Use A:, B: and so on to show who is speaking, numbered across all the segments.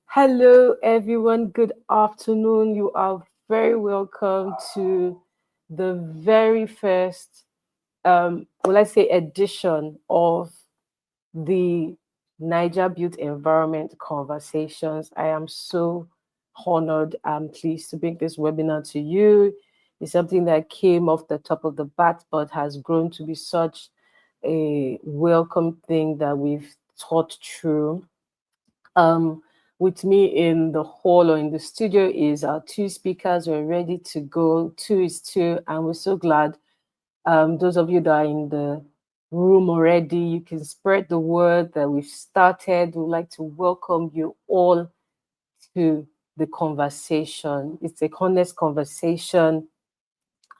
A: Hello, everyone. Good afternoon. You are very welcome to the very first, let's say, edition of the Naija Built Environment Conversations. I am so honored and pleased to bring this webinar to you. It's something that came off the top of the bat, but has grown to be such a welcome thing that we've thought through. Um, with me in the hall or in the studio is our two speakers. We're ready to go. Two is two, and we're so glad. Those of you that are in the room already, you can spread the word that we've started. We'd like to welcome you all to the conversation. It's a honest conversation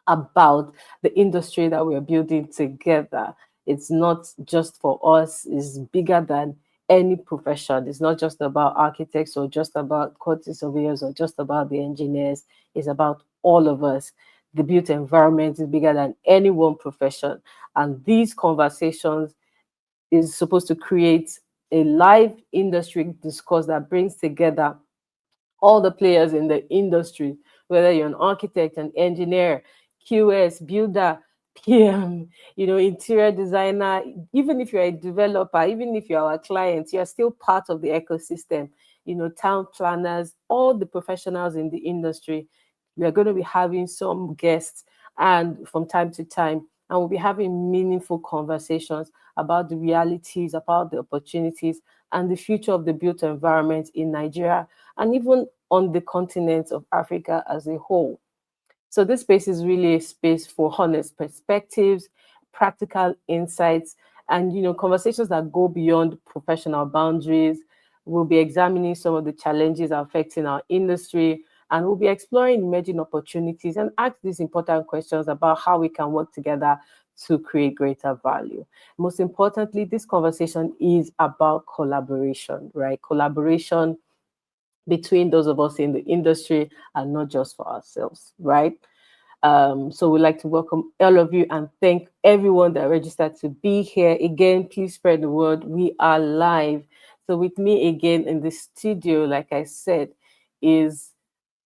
A: about the industry that we're building together. It's not just for us, it's bigger than any profession. It's not just about architects or just about quality surveyors or just about the engineers. It's about all of us. The built environment is bigger than any one profession. And these conversations is supposed to create a live industry discourse that brings together all the players in the industry, whether you're an architect, an engineer, QS, builder, PM, interior designer, even if you're a developer, even if you're our client, you're still part of the ecosystem. Town planners, all the professionals in the industry. We are going to be having some guests and from time to time, and we'll be having meaningful conversations about the realities, about the opportunities, and the future of the built environment in Nigeria and even on the continent of Africa as a whole. So this space is really a space for honest perspectives, practical insights, and conversations that go beyond professional boundaries. We'll be examining some of the challenges affecting our industry, and we'll be exploring emerging opportunities and ask these important questions about how we can work together to create greater value. Most importantly, this conversation is about collaboration, right? Collaboration between those of us in the industry and not just for ourselves, right? So we'd like to welcome all of you and thank everyone that registered to be here. Again, please spread the word. We are live. So with me again in the studio, like I said, is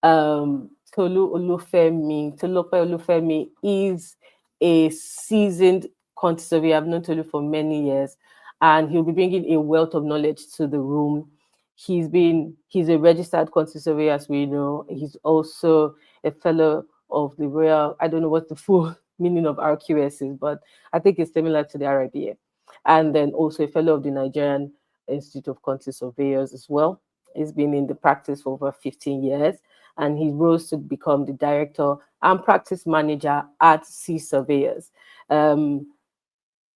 A: Tolu Olufemi. Tolupe Olufemi is a seasoned quantity surveyor. I've known Tolu for many years, and he'll be bringing a wealth of knowledge to the room. He's a registered quantity surveyor, as we know. He's also a fellow of the Royal, I don't know what the full meaning of RQS is, but I think it's similar to the RIBA. And then also a fellow of the Nigerian Institute of Quantity Surveyors as well. He's been in the practice for over 15 years, and he rose to become the director and practice manager at C Surveyors.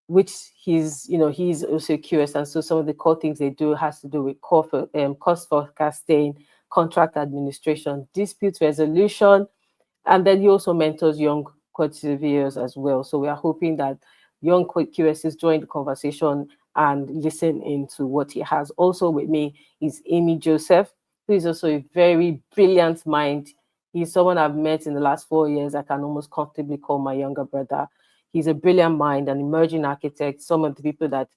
A: Which he's also curious, and so some of the core things they do has to do with cost forecasting, contract administration, dispute resolution, and then he also mentors young quality surveyors as well. So we are hoping that young QSs join the conversation and listen into what he has. Also with me is Amy Joseph, who is also a very brilliant mind. He's someone I've met in the last 4 years. I can almost comfortably call my younger brother. He's a brilliant mind, an emerging architect, some of the people that,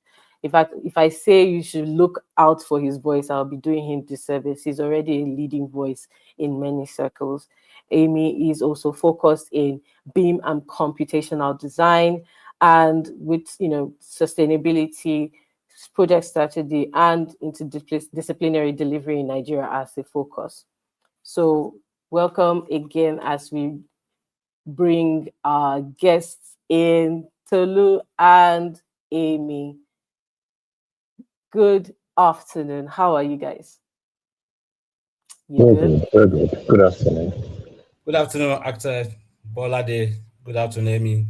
A: if I say you should look out for his voice, I'll be doing him disservice. He's already a leading voice in many circles. Amy is also focused in BIM and computational design, and with sustainability, project strategy, and interdisciplinary delivery in Nigeria as a focus. So welcome again as we bring our guests in, Tolu and Amy. Good afternoon. How are you guys? You good?
B: Very good. Good afternoon.
C: Good afternoon, Actor Bolade. Good afternoon, Amy.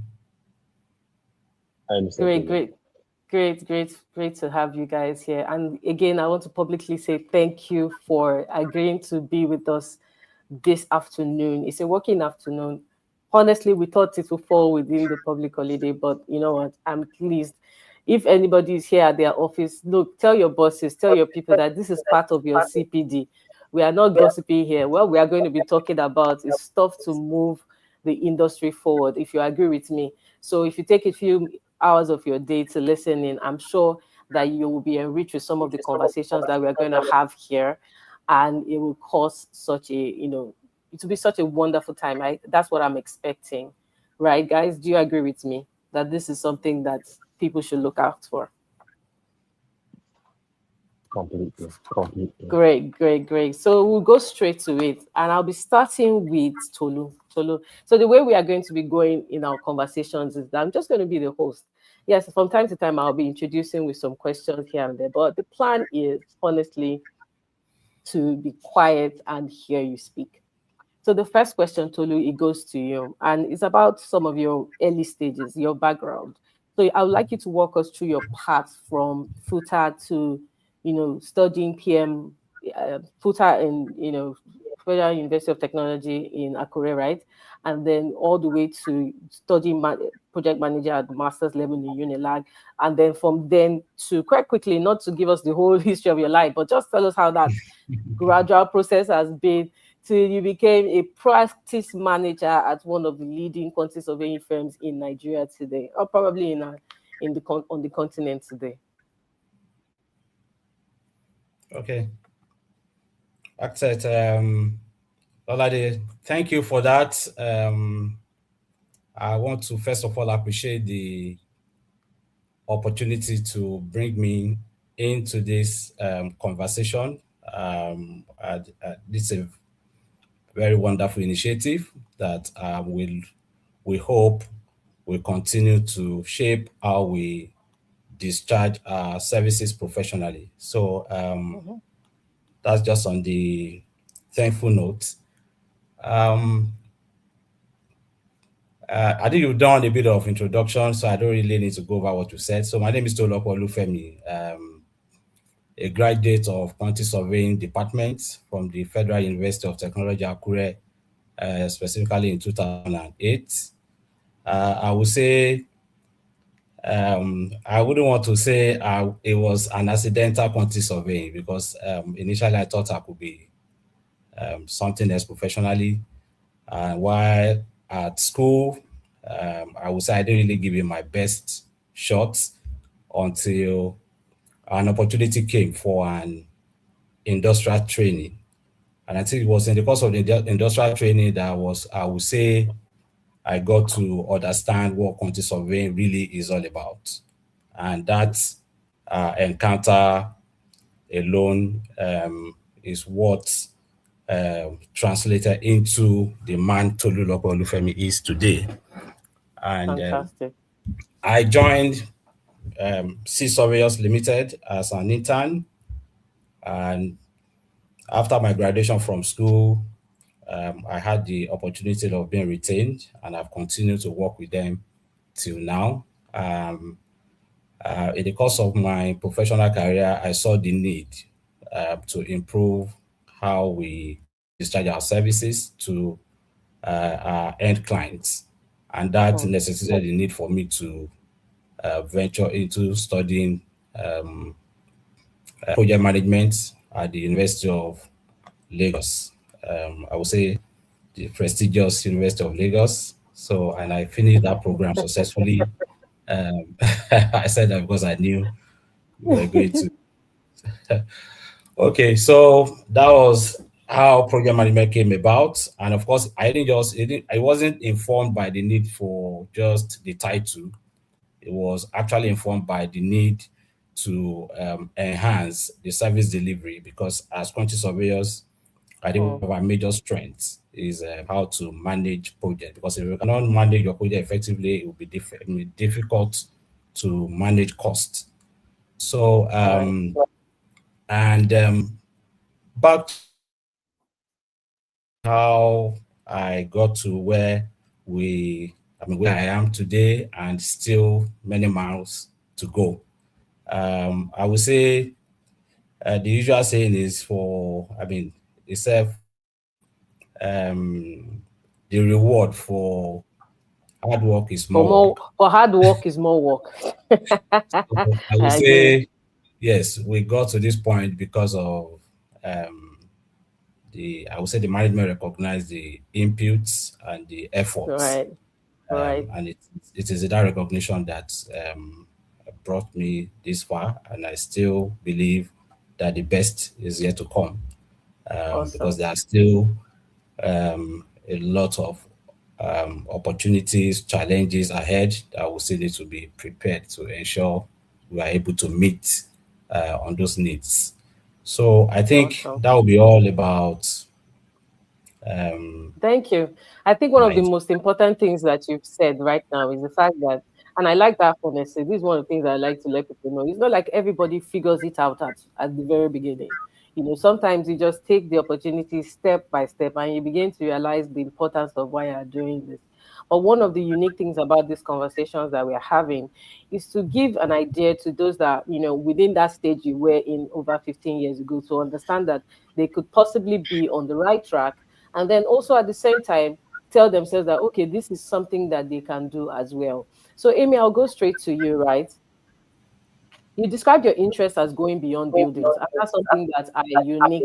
A: Great to have you guys here. And again, I want to publicly say thank you for agreeing to be with us this afternoon. It's a working afternoon. Honestly, we thought it would fall within the public holiday, but you know what? I'm pleased. If anybody is here at their office, look, tell your bosses, tell your people that this is part of your CPD. We are not gossiping here. What we are going to be talking about is stuff to move the industry forward, if you agree with me. So if you take a few hours of your day to listen in, I'm sure that you will be enriched with some of the conversations that we're going to have here. and it will cause such a, it will be such a wonderful time. That's what I'm expecting. Right, guys? Do you agree with me that this is something that people should look out for?
B: Completely, completely.
A: Great, great, great. So we'll go straight to it, and I'll be starting with Tolu. Tolu. So the way we are going to be going in our conversations is that I'm just going to be the host. Yes, from time to time I'll be introducing with some questions here and there, but the plan is honestly to be quiet and hear you speak. So the first question, Tolu, it goes to you, and it's about some of your early stages, your background. So I would like you to walk us through your path from FUTA to, studying PM, FUTA in, Federal University of Technology in Akure, right? And then all the way to studying project manager at the master's level in Unilag. And then from then to, quite quickly, not to give us the whole history of your life, but just tell us how that gradual process has been till you became a practice manager at one of the leading quantity surveying firms in Nigeria today, or probably on the continent today.
C: Okay. Accept. Olade, thank you for that. I want to first of all appreciate the opportunity to bring me into this conversation. This is a very wonderful initiative that we hope will continue to shape how we discharge our services professionally. So that's just on the thankful note. I think you've done a bit of introduction, so I don't really need to go over what you said. So my name is Tolopo Olufemi, a graduate of Quantity Surveying Department from the Federal University of Technology, Akure, specifically in 2008. I would say, I wouldn't want to say it was an accidental quantity surveying because initially I thought I could be something else professionally. While at school, I would say I didn't really give it my best shot until an opportunity came for an industrial training. And I think it was in the course of the industrial training that I would say, I got to understand what quantity surveying really is all about. And that encounter alone is what translated into the man Tolu Lopo Olufemi is today. And
A: Fantastic.
C: I joined C Surveyors Limited as an intern. And after my graduation from school, I had the opportunity of being retained, and I've continued to work with them till now. In the course of my professional career, I saw the need to improve how we discharge our services to our end clients. And that necessitated the need for me to venture into studying project management at the University of Lagos. I would say the prestigious University of Lagos. So, and I finished that program successfully. I said that because I knew we were going to. Okay, so that was how program management came about. And of course, I wasn't informed by the need for just the title. It was actually informed by the need to enhance the service delivery because as quantity surveyors, I think one of our major strengths is how to manage projects. Because if you cannot manage your project effectively, it will be difficult to manage costs. So, and back how I got to where I am today, and still many miles to go. I would say the usual saying is it's the reward for hard work is more work.
A: For hard work is more work.
C: So I would
A: I agree.
C: say yes, we got to this point because of I would say the management recognized the inputs and the efforts,
A: Right. Right.
C: and it is that recognition that brought me this far, and I still believe that the best is yet to come.
A: Awesome.
C: because there are still a lot of opportunities, challenges ahead that we still need to be prepared to ensure we are able to meet on those needs. So I think
A: Awesome.
C: that will be all about
A: Thank you. I think one of the
C: Nigeria.
A: most important things that you've said right now is the fact that, and I like that honesty. This is one of the things I like to let people know. It's not like everybody figures it out at the very beginning. Sometimes you just take the opportunity step by step and you begin to realize the importance of why you're doing this. But one of the unique things about these conversations that we're having is to give an idea to those that, within that stage you were in over 15 years ago, to understand that they could possibly be on the right track, and then also at the same time tell themselves that, okay, this is something that they can do as well. So Amy, I'll go straight to you. Right, you described your interest as going beyond buildings, and that's something that I unique.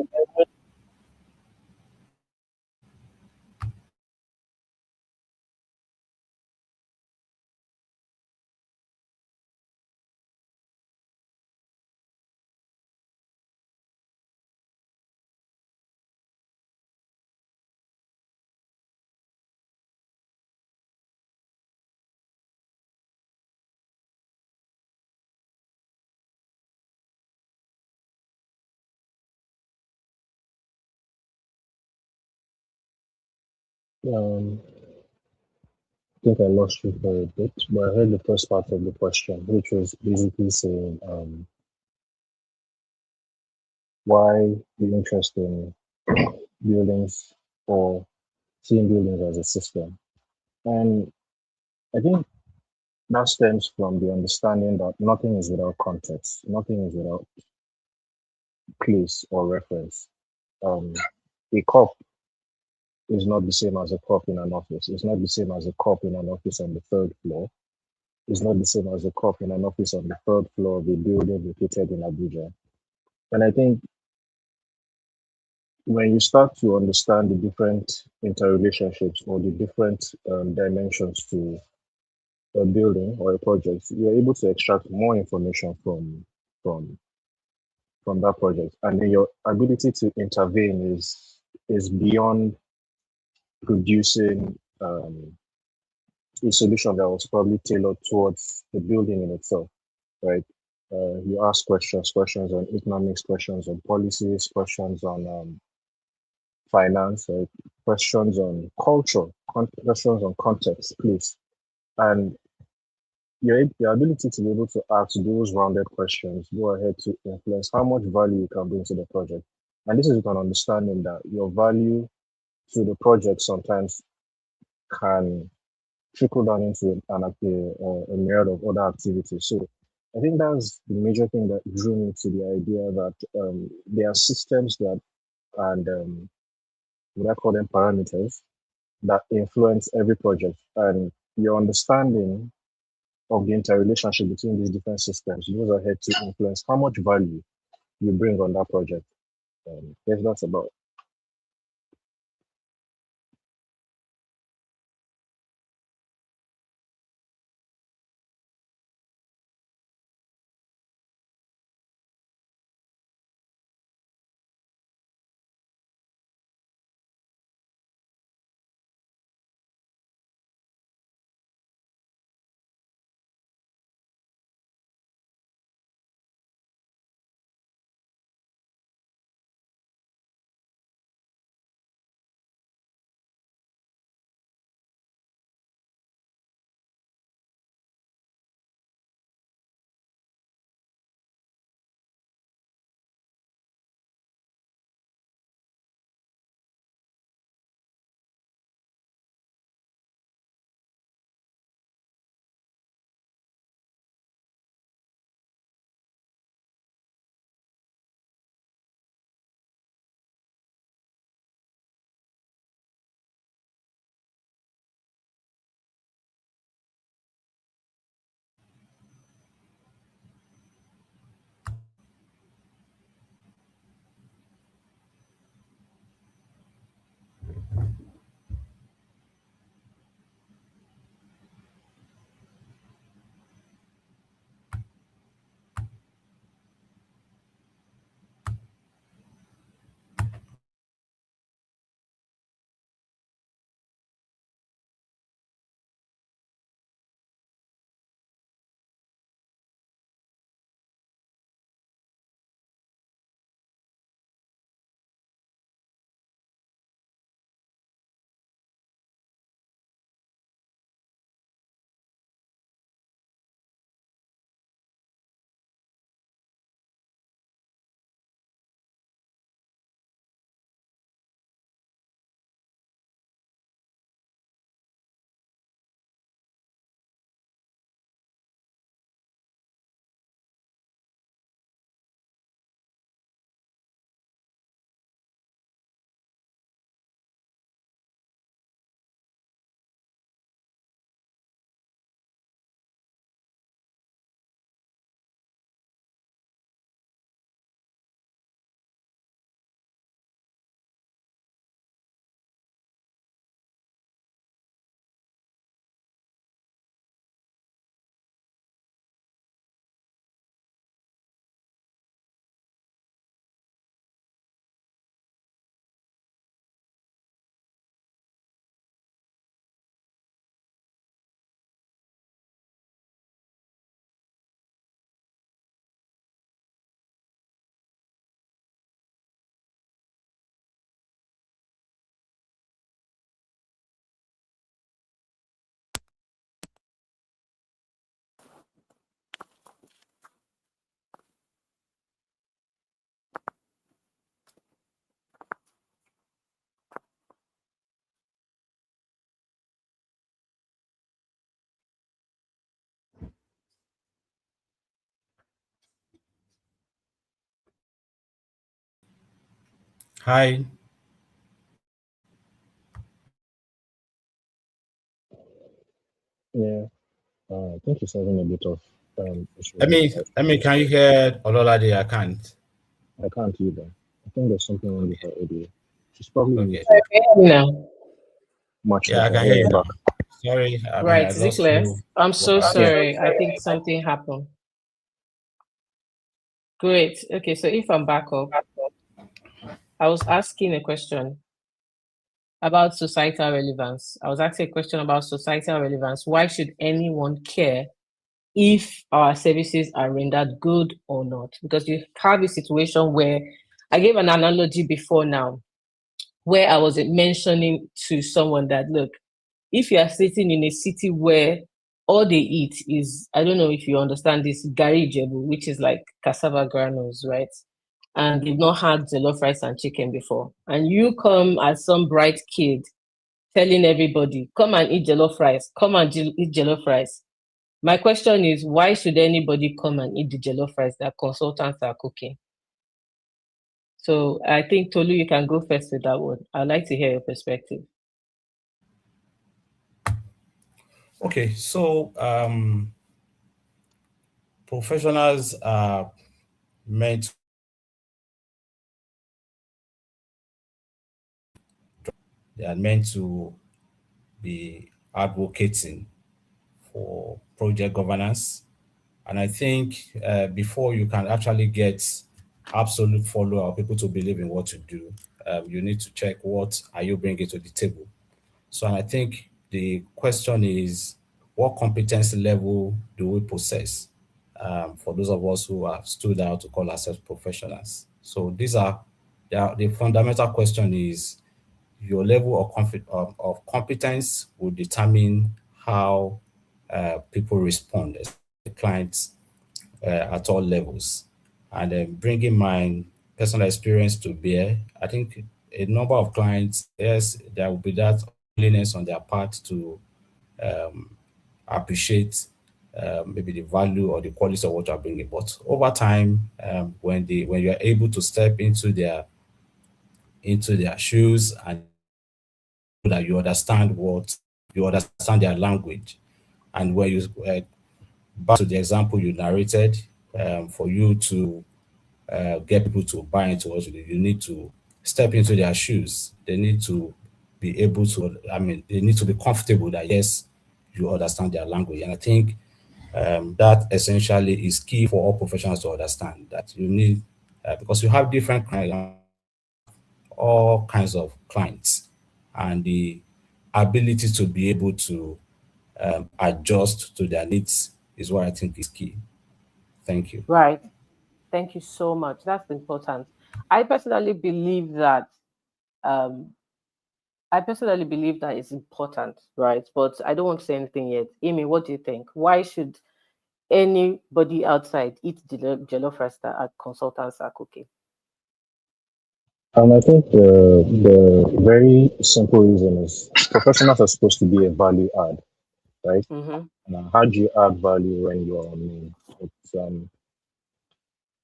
B: I think I lost you for a bit, but I heard the first part of the question, which was basically saying why the interest in buildings or seeing buildings as a system. And I think that stems from the understanding that nothing is without context, nothing is without place or reference. Um, a cup is not the same as a cup in an office. It's not the same as a cup in an office on the third floor. It's not the same as a cup in an office on the third floor of a building located in Abuja. And I think when you start to understand the different interrelationships or the different dimensions to a building or a project, you're able to extract more information from from that project, and then your ability to intervene is beyond producing a solution that was probably tailored towards the building in itself, right? You ask questions on economics, questions on policies, questions on finance, questions on culture, questions on context, place, and your ability to be able to ask those rounded questions go ahead to influence how much value you can bring to the project. And this is with an understanding that your value to the project sometimes can trickle down into a myriad of other activities. So I think that's the major thing that drew me to the idea that there are systems that and what I call them parameters that influence every project. And your understanding of the interrelationship between these different systems goes ahead to influence how much value you bring on that project. Yes, that's about.
C: Hi.
B: Yeah, I think he's having a bit of issue
C: I
B: with
C: mean,
B: the
C: I mean, can you hear Ololade? I can't.
B: I can't either. I think there's something wrong with her audio. She's probably
C: Okay.
B: muted.
A: No.
B: Much
C: Yeah, I
B: better.
C: can
B: Yeah,
C: hear you
B: you're back.
C: now. Sorry, I mean,
A: Right.
C: I
A: Is it
C: lost
A: clear?
C: you.
A: I'm so
B: Yeah.
A: sorry. I think something happened. Great. Okay, so if I'm back up, I was asking a question about societal relevance. I was asking a question about societal relevance. Why should anyone care if our services are rendered good or not? Because you have a situation where I gave an analogy before now, where I was mentioning to someone that, look, if you are sitting in a city where all they eat is, I don't know if you understand this, gari jebu, which is like cassava granules, right? And they've not had jollof rice and chicken before. And you come as some bright kid telling everybody, come and eat jollof rice, come and eat jollof rice. My question is, why should anybody come and eat the jollof rice that consultants are cooking? So I think, Tolu, you can go first with that one. I'd like to hear your perspective.
C: Okay, so professionals are meant they are meant to be advocating for project governance. And I think before you can actually get absolute follower or people to believe in what you do, you need to check what are you bringing to the table. So and I think the question is, what competence level do we possess for those of us who have stood out to call ourselves professionals? So the fundamental question is your level of competence will determine how people respond, especially clients at all levels. And then bringing my personal experience to bear, I think a number of clients, yes, there will be that willingness on their part to appreciate maybe the value or the quality of what you're bringing. But over time, when you are able to step into their shoes and that you understand their language, and when you back to the example you narrated, for you to get people to buy into what you do, you need to step into their shoes. They need to be able to, I mean, they need to be comfortable that yes, you understand their language. And I think that essentially is key for all professionals to understand that you need, because you have different clients, all kinds of clients, and the ability to be able to adjust to their needs is what I think is key. Thank you.
A: Right. Thank you so much. That's important. I personally believe that um, I personally believe that it's important, right? But I don't want to say anything yet. Amy, what do you think? Why should anybody outside eat jollof rice that our consultants are cooking?
B: I think the very simple reason is professionals are supposed to be a value add, right?
A: Mm-hmm.
B: Now, how do you add value when you're on main? It's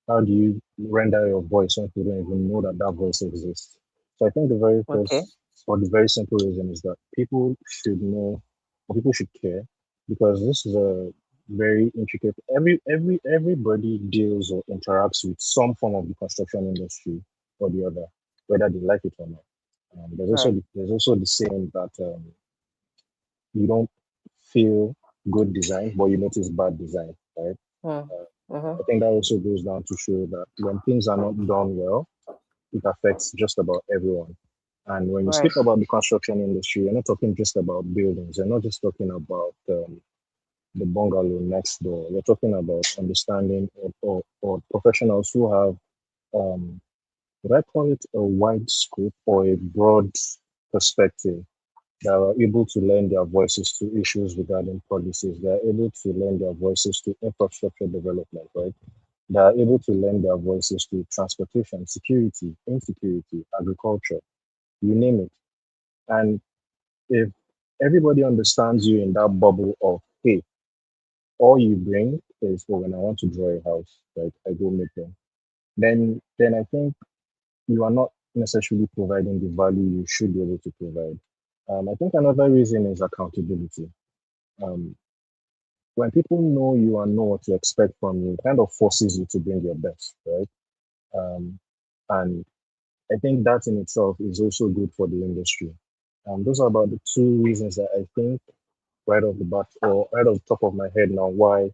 B: how do you render your voice when people don't even know that that voice exists? So I think the very
A: Okay.
B: first or the very simple reason is that people should know or people should care because this is a very intricate everybody deals or interacts with some form of the construction industry or the other, whether they like it or not.
A: Right.
B: There's also the saying that you don't feel good design, but you notice bad design, right?
A: Mm.
B: I
A: Mm-hmm.
B: think that also goes down to show that when things are not done well, it affects just about everyone. And when you
A: Right.
B: speak about the construction industry, you're not talking just about buildings. You're not just talking about the bungalow next door. You're talking about understanding or professionals who have, would I call it a wide scope or a broad perspective that are able to lend their voices to issues regarding policies. They are able to lend their voices to infrastructure development, right? They are able to lend their voices to transportation, security, insecurity, agriculture, you name it. And if everybody understands you in that bubble of, hey, all you bring is, oh, when I want to draw a house, right, I go make them. Then I think you are not necessarily providing the value you should be able to provide. I think another reason is accountability. Um, when people know you and know what to expect from you, it kind of forces you to bring your best, right? And I think that in itself is also good for the industry. Those are about the two reasons that I think right off the bat or right off the top of my head now why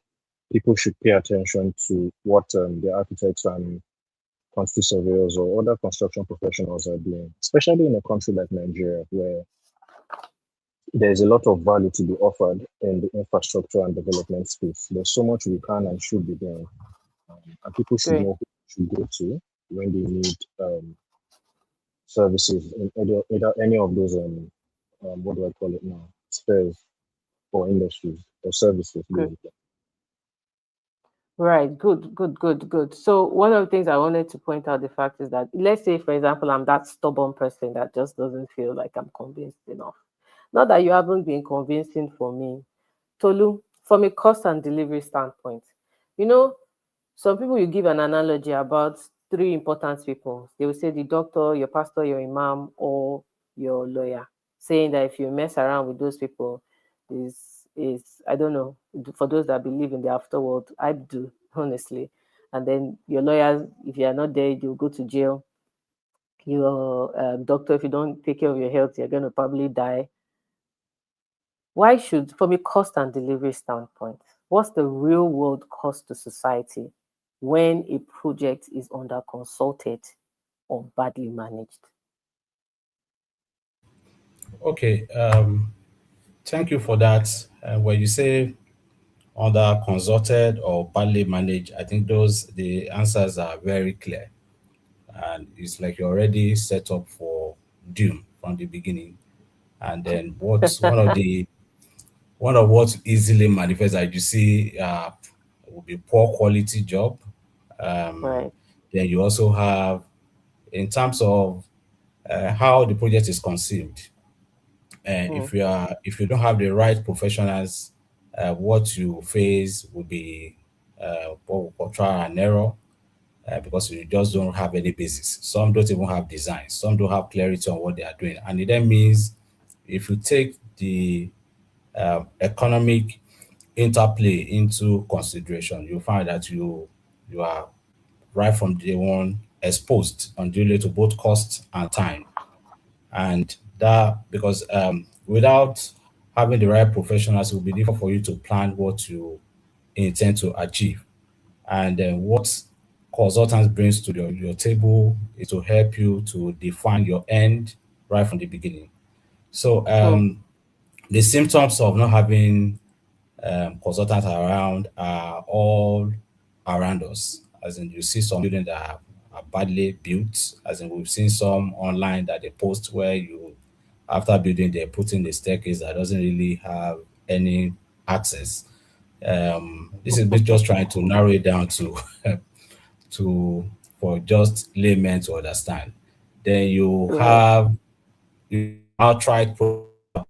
B: people should pay attention to what the architects and quantity surveyors or other construction professionals are doing, especially in a country like Nigeria, where there's a lot of value to be offered in the infrastructure and development space. There's so much we can and should be doing, and people should
A: Great.
B: know who to go to when they need services in either any of those what do I call it now, spheres or industries or services,
A: Good.
B: basically.
A: Right. Good. Good. Good. Good. So one of the things I wanted to point out the fact is that let's say, for example, I'm that stubborn person that just doesn't feel like I'm convinced enough. Not that you haven't been convincing for me, Tolu, from a cost and delivery standpoint. You know, some people you give an analogy about three important people. They will say the doctor, your pastor, your imam, or your lawyer, saying that if you mess around with those people, is I don't know, for those that believe in the afterworld, I do, honestly. And then your lawyers, if you are not there, you'll go to jail. Your doctor, if you don't take care of your health, you're going to probably die. Why should, from a cost and delivery standpoint, what's the real world cost to society when a project is under consulted or badly managed?
C: Okay, thank you for that. When you say under consulted or badly managed, I think those the answers are very clear, and it's like you're already set up for doom from the beginning. And then what's one of what easily manifests that you see will be poor quality job. Um,
A: Right.
C: then you also have in terms of how the project is conceived. And
A: Mm,
C: if you don't have the right professionals, what you face will be what we call trial and error because you just don't have any basis. Some don't even have design. Some don't have clarity on what they are doing, and it then means if you take the economic interplay into consideration, you find that you are right from day one exposed unduly to both cost and time. And that because without having the right professionals, it will be difficult for you to plan what you intend to achieve. And then what consultants brings to your table is to help you to define your end right from the beginning. So
A: mm,
C: the symptoms of not having consultants around are all around us. As in, you see some buildings that are badly built. As in, we've seen some online that they post where you, after building, they're putting the staircase that doesn't really have any access. This is me just trying to narrow it down to to for just laymen to understand. Then you
A: right.
C: have you outright projects that are built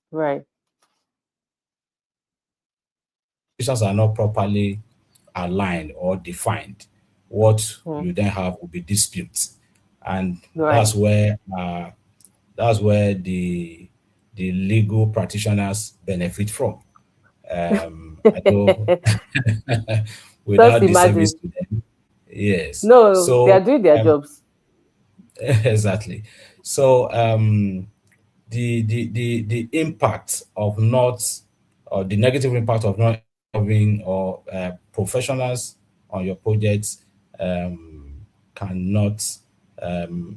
A: Right.
C: positions are not properly aligned or defined, what
A: Mm,
C: you then have will be disputes, and
A: right.
C: that's where the legal practitioners benefit from. I know
A: Just
C: without disservice
A: imagine.
C: to them, yes.
A: No, they are
C: So
A: doing their jobs.
C: exactly. So the impact of not or the negative impact of not involving or professionals on your projects cannot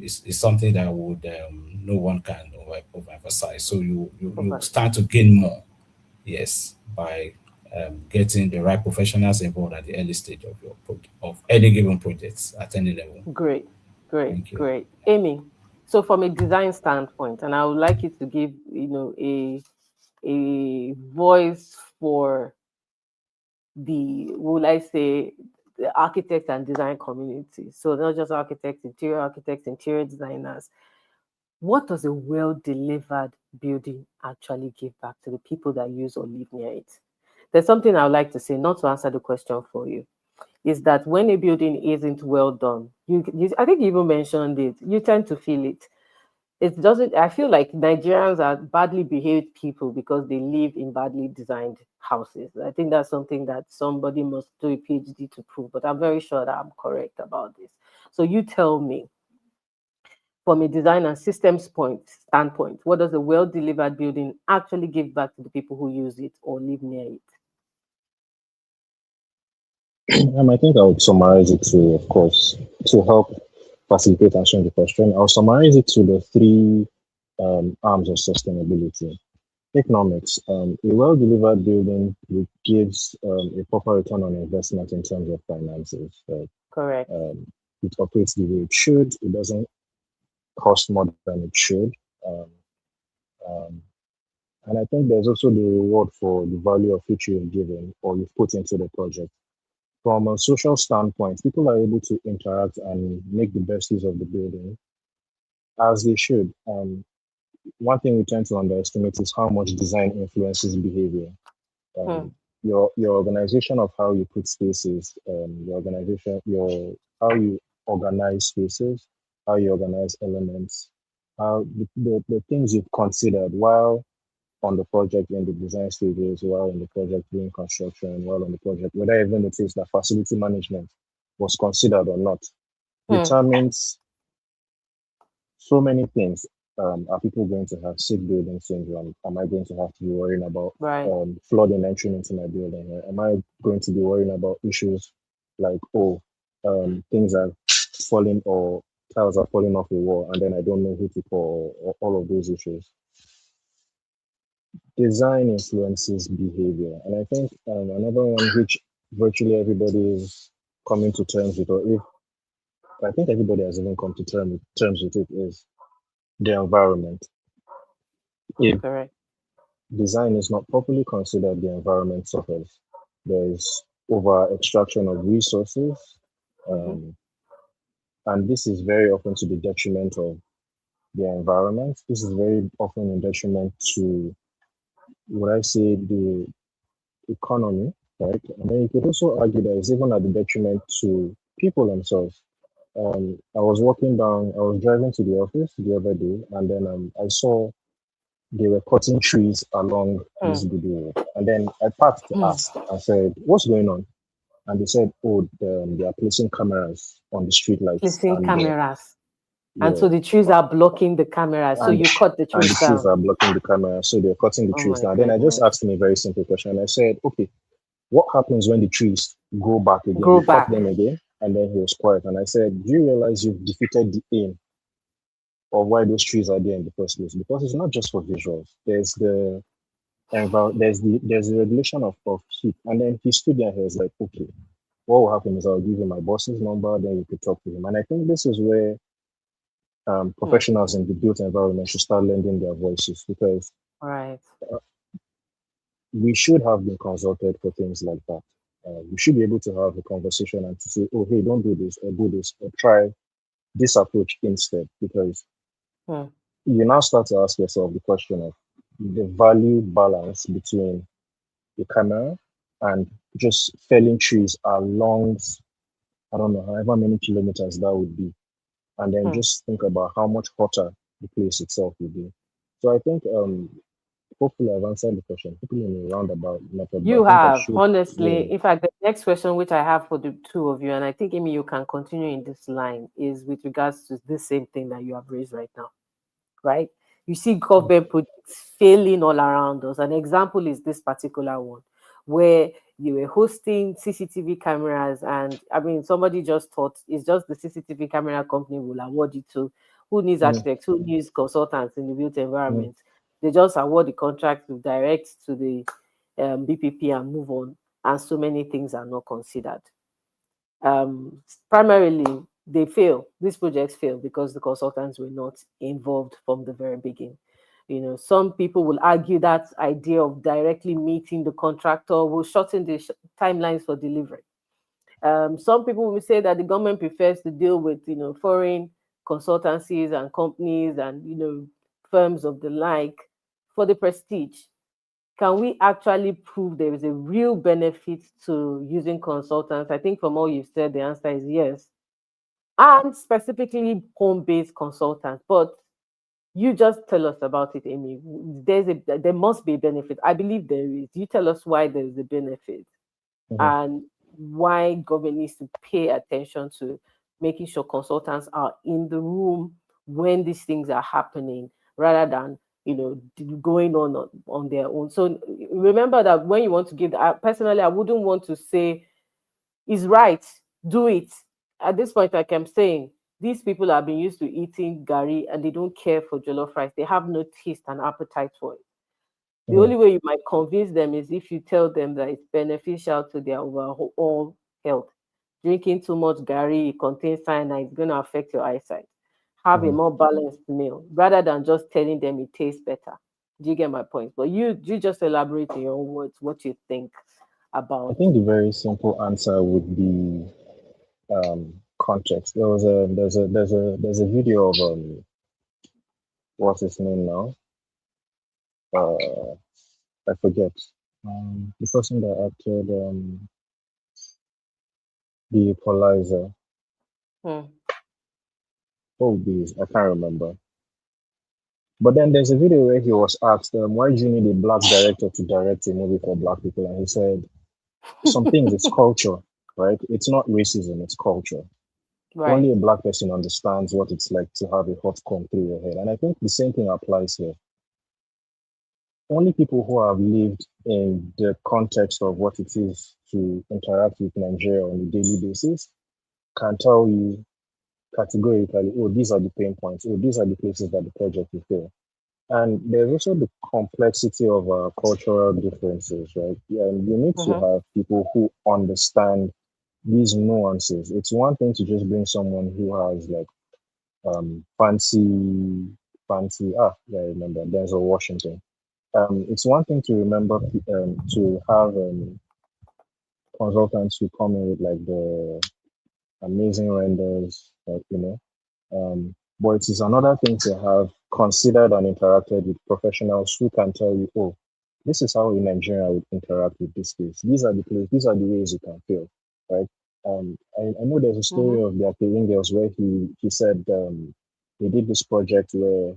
C: is something that would no one can overemphasize. So you
A: Over.
C: stand to gain more, yes, by getting the right professionals involved at the early stage of your of any given projects at any level.
A: Great. Great.
C: Thank you.
A: Great. Amy, so from a design standpoint, and I would like you to give, a voice for the, will I say, the architect and design community. So not just architects, interior designers. What does a well delivered building actually give back to the people that use or live near it? There's something I would like to say, not to answer the question for you, is that when a building isn't well done, you I think you even mentioned it, you tend to feel it. It doesn't, I feel like Nigerians are badly behaved people because they live in badly designed houses. I think that's something that somebody must do a PhD to prove, but I'm very sure that I'm correct about this. So you tell me, from a design and systems standpoint, what does a well delivered building actually give back to the people who use it or live near it?
B: I think I would summarize it to, of course, to help facilitate answering the question. I'll summarize it to the three arms of sustainability. Economics. A well delivered building gives a proper return on investment in terms of finances.
A: Correct.
B: It operates the way it should, it doesn't cost more than it should. Um, um, and I think there's also the reward for the value of which you've given or you've put into the project. From a social standpoint, people are able to interact and make the best use of the building as they should. One thing we tend to underestimate is how much design influences behavior.
A: Hmm.
B: Your organization of how you put spaces, your organization, your how you organize spaces, how you organize elements, how the things you've considered while on the project in the design stages, while in the project during construction, while on the project, whether even it is that facility management was considered or not,
A: Hmm.
B: determines so many things. Are people going to have sick building syndrome? Am I going to have to be worrying about
A: Right.
B: flooding entering into my building? Right? Am I going to be worrying about issues like, things are falling or tiles are falling off the wall and then I don't know who to call or all of those issues? Design influences behavior. And I think another one which virtually everybody is coming to terms with, or if I think everybody has even come to terms with it, is the environment. If
A: Correct.
B: design is not properly considered, the environment suffers. There's over extraction of resources,
A: Mm-hmm.
B: um, and this is very often to the detriment of the environment. This is very often in detriment to, would I say, the economy, right? And then you could also argue that it's even at the detriment to people themselves. I was driving to the office the other day, and then I saw they were cutting trees along
A: Hmm.
B: this video. And then I parked to
A: Hmm.
B: ask, I said, what's going on? And they said, oh, they are placing cameras on the street lights.
A: Placing
B: And
A: cameras. And
B: yeah,
A: so the trees are blocking the cameras. So
B: and
A: you cut the
B: and
A: trees
B: the trees
A: down.
B: are blocking the camera. So they're cutting the
A: Oh
B: trees
A: my
B: down. Then I just
A: goodness.
B: asked him a very simple question. I said, okay, what happens when the trees go back again?
A: Grow
B: You cut
A: back.
B: them again? And then he was quiet. And I said, do you realize you've defeated the aim of why those trees are there in the first place? Because it's not just for visuals. There's the regulation of heat. And then he stood there and he was like, okay, what will happen is I'll give you my boss's number, then you could talk to him. And I think this is where
A: Hmm.
B: professionals in the built environment should start lending their voices because
A: Right.
B: we should have been consulted for things like that. We should be able to have a conversation and to say, oh, hey, don't do this, or try this approach instead. Because
A: Hmm.
B: you now start to ask yourself the question of the value balance between the camera and just felling trees along, I don't know, however many kilometers that would be. And then
A: Hmm.
B: just think about how much hotter the place itself would be. So I think hopefully I've answered the question, hopefully in a roundabout method, but I
A: You
B: think I
A: have,
B: should, yeah.
A: honestly. In fact, the next question which I have for the two of you, and I think Amy, you can continue in this line, is with regards to this same thing that you have raised right now, right? You see government projects failing all around us. An example is this particular one, where you were hosting CCTV cameras, and I mean, somebody just thought it's just the CCTV camera company will award it to. Who needs
B: Mm,
A: architects? Who needs consultants in the built
B: mm,
A: environment? They just award the contract to direct to the BPP and move on. And so many things are not considered. Primarily, they fail. These projects fail because the consultants were not involved from the very beginning. You know, some people will argue that idea of directly meeting the contractor will shorten the timelines for delivery. Some people will say that the government prefers to deal with, you know, foreign consultancies and companies and, you know, firms of the like for the prestige, can we actually prove there is a real benefit to using consultants? I think from all you've said, the answer is yes. And specifically home-based consultants. But you just tell us about it, Amy. There must be a benefit. I believe there is. You tell us why there is a benefit
B: Mhm.
A: and why government needs to pay attention to making sure consultants are in the room when these things are happening rather than going on their own. So remember that when you want to give, personally I wouldn't want to say is right, do it. At this point, like I'm saying, these people have been used to eating gari and they don't care for jollof rice. They have no taste and appetite for it. The
B: Mhm.
A: only way you might convince them is if you tell them that it's beneficial to their overall health. Drinking too much gari, it contains cyanide, it's going to affect your eyesight. Have a
B: Mhm.
A: more balanced meal rather than just telling them it tastes better. Do you get my point? But you just elaborate in your own words what you think
B: I
A: about.
B: think the very simple answer would be context. There's a video of what's his name now? Uh, I forget. The person that acted the equalizer.
A: Hmm.
B: Oh, these I can't remember. But then there's a video where he was asked, why do you need a black director to direct a movie for black people? And he said, some things, it's culture, right? It's not racism, it's culture.
A: Right.
B: Only a black person understands what it's like to have a hot comb through your head. And I think the same thing applies here. Only people who have lived in the context of what it is to interact with Nigeria on a daily basis can tell you categorically, oh, these are the pain points, oh, these are the places that the project will fail. And there's also the complexity of cultural differences, right? Yeah, and you need to
A: Mm-hmm.
B: have people who understand these nuances. It's one thing to just bring someone who has like fancy. Yeah, I remember Denzel Washington. It's one thing to remember to have consultants who come in with like the amazing renders, like but it is another thing to have considered and interacted with professionals who can tell you, oh, this is how a Nigerian would interact with this case. These are the ways you can feel, right? I know there's a story
A: Mm-hmm.
B: of the Akilin girls where he said they did this project where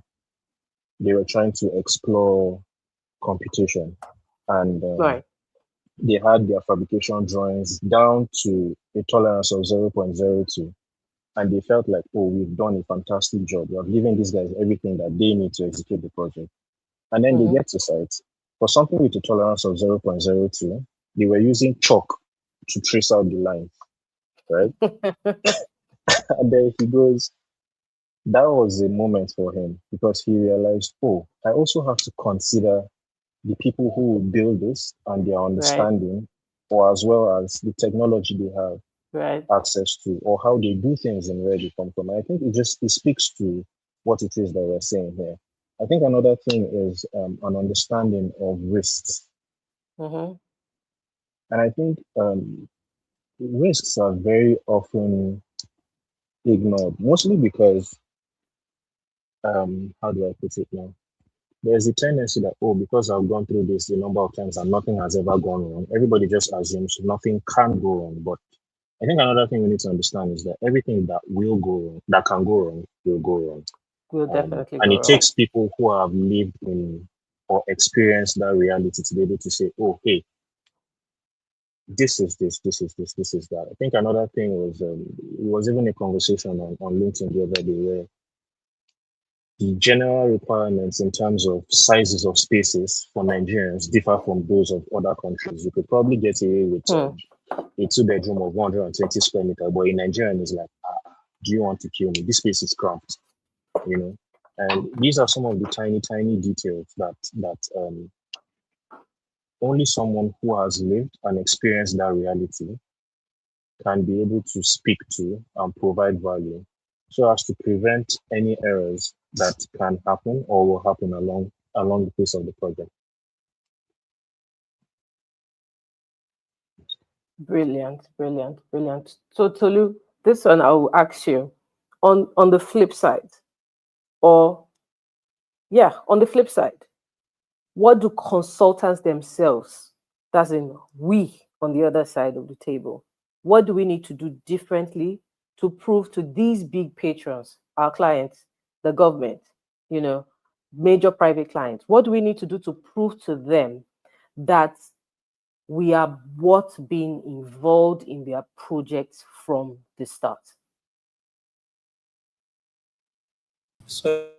B: they were trying to explore computation and
A: Right.
B: they had their fabrication drawings down to a tolerance of 0.02 and they felt like, oh, we've done a fantastic job. We have given these guys everything that they need to execute the project. And then they
A: Mm-hmm.
B: get to site. For something with a tolerance of 0.02, they were using chalk to trace out the lines, right? And then he goes, that was a moment for him because he realized, oh, I also have to consider the people who will build this and their
A: Right.
B: understanding, or as well as the technology they have
A: Right.
B: access to or how they do things and where they come from. I think it speaks to what it is that we're saying here. I think another thing is an understanding of risks,
A: Mm-hmm.
B: and I think risks are very often ignored, mostly because how do I put it now? There's a tendency that oh, because I've gone through this a number of times and nothing has ever gone wrong, everybody just assumes nothing can go wrong. But I think another thing we need to understand is that everything that will go wrong, that can go wrong, will go wrong.
A: Will definitely
B: And
A: go
B: it
A: wrong.
B: takes people who have lived in or experienced that reality to be able to say, oh, hey, this is that. I think another thing was, it was even a conversation on LinkedIn the other day where the general requirements in terms of sizes of spaces for Nigerians differ from those of other countries. You could probably get away with
A: Hmm.
B: a two-bedroom of 120 square meter, but in Nigerian is like, do you want to kill me? This space is cramped, you know. And these are some of the tiny details that only someone who has lived and experienced that reality can be able to speak to and provide value so as to prevent any errors that can happen or will happen along the pace of the project.
A: Brilliant, brilliant, brilliant. So Tolu, this one I will ask you on the flip side, or yeah, on the flip side, what do consultants themselves, that's in we on the other side of the table, what do we need to do differently to prove to these big patrons, our clients, the government, you know, major private clients, what do we need to do to prove to them that we are what being involved in their projects from the start?
C: So,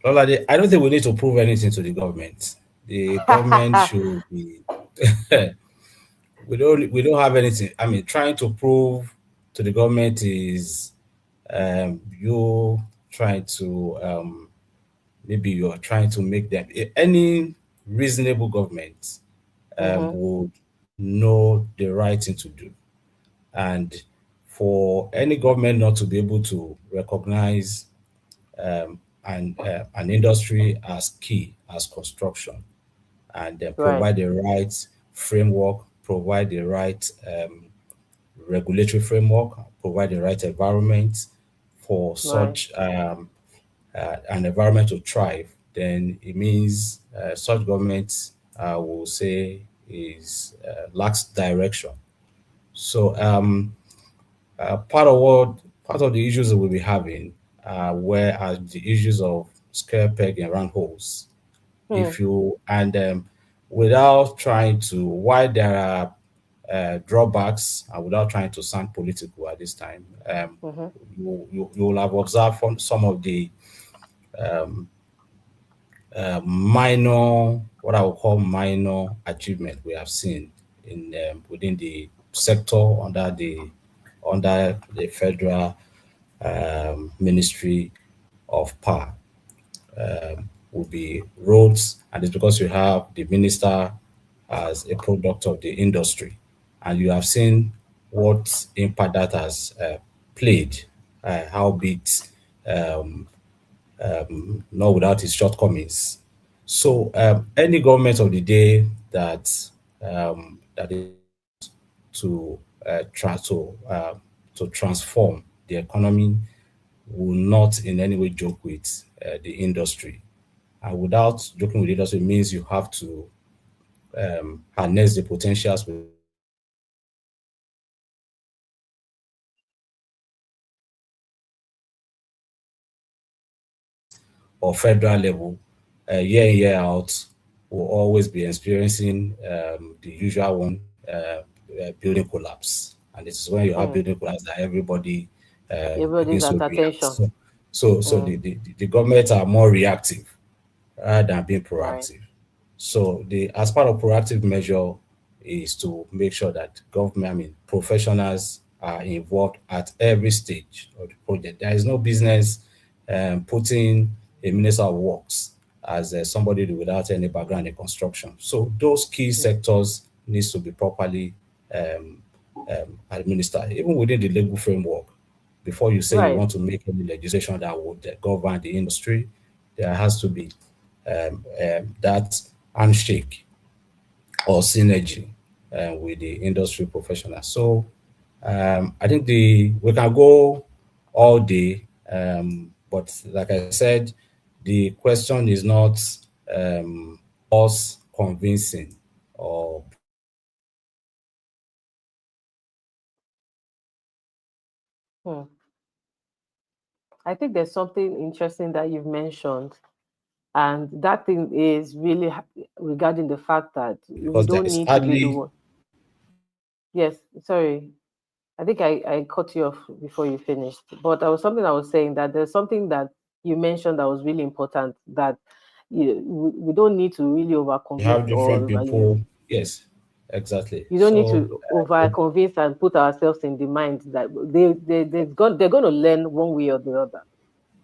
C: Lola, I don't think we need to prove anything to the government. The government should be. We don't have anything. I mean, trying to prove to the government is you trying to maybe you are trying to make them any reasonable government
A: Mm-hmm.
C: would know the right thing to do, and for any government not to be able to recognize an industry as key as construction and
A: Right,
C: provide the right framework, provide the right regulatory framework, provide the right environment for
A: right,
C: such an environment to thrive, then it means such government will say is lacks direction. So part of the issues that we'll be having where are the issues of square peg and round holes.
A: hmm,
C: If you and without trying to why there are drawbacks and without trying to sound political at this time,
A: mm-hmm.
C: you will have observed from some of the minor, what I would call minor achievement we have seen in within the sector under the federal Ministry of Power will be roads, and it's because you have the minister as a product of the industry, and you have seen what impact that has played, how big, not without its shortcomings. So any government of the day that is to try to transform the economy will not in any way joke with the industry. And without joking with the industry means you have to harness the potentials or federal level, year in, year out, will always be experiencing the usual one, building collapse. And this is when you have
A: Hmm.
C: building collapse that everybody
A: Everybody's
C: begins to
A: at
C: react.
A: attention.
C: So
A: Hmm.
C: the government are more reactive rather than being
A: Right.
C: proactive. So the as part of proactive measure is to make sure that government, I mean, professionals are involved at every stage of the project. There is no business putting a minister of works as somebody without any background in construction. So those key sectors needs to be properly administered, even within the legal framework. Before you say you
A: Right.
C: want to make any legislation that would govern the industry, there has to be that handshake or synergy with the industry professionals. So I think we can go all day, but like I said, the question is not us convincing or
A: Hmm. I think there's something interesting that you've mentioned, and that thing is really regarding the fact that we
C: because there
A: don't
C: is
A: need to be the
C: hardly
A: one. Yes, sorry. I think I cut you off before you finished. But there was something I was saying that there's something that you mentioned that was really important, that we don't need to really over
C: we have
A: convince
C: different
A: or
C: people. Yes, exactly.
A: you don't need
C: So
A: to over convince and put ourselves in the mind that they're going to learn one way or the other.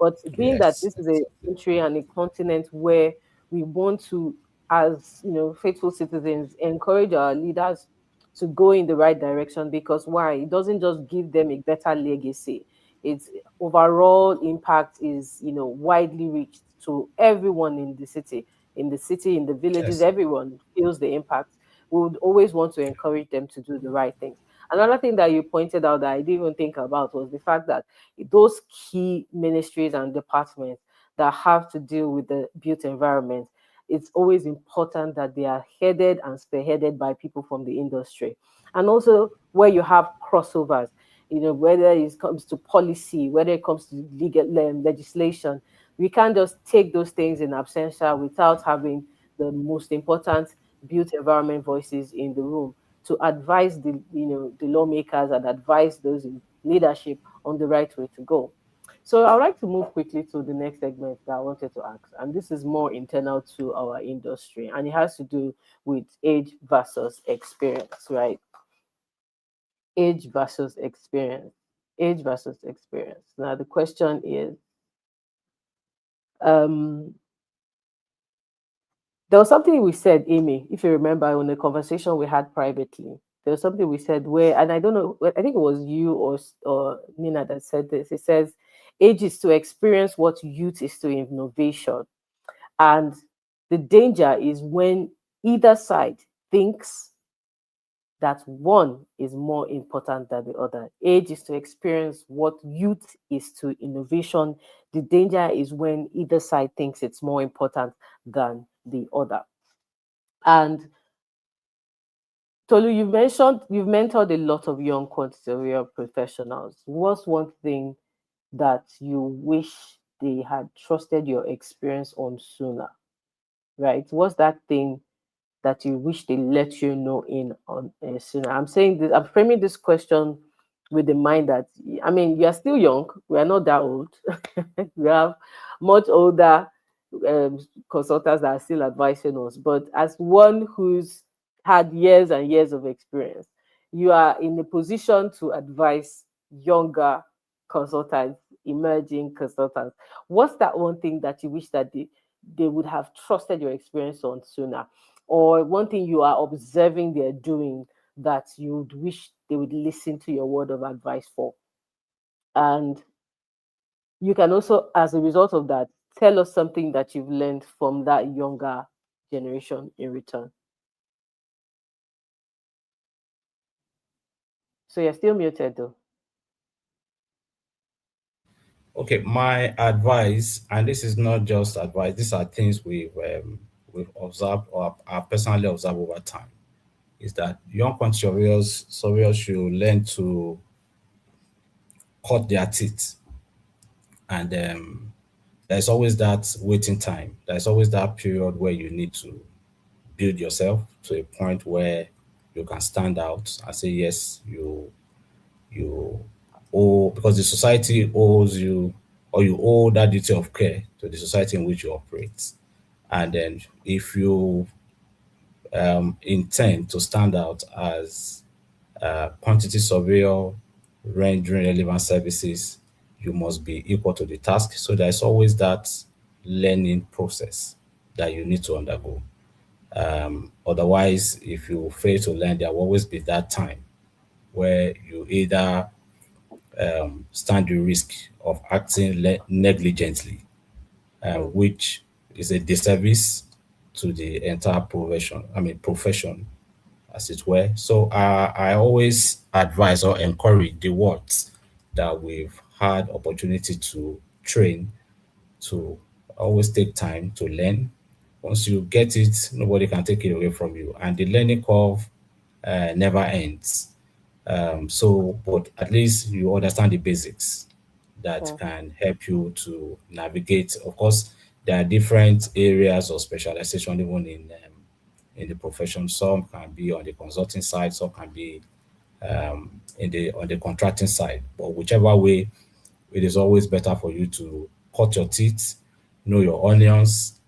A: But being that
C: yes,
A: this is a
C: exactly.
A: country and a continent where we want to, as faithful citizens, encourage our leaders to go in the right direction, because why? It doesn't just give them a better legacy. Its overall impact is, widely reached to everyone in the villages,
C: Yes,
A: everyone feels the impact. We would always want to encourage them to do the right things. Another thing that you pointed out that I didn't even think about was the fact that those key ministries and departments that have to deal with the built environment, it's always important that they are headed and spearheaded by people from the industry. And also where you have crossovers, whether it comes to policy, whether it comes to legal legislation, we can't just take those things in absentia without having the most important built environment voices in the room to advise the lawmakers and advise those in leadership on the right way to go. So I'd like to move quickly to the next segment that I wanted to ask, and this is more internal to our industry, and it has to do with age versus experience, right? Age versus experience. Age versus experience. Now the question is, um, there was something we said, Amy, if you remember, on the conversation we had privately. There was something we said where, and I don't know, I think it was you or Nina that said this. It says, age is to experience what youth is to innovation. And the danger is when either side thinks that one is more important than the other. Age is to experience what youth is to innovation. The danger is when either side thinks it's more important than the other. And Tolu, you've mentored a lot of young quantitative professionals. What's one thing that you wish they had trusted your experience on sooner? Right? What's that thing that you wish they let you know in on sooner? I'm saying this, I'm framing this question with the mind that, I mean, you are still young. We are not that old. We have much older consultants that are still advising us. But as one who's had years and years of experience, you are in a position to advise younger consultants, emerging consultants. What's that one thing that you wish that they would have trusted your experience on sooner? Or one thing you are observing they're doing that you would wish they would listen to your word of advice for? And you can also, as a result of that, tell us something that you've learned from that younger generation in return. So you're still muted though.
C: Okay, my advice, and this is not just advice; these are things we've observed or I've personally observed over time. Is that young quantity surveyors should learn to cut their teeth, and there's always that waiting time. There's always that period where you need to build yourself to a point where you can stand out and say yes, you owe, because the society owes you, or you owe that duty of care to the society in which you operate. And then if you intend to stand out as a quantity surveyor rendering relevant services, you must be equal to the task. So there's always that learning process that you need to undergo. Otherwise, if you fail to learn, there will always be that time where you either stand the risk of acting negligently,
A: Mm,
C: which is a disservice to the entire profession, as it were. So I always advise or encourage the ones that we've had opportunity to train to always take time to learn. Once you get it, nobody can take it away from you, and the learning curve never ends. But at least you understand the basics that
A: mm,
C: can help you to navigate. Of course, there are different areas of specialization even in the profession. Some can be on the consulting side, some can be in the on the contracting side. But whichever way, it is always better for you to cut your teeth, know your onions,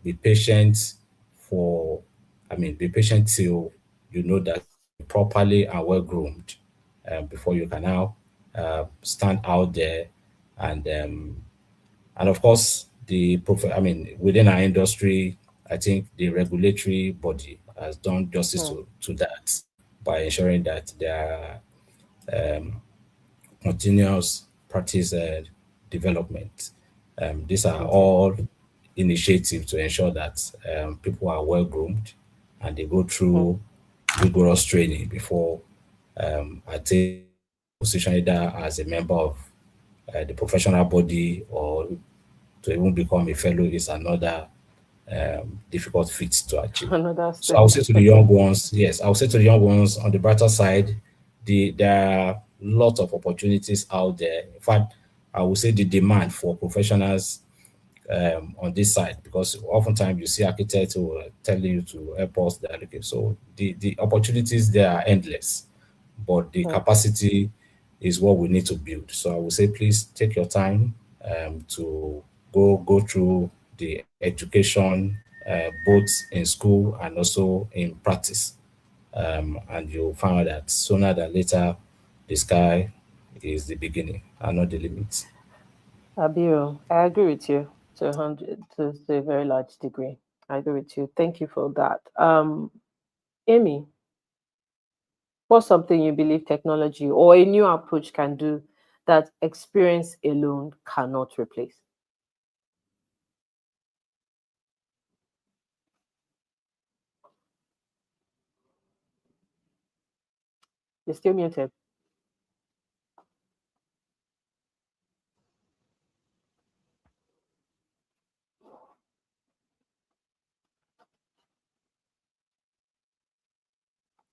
C: be patient for, be patient till you know that you're properly and well groomed before you can now stand out there. And and of course, within our industry, I think the regulatory body has done justice
A: mm.
C: to that by ensuring that there are continuous practice development. These are
A: Okay.
C: all initiatives to ensure that people are well groomed and they go
A: Mm,
C: through rigorous training before attaining position either as a member of the professional body or to even become a fellow is another difficult feat to achieve.
A: Another
C: So I would
A: step.
C: say to the young ones, yes, I would say to the young ones on the brighter side, there are lots of opportunities out there. In fact, I would say the demand for professionals on this side, because oftentimes you see architects who are telling you to help us that okay, so the opportunities there are endless, but the
A: Mm.
C: capacity is what we need to build. So I would say please take your time to go through the education both in school and also in practice, and you'll find out that sooner than later the sky is the beginning and not the limit.
A: Abiru, I agree with you to 100 to a very large degree. I agree with you. Thank you for that. Amy, what's something you believe technology or a new approach can do that experience alone cannot replace? You're still muted.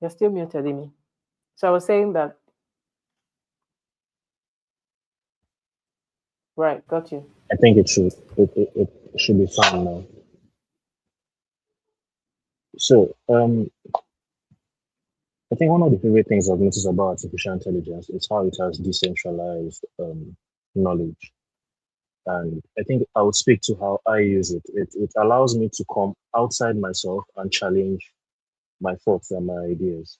A: You're still muted, Amy. So I was saying that, right, got you.
B: I think it should be fine now. So I think one of the favorite things I've noticed about artificial intelligence is how it has decentralized knowledge. And I think I would speak to how I use it. It allows me to come outside myself and challenge my thoughts and my ideas.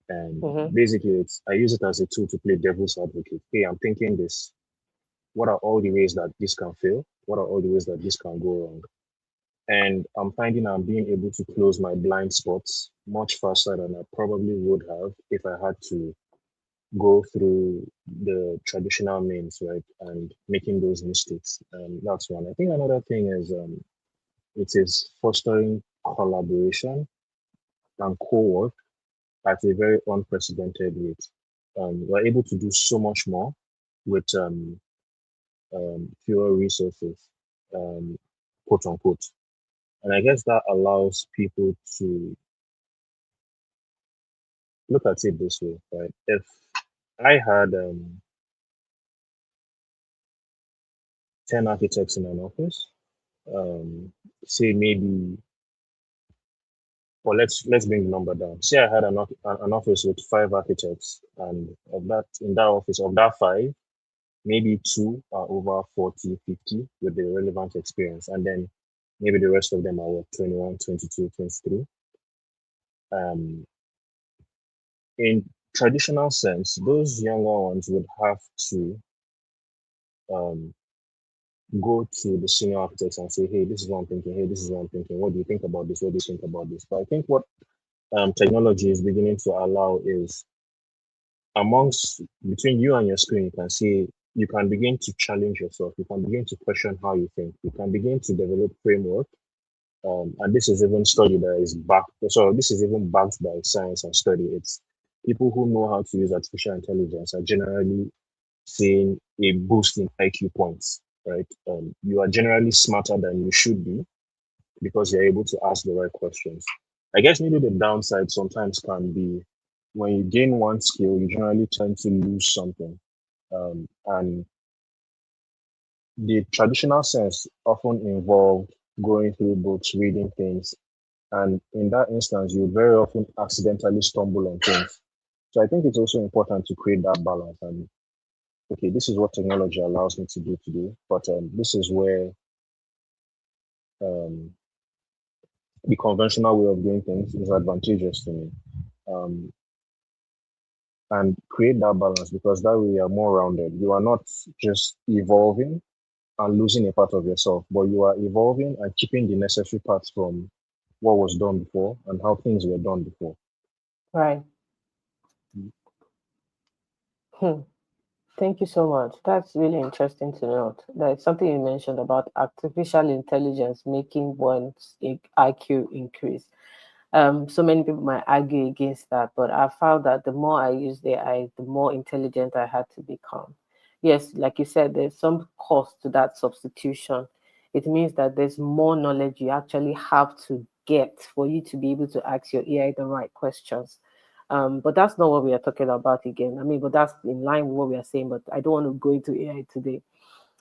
B: And
A: Mm-hmm.
B: basically, I use it as a tool to play devil's advocate. Hey, I'm thinking this. What are all the ways that this can fail? What are all the ways that this can go wrong? And I'm finding I'm being able to close my blind spots much faster than I probably would have if I had to go through the traditional means, right, and making those mistakes. That's one. I think another thing is it is fostering collaboration and co-work at a very unprecedented rate. We're able to do so much more with fewer resources, um, quote unquote. And I guess that allows people to look at it this way, right? If I had 10 architects in an office, um, say maybe, or let's bring the number down. Say I had an office with 5 architects, and of that in that office, of that 5, maybe 2 are over 40, 50 with the relevant experience, and then maybe the rest of them are what, 21, 22, 23. Um, in traditional sense, those younger ones would have to um, go to the senior architects and say, hey, this is what I'm thinking. Hey, this is what I'm thinking. What do you think about this? What do you think about this? But I think what technology is beginning to allow is amongst between you and your screen, you can see you can begin to challenge yourself. You can begin to question how you think. You can begin to develop framework. And this is even study that is backed. So this is even backed by science and study. It's people who know how to use artificial intelligence are generally seeing a boost in IQ points, right? You are generally smarter than you should be because you're able to ask the right questions. I guess maybe the downside sometimes can be when you gain one skill, you generally tend to lose something. And the traditional sense often involved going through books, reading things, and in that instance, you very often accidentally stumble on things. So I think it's also important to create that balance. And okay, this is what technology allows me to do today, but this is where um, the conventional way of doing things is advantageous to me. Um, and create that balance because that way you are more rounded. You are not just evolving and losing a part of yourself, but you are evolving and keeping the necessary parts from what was done before and how things were done before.
A: Right. Hmm. Thank you so much. That's really interesting to note. There's something you mentioned about artificial intelligence making one's IQ increase. So many people might argue against that, but I found that the more I used AI, the more intelligent I had to become. Yes, like you said, there's some cost to that substitution it means that there's more knowledge you actually have to get for you to be able to ask your AI the right questions. But that's not what we are talking about again. I mean, but that's in line with what we are saying, but I don't want to go into AI today.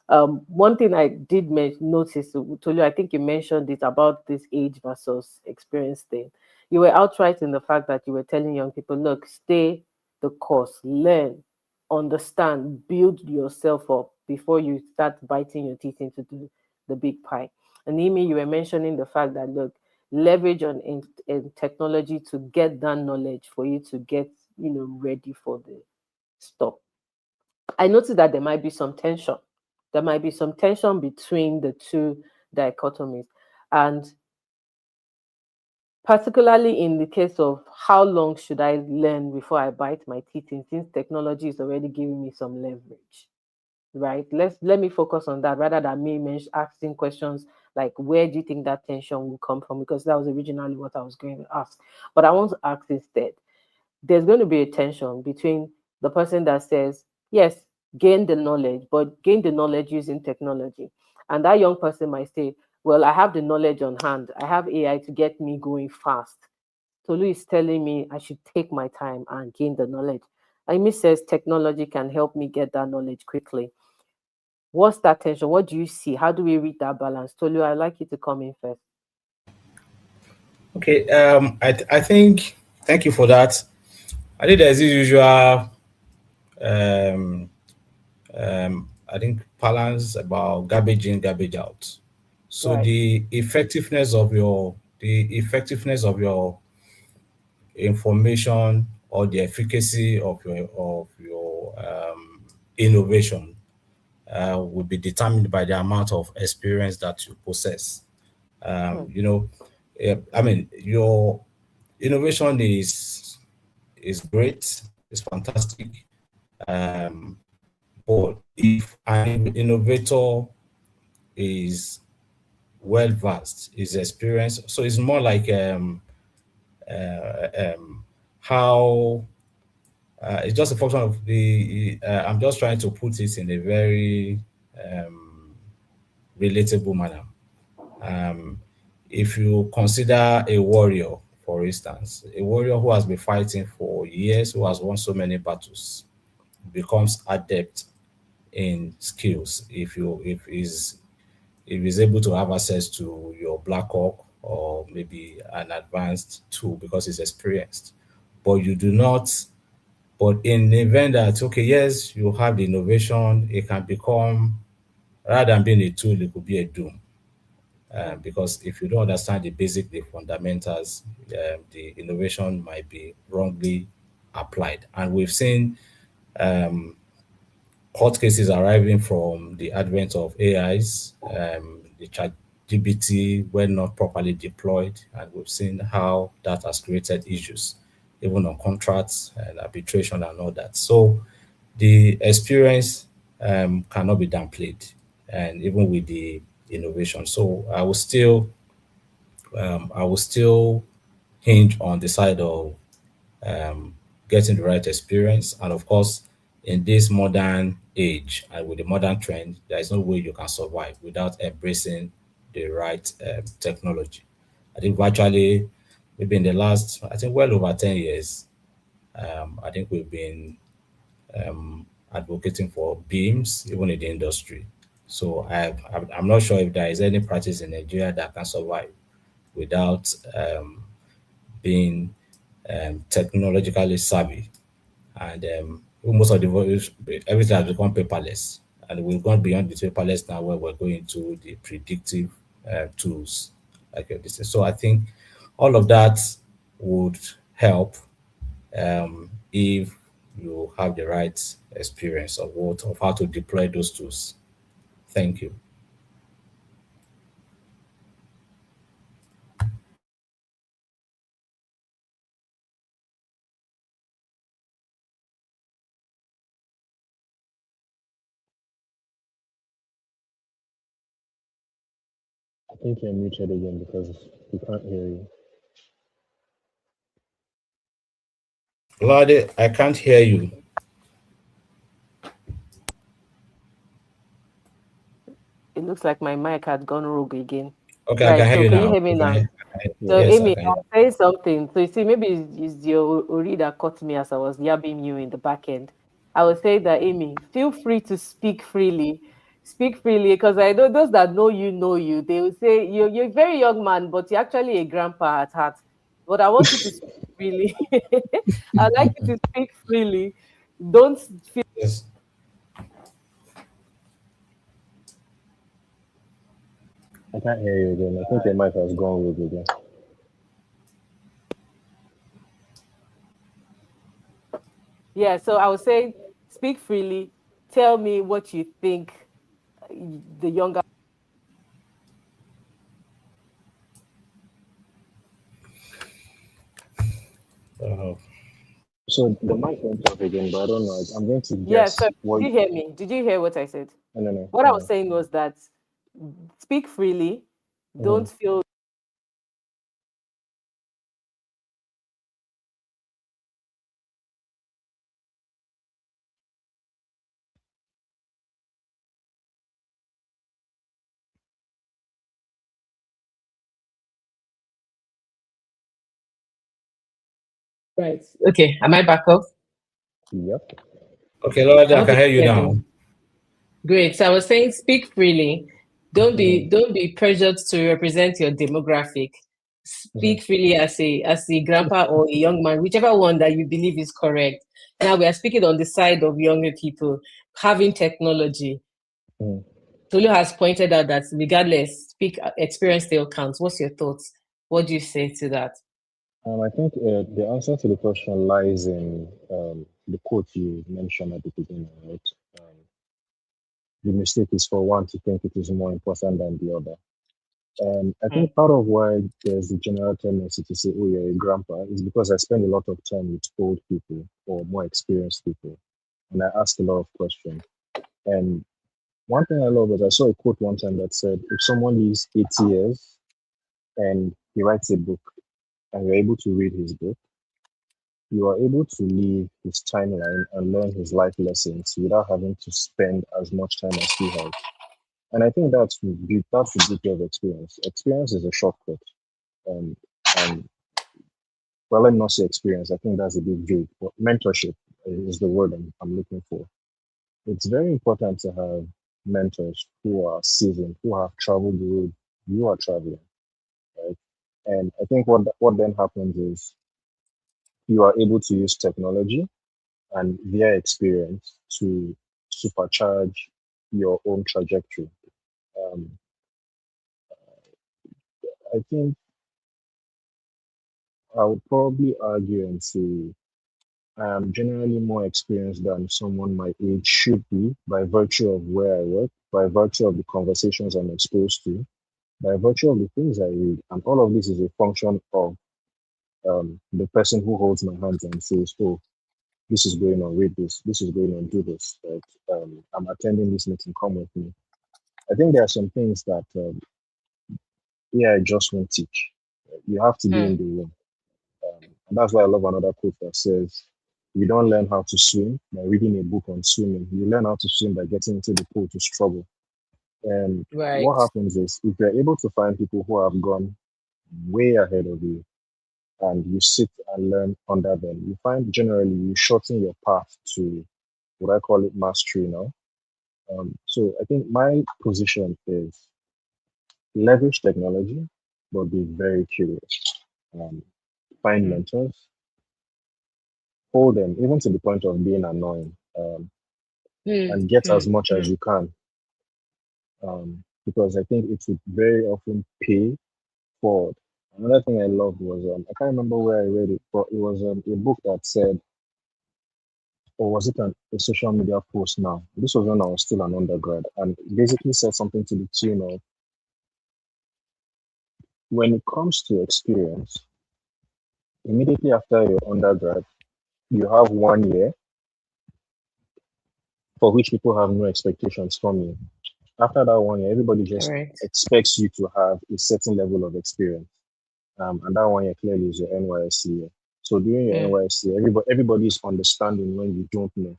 A: One thing I did notice, Tolu, I think you mentioned it about this age versus experience thing. You were outright in the fact that you were telling young people, look, stay the course, learn, understand, build yourself up before you start biting your teeth into the big pie. And Amy, you were mentioning the fact that, look, leverage on in technology to get that knowledge for you to get, ready for the stop. I noticed that there might be some tension. There might be some tension between the two dichotomies. And particularly in the case of how long should I learn before I bite my teeth in, since technology is already giving me some leverage, right? Let me focus on that rather than me asking questions like, where do you think that tension will come from? Because that was originally what I was going to ask. But I want to ask instead, there's going to be a tension between the person that says, yes, gain the knowledge, but gain the knowledge using technology. And that young person might say, well, I have the knowledge on hand. I have AI to get me going fast. Tolu is telling me I should take my time and gain the knowledge. Amy says technology can help me get that knowledge quickly. What's that tension? What do you see? How do we read that balance? Tolu, I'd like you to come in first.
C: Okay, I think, thank you for that. I think there's this usual, um, I think, balance about garbage in, garbage out. So
A: Right.
C: the effectiveness of your information, or the efficacy of your innovation will be determined by the amount of experience that you possess.
A: Hmm.
C: I mean, your innovation is great, it's fantastic. Um, but if an innovator is well versed, is experienced, so it's more like how it's just a function of the. I'm just trying to put it in a very relatable manner. Um, if you consider a warrior, for instance, a warrior who has been fighting for years, who has won so many battles, becomes adept in skills if he's able to have access to your Black Hawk, or maybe an advanced tool, because he's experienced. But you do not. But in the event that, okay, yes, you have the innovation, it can become, rather than being a tool, it could be a doom.
A: Hmm.
C: Because if you don't understand the fundamentals, the innovation might be wrongly applied. And we've seen court cases arriving from the advent of AIs, the chat GBT, when not properly deployed, and we've seen how that has created issues, even on contracts and arbitration and all that. So the experience cannot be downplayed, and even with the innovation. So I will still hinge on the side of um, getting the right experience. And of course, in this modern age and with the modern trend, there is no way you can survive without embracing the right technology. I think virtually, maybe in the last, I think well over 10 years, I think we've been advocating for beams, even in the industry. So I'm not sure if there is any practice in Nigeria that can survive without being technologically savvy. And most of the everything has become paperless, and we've gone beyond the paperless now, where we're going to the predictive tools like this. So I think all of that would help if you have the right experience of how to deploy those tools. Thank you.
B: I think you're muted again because we can't hear you.
C: Lade, I can't hear you.
A: it looks like my mic had gone rogue again.
C: Okay, I
A: Right.
C: can hear
A: So
C: you
A: can you
C: now.
A: hear me now? So
B: Yes.
C: Yes, I
A: Amy,
C: can hear.
A: I'll say something. So you see, maybe it's your Ori that caught me as I was yabbing you in the back end. I would say that Amy, feel free to speak freely. Speak freely because I know those that know you. They will say you're a very young man, but you're actually a grandpa at heart. But I want you to speak freely. I'd like you to speak freely. Don't feel
C: Yes.
B: I can't hear you again. I think your mic has gone with again.
A: yeah. So I would say speak freely. Tell me what you think the younger.
C: Uh,
B: So the mic went off again, but I don't know. I'm going to
A: Yeah, so
B: guess what.
A: did you hear me? Did you hear what I said?
B: No, no, no.
A: What I was
B: No.
A: saying was that speak freely, don't
B: Mhm.
A: feel right. Okay, am I back up?
B: Yep.
C: okay, Lord,
A: I
C: I
A: hope
C: can
A: you
C: hear you
A: can hear
C: now.
A: me. Great. So I was saying speak freely.
B: Mhm.
A: Don't be pressured to represent your demographic.
B: Mhm.
A: Speak freely as a grandpa or a young man, whichever one that you believe is correct. Now we are speaking on the side of younger people having technology.
B: Mhm.
A: Tolu has pointed out that regardless, speak experience still counts. What's your thoughts? What do you say to that?
B: I think the answer to the question lies in the quote you mentioned at the beginning, right? Um, the mistake is for one to think it is more important than the other. And I
A: Mm.
B: think part of why there's the general tendency to say, oh, you're a grandpa, is because I spend a lot of time with old people or more experienced people. And I ask a lot of questions. And one thing I love is I saw a quote one time that said, if someone lives 80 years and he writes a book and you're able to read his book, you are able to leave his timeline and learn his life lessons without having to spend as much time as he has. And I think that's the beauty of experience. Experience is a shortcut. Um, and well, let me not say experience. I think that's a bit vague, but mentorship is the word I'm looking for. It's very important to have mentors who are seasoned, who have traveled the road you are traveling, right? And I think what then happens is you are able to use technology and their experience to supercharge your own trajectory. Um, I think I would probably argue and say I am generally more experienced than someone my age should be by virtue of where I work, by virtue of the conversations I'm exposed to, by virtue of the things I read. And all of this is a function of the person who holds my hands and says, oh, this is going on, read this, this is going on, do this. Right? I'm attending this meeting, come with me. I think there are some things that AI just won't teach. You have to be in
A: Mm.
B: the room. And that's why I love another quote that says, you don't learn how to swim by reading a book on swimming. You learn how to swim by getting into the pool to struggle. And
A: Right.
B: what happens is, if you're able to find people who have gone way ahead of you and you sit and learn under them, you find generally you shorten your path to what I call it mastery now. So I think my position is leverage technology, but be very curious. Um, find
A: Mm.
B: mentors, hold them, even to the point of being annoying,
A: Mm.
B: and get as
A: Mm.
B: much as
A: Mm.
B: you can. Because I think it would very often pay forward. Another thing I loved was I can't remember where I read it, but it was a book that said, or was it a social media post now? This was when I was still an undergrad, and it basically said something to the tune of, when it comes to experience, immediately after your undergrad, you have 1 year for which people have no expectations from you. After that 1 year, everybody just
A: Correct.
B: expects you to have a certain level of experience. And that 1 year clearly is your NYSC year. So during your
A: Mm.
B: NYSC, everybody is understanding when you don't know.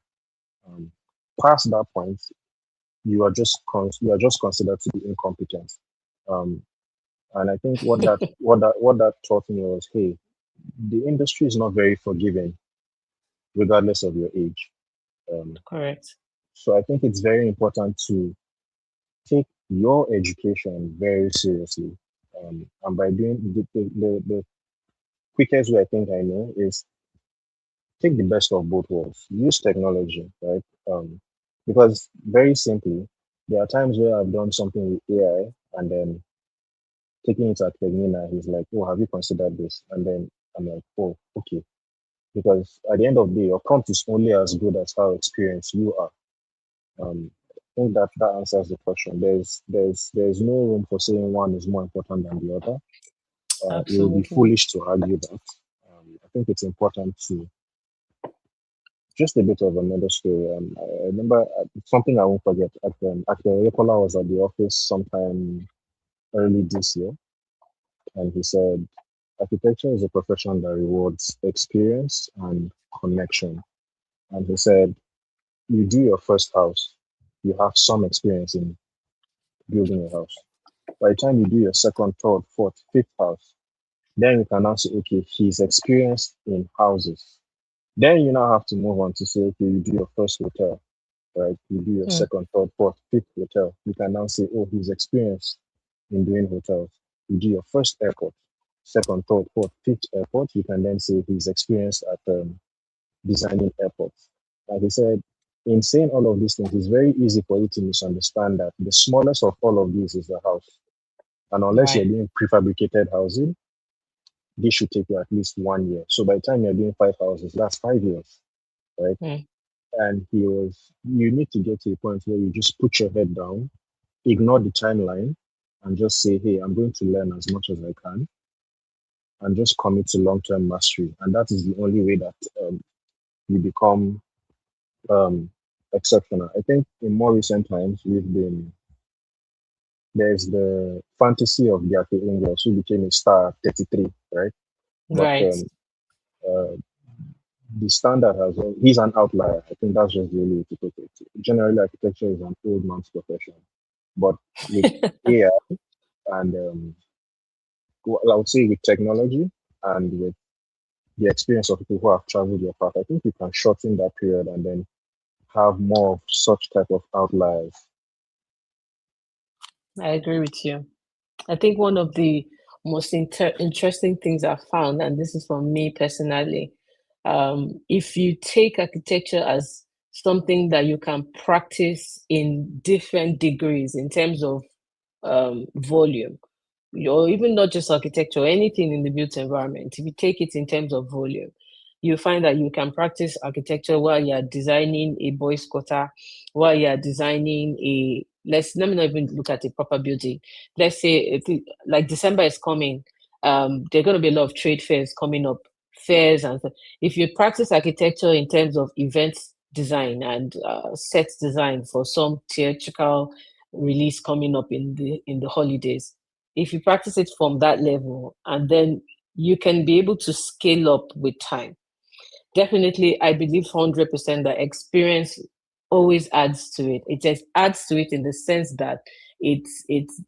B: Um, Past that point, you are just considered to be incompetent. Um, and I think what that taught me was, hey, the industry is not very forgiving, regardless of your age.
A: Correct.
B: So I think it's very important to take your education very seriously. And by doing the quickest way I think I know is take the best of both worlds. Use technology, right? Because very simply, there are times where I've done something with AI and then taking it at Pegmina, he's like, "Oh, have you considered this?" And then I'm like, "Oh, okay." Because at the end of the day, your prompt is only as good as how experienced you are. I think that answers the question. There's no room for saying one is more important than the other. It would be
A: Absolutely.
B: foolish to argue that. I think it's important to just a bit of another story. I remember something I won't forget. After Yokola was at the office sometime early this year, and he said, "Architecture is a profession that rewards experience and connection." And he said, "You do your first house, you have some experience in building a house. By the time you do your second, third, fourth, fifth house, then you can now say, okay, he's experienced in houses. Then you now have to move on to say, okay, you do your first hotel, right? You do your
A: Mm.
B: second, third, fourth, fifth hotel. You can now say, oh, he's experienced in doing hotels. You do your first airport, second, third, fourth, fifth airport. You can then say he's experienced at designing airports. Like he said, in saying all of these things, it's very easy for you to misunderstand that the smallest of all of these is the house. And unless you're
A: Right.
B: doing prefabricated housing, this should take you at least 1 year. So by the time you're doing 5 houses, that's 5 years, right?
A: Mm.
B: And you need to get to a point where you just put your head down, ignore the timeline, and just say, hey, I'm going to learn as much as I can and just commit to long term mastery. And that is the only way that you become um, exceptional. I think in more recent times, there's the fantasy of the Angels who became a star at 33, right? But
A: Right.
B: uh, the standard he's an outlier. I think that's just the only way to put it. Generally, architecture is an old man's profession. But with AI and I would say with technology and with the experience of people who have traveled your path, I think you can shorten that period and then have more of such type of outliers.
A: I agree with you. I think one of the most interesting things I've found, and this is from me personally, if you take architecture as something that you can practice in different degrees in terms of volume, or even not just architecture, anything in the built environment, if you take it in terms of volume, you find that you can practice architecture while you're designing a boys' quarter, while you're designing let me not even look at a proper building. Let's say like December is coming, there are going to be a lot of trade fairs coming up, fairs and if you practice architecture in terms of event design and set design for some theatrical release coming up in the holidays, if you practice it from that level, and then you can be able to scale up with time. Definitely, I believe 100% that experience always adds to it. It just adds to it in the sense that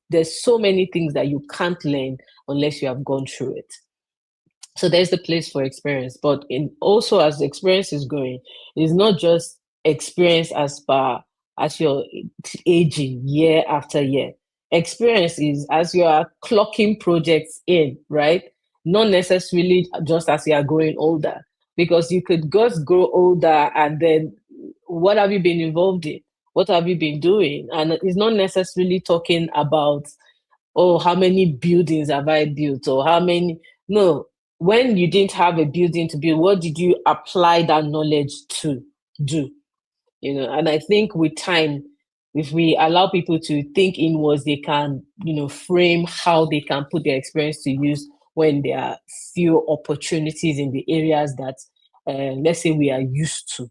A: there's so many things that you can't learn unless you have gone through it. So there's the place for experience, but in also as the experience is going, it's not just experience as you're aging year after year. Experience is as you are clocking projects in, right? Not necessarily just as you are growing older, because you could just grow older and then what have you been involved in? What have you been doing? And it's not necessarily talking about, oh, how many buildings have I built or how many. No, when you didn't have a building to build, what did you apply that knowledge to do? And I think with time, if we allow people to think inwards, they can, frame how they can put their experience to use when there are few opportunities in the areas that, let's say, we are used to.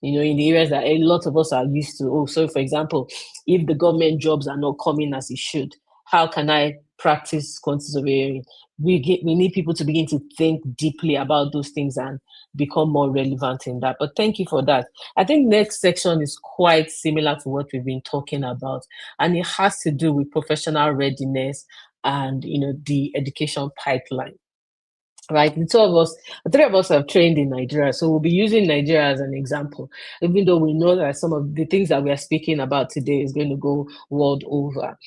A: In the areas that a lot of us are used to. Oh, so for example, if the government jobs are not coming as it should, how can I practice quantity surveying. We need people to begin to think deeply about those things and become more relevant in that. But thank you for that. I think next section is quite similar to what we've been talking about, and it has to do with professional readiness and the education pipeline. Right, the three of us have trained in Nigeria, so we'll be using Nigeria as an example, even though we know that some of the things that we are speaking about today is going to go world over,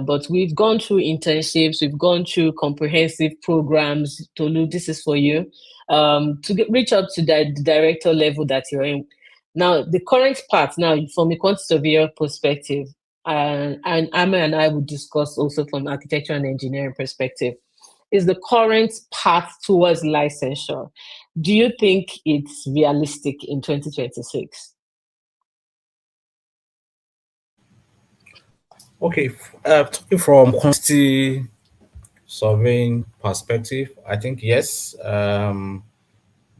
A: but we've gone through internships, we've gone through comprehensive programs. Tolu, this is for you, to reach up to the director level that you're in. Now, the current part now, from a quantity surveyor perspective, and Ame and I will discuss also from architecture and engineering perspective, is the current path towards licensure. Do you think it's realistic in 2026?
C: Okay, talking from quantity surveying perspective, I think yes. There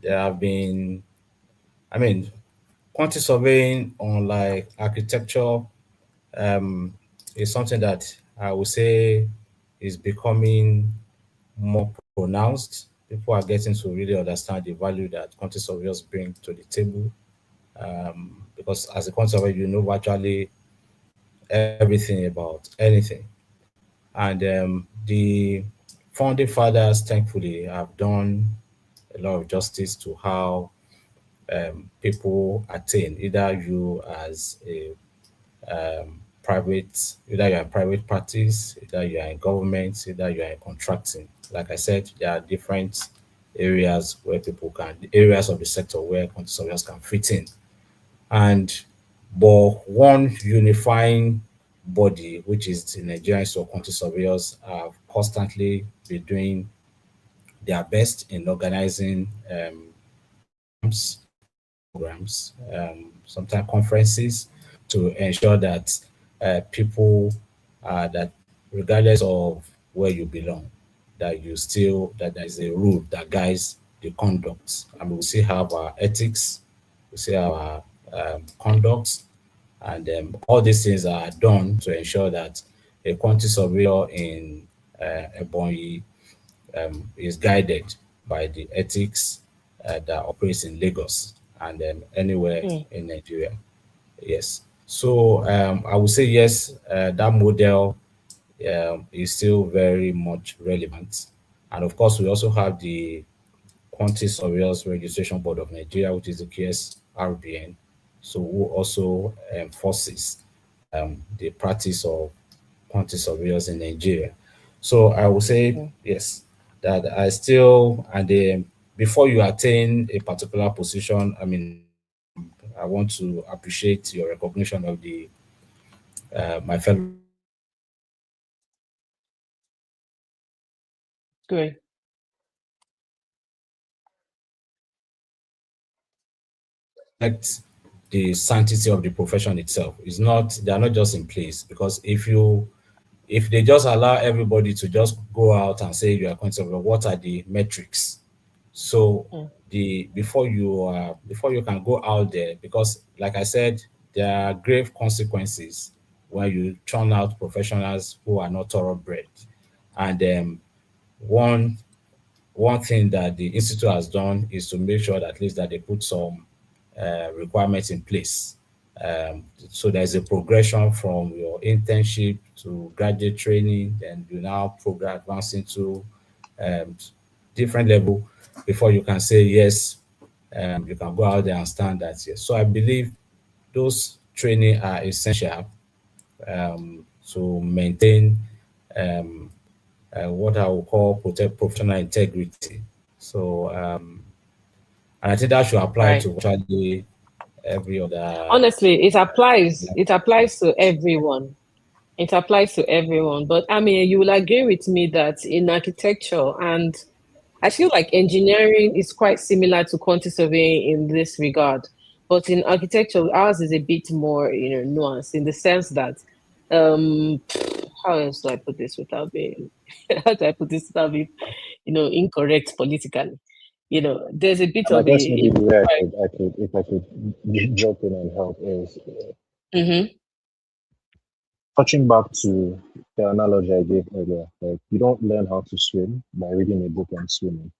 C: have been, quantity surveying on like architecture is something that I would say is becoming more pronounced. People are getting to really understand the value that quantity surveyors bring to the table. Because as a quantity surveyor, you know virtually everything about anything. And the founding fathers, thankfully, have done a lot of justice to how people attain, either you as a private, either you're in private practice, either you're in government, either you're in contracting. Like I said, there are different areas where people can, areas of the sector where quantity surveyors can fit in. And but one unifying body, which is the Nigerian Institute of Quantity Surveyors, have constantly been doing their best in organizing programs, sometimes conferences, to ensure that people, that regardless of where you belong, that you still, that there is a rule that guides the conduct. And we still have our ethics, we still have our conduct, and all these things are done to ensure that a quantity surveyor in Ebonyi is guided by the ethics that operates in Lagos and anywhere in Nigeria. Yes. So I would say yes, that model is still very much relevant. And of course, we also have the Quantity Surveyors Registration Board of Nigeria, which is the QSRBN, so who also enforces the practice of quantity surveyors in Nigeria. So I would say yes, that I still, and before you attain a particular position, I want to appreciate your recognition of the my fellow.
A: Great.
C: The sanctity of the profession itself is not, they are not just in place, because if they just allow everybody to just go out and say you are quantity surveyor, what are the metrics? So before you can go out there, because like I said, there are grave consequences when you churn out professionals who are not thoroughbred. And one thing that the institute has done is to make sure that at least that they put some requirements in place. So there's a progression from your internship to graduate training, then you now advance into different level before you can say yes, you can go out there and stand that yes. So I believe those training are essential to maintain what I would call protect professional integrity. So and I think that should apply to virtually every other.
A: Honestly, it applies. It applies to everyone. It applies to everyone. But I mean, you will agree with me that in architecture, and I feel like engineering is quite similar to quantity surveying in this regard. But in architecture, ours is a bit more, nuanced in the sense that, how else do I put this without being, how do I put this without being, incorrect politically? There's a bit
B: And I
A: of
B: guess maybe the way
A: right.
B: if I could jump in and help is
A: Mm-hmm.
B: touching back to the analogy I gave earlier. Like you don't learn how to swim by reading a book and swimming.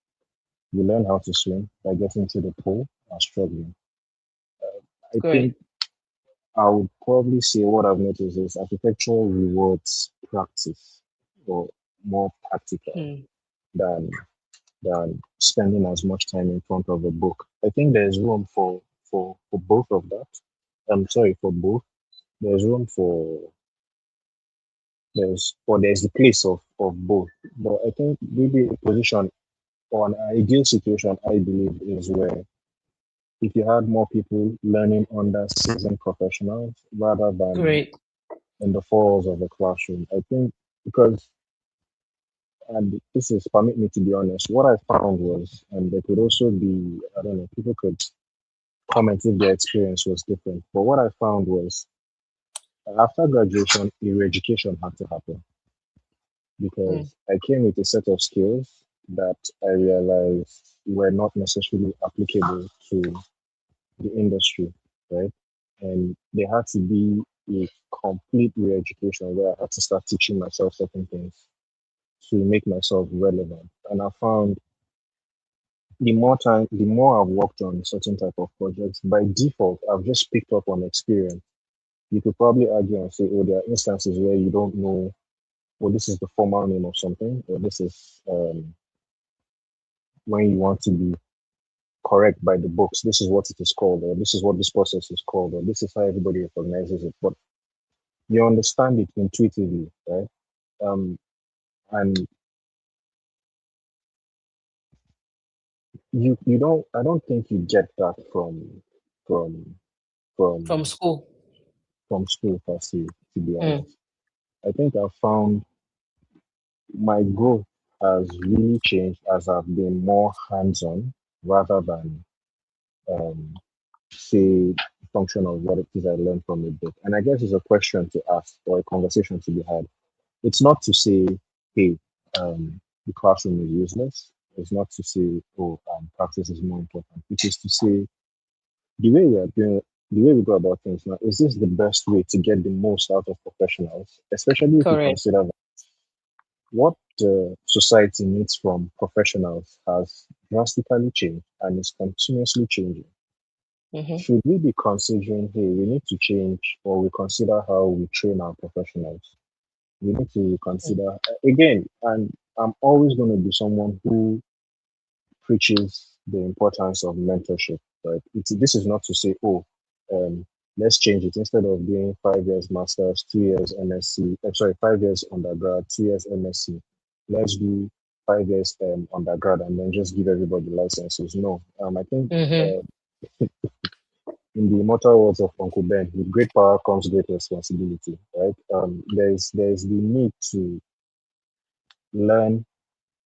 B: You learn how to swim by getting to the pool and struggling. I think
A: Great.
B: I would probably say what I've noticed is architecture rewards practice or more practical
A: Mm.
B: than spending as much time in front of a book. I think there's room for both of that. I'm sorry for both. There's room for there's the place of both. But I think maybe a position or an ideal situation I believe is where if you had more people learning under seasoned professionals rather than
A: Great.
B: in the four walls of the classroom. I think because and this is permit me to be honest, what I found was and there could also be I don't know, people could comment if their experience was different. But what I found was after graduation, re-education had to happen
A: Mm.
B: because I came with a set of skills that I realized were not necessarily applicable to the industry, right? And there had to be a complete re-education where I had to start teaching myself certain things to make myself relevant. And I found the more I've worked on certain type of projects, by default, I've just picked up on experience. You could probably argue and say, oh, there are instances where you don't know, well, this is the formal name of something, or this is when you want to be correct by the books. This is what it is called, or this is what this process is called, or this is how everybody recognizes it. But you understand it intuitively, right? Um, and you don't. I don't think you get that from
A: From
B: from
A: school.
B: from school per se. To be
A: Mm.
B: honest, I think I found my growth has really changed as I've been more hands-on rather than um, say function of what it is I learned from a book. And I guess it's a question to ask or a conversation to be had. It's not to say, hey, the classroom is useless. It's not to say, oh, practice is more important. It is to say the way we are doing, the way we go about things now, is this the best way to get the most out of professionals, especially if you
A: Correct.
B: consider what the society needs from professionals has drastically changed and is continuously changing.
A: Mm-hmm.
B: Should we be considering, hey, we need to change or we consider how we train our professionals? We need to consider, again, and I'm always going to be someone who preaches the importance of mentorship, right? This is not to say, oh, um, let's change it. Instead of doing 5 years masters, 2 years MSc, I'm sorry, 5 years undergrad, 2 years MSc, let's do 5 years undergrad and then just give everybody licenses. No, I think
A: Mm-hmm.
B: in the immortal words of Uncle Ben, with great power comes great responsibility, right? There's the need to learn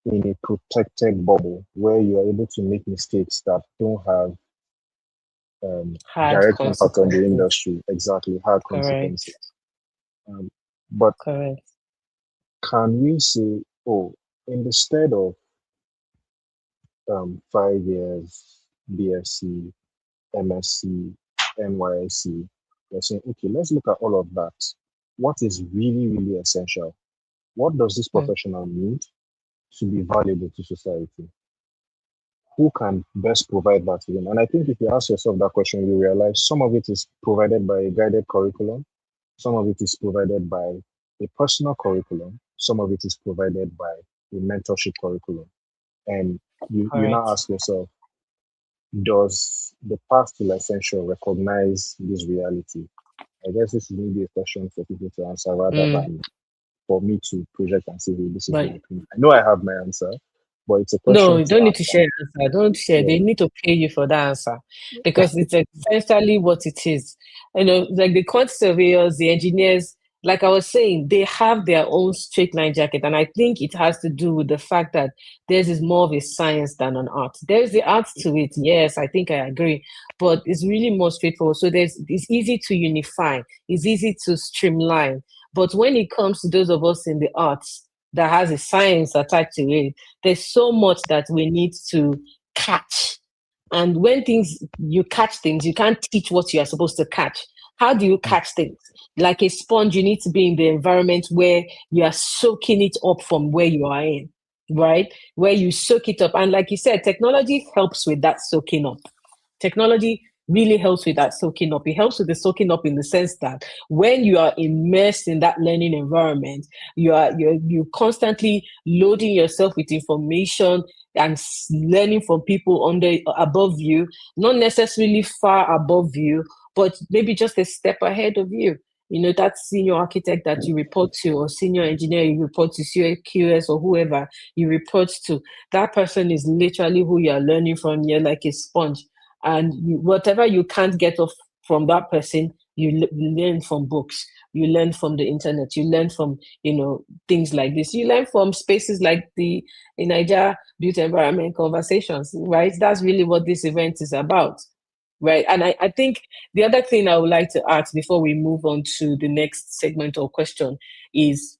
B: in a protected bubble where you are able to make mistakes that don't have
A: Hard
B: direct impact on the
A: consequences.
B: industry, exactly hard
A: Correct.
B: consequences. Um, but
A: Correct.
B: can we say, oh, instead of 5 years BSc, MSc, NYSC, we're saying, okay, let's look at all of that. What is really, really essential? What does this
A: Mm.
B: professional need to be valuable to society? Who can best provide that to them? And I think if you ask yourself that question, you realize some of it is provided by a guided curriculum, some of it is provided by a personal curriculum, some of it is provided by a mentorship curriculum. And you now
A: Correct.
B: ask yourself, does the path to essential recognize this reality? I guess this is maybe a question for people to answer rather
A: Mm.
B: than for me to project and say, hey, this is my
A: But
B: opinion. I know I have my answer, but it's a
A: no,
B: question
A: you
B: to
A: don't need to
B: ask.
A: share answer. Don't share.
B: Yeah.
A: They need to pay you for that answer because it's essentially what it is. Like the quantity surveyors, the engineers, like I was saying, they have their own straight line jacket. And I think it has to do with the fact that theirs is more of a science than an art. There's the art to it. Yes, I think I agree. But it's really more straightforward. So it's easy to unify, it's easy to streamline. But when it comes to those of us in the arts that has a science attached to it, there's so much that we need to catch. And when you catch things, you can't teach what you are supposed to catch. How do you catch things? Like a sponge, you need to be in the environment where you are soaking it up from where you are in, right? Where you soak it up. And like you said, technology helps with that soaking up. Technology really helps with that soaking up. It helps with the soaking up in the sense that when you are immersed in that learning environment, you're constantly loading yourself with information and learning from people above you, not necessarily far above you, but maybe just a step ahead of you. That senior architect that you report to, or senior engineer you report to, QS or whoever you report to, that person is literally who you are learning from. You're like a sponge. And whatever you can't get off from that person, you learn from books, you learn from the internet, you learn from things like this, you learn from spaces like the Naija Built Environment Conversations, right? That's really what this event is about, right? And I think the other thing I would like to ask before we move on to the next segment or question is,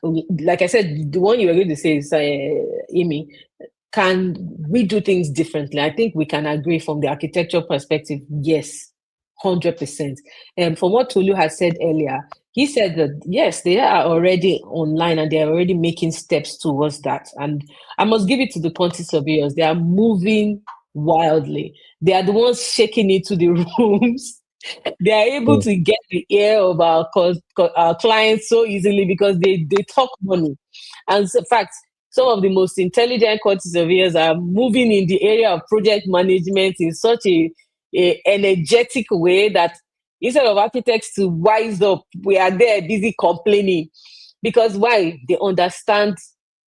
A: like I said, the one you were going to say is, Amy, can we do things differently? I think we can agree from the architecture perspective, yes, 100%. And from what Tolu has said earlier, he said that, yes, they are already online and they're already making steps towards that. And I must give it to the quantity surveyors. They are moving wildly. They are the ones shaking into the rooms. They are able to get the ear of our clients so easily because they talk money. And in fact, some of the most intelligent quantity surveyors are moving in the area of project management in such a energetic way that instead of architects to wise up, we are there busy complaining. Because why? They understand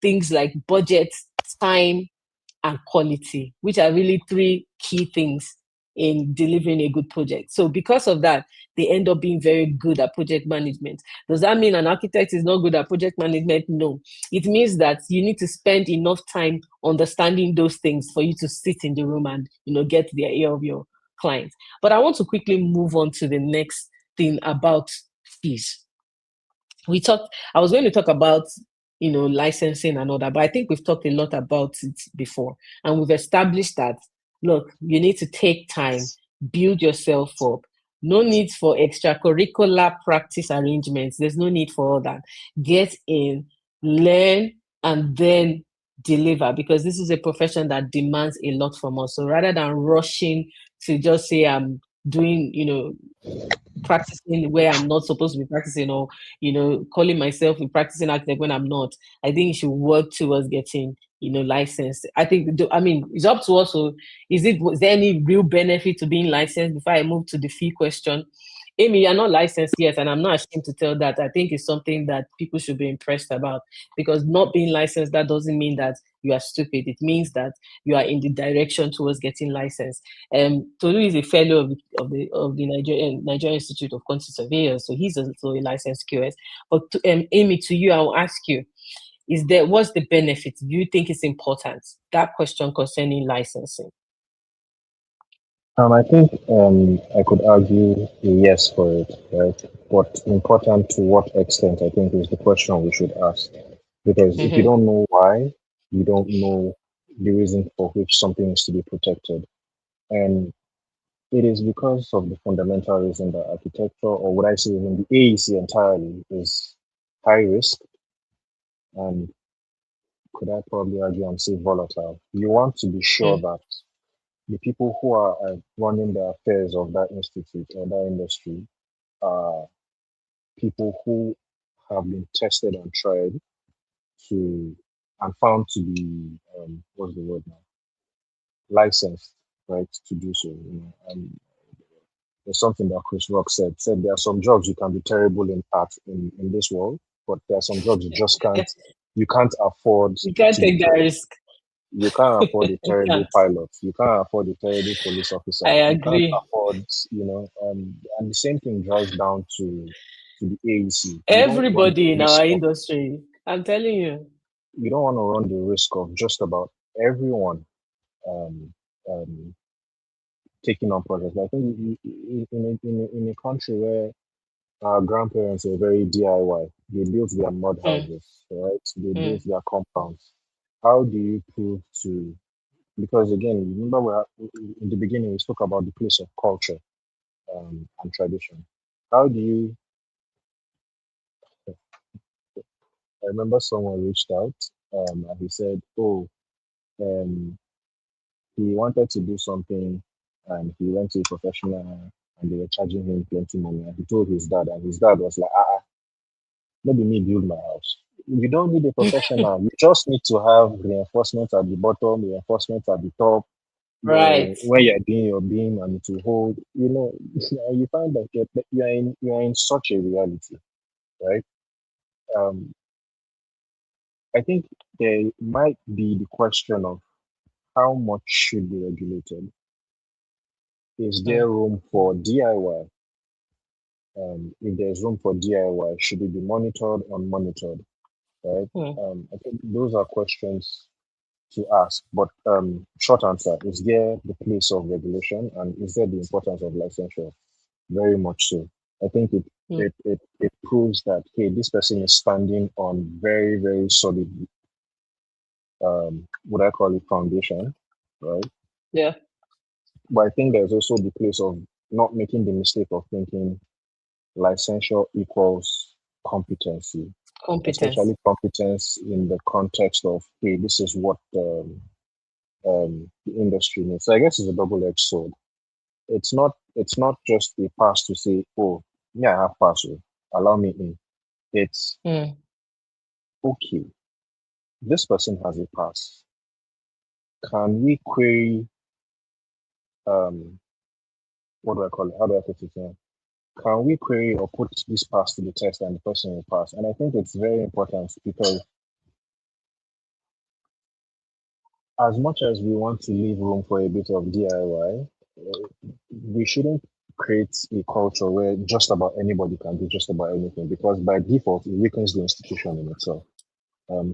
A: things like budget, time, and quality, which are really three key things in delivering a good project. So because of that, they end up being very good at project management. Does that mean an architect is not good at project management? No. It means that you need to spend enough time understanding those things for you to sit in the room and get the ear of your client. But I want to quickly move on to the next thing about fees. I was going to talk about licensing and all that, but I think we've talked a lot about it before, and we've established that, look, you need to take time, build yourself up. No need for extracurricular practice arrangements. There's no need for all that. Get in, learn, and then deliver, because this is a profession that demands a lot from us. So rather than rushing to just say I'm doing practicing where I'm not supposed to be practicing, or calling myself a practicing architect when I'm not, I think you should work towards getting licensed. I think it's up to us. So was there any real benefit to being licensed? Before I move to the fee question, Amy, you're not licensed yet, and I'm not ashamed to tell that. I think it's something that people should be impressed about, because not being licensed, that doesn't mean that you are stupid. It means that you are in the direction towards getting licensed. Tolu is a fellow of the Nigerian Institute of Quantity Surveyors, so he's also a licensed QS. But Amy, to you, I'll ask you: what's the benefit? Do you think it's important? That question concerning licensing.
B: I think I could argue a yes for it, right? But important to what extent, I think, is the question we should ask. Because if you don't know why, you don't know the reason for which something is to be protected. And it is because of the fundamental reason that architecture, or what I say even the AEC entirely, is high risk, and could I probably argue and say volatile. You want to be sure that the people who are running the affairs of that institute or that industry are people who have been tested and tried to and found to be what's the word now, licensed, right, to do so. And there's something that Chris Rock said there are some jobs you can be terrible in this world, but there are some jobs you can't afford.
A: You can't
B: to
A: take that risk.
B: You can't afford a terrible pilot. You can't afford a terrible police officer.
A: I
B: You can't
A: agree.
B: afford, and the same thing drives down to the AEC. You don't run
A: Everybody
B: the
A: in
B: risk
A: our
B: of,
A: industry, I'm telling you.
B: you don't want to run the risk of just about everyone um, um, taking on projects. I think in a country where our grandparents were very DIY, they built their mud houses, right? They built their compounds. How do you prove to, because again, remember in the beginning we spoke about the place of culture. and tradition. How do you? I remember someone reached out, and he said, "Oh, um, he wanted to do something, and he went to a professional, and they were charging him plenty money. And he told his dad, and his dad was like, maybe me build my house. You don't need a professional. You just need to have reinforcement at the bottom, reinforcement at the top.
A: Right.
B: When you're doing your beam and to hold, you find that you're in such a reality, right? Um, I think there might be the question of how much should be regulated. Is
A: Mm,
B: there room for DIY? If there's room for DIY, should it be monitored, unmonitored, right?
A: mm,
B: I think those are questions to ask. But short answer, is there the place of regulation and is there the importance of licensure? Very much so. I think it
A: mm.
B: it, it, it proves that hey, this person is standing on very, very solid what I call it foundation, right?
A: Yeah.
B: But I think there's also the place of not making the mistake of thinking licensure equals competency,
A: Competence.
B: especially competence in the context of hey, this is what the industry needs. So I guess it's a double-edged sword. It's not just a pass to say, oh, yeah, I have pass, oh, allow me in. It's
A: Mm,
B: okay. This person has a pass. Can we query um what do I call it? How do I put it here? Can we query or put this pass to the test and the person will pass? And I think it's very important because as much as we want to leave room for a bit of DIY, we shouldn't create a culture where just about anybody can do just about anything because by default it weakens the institution in itself.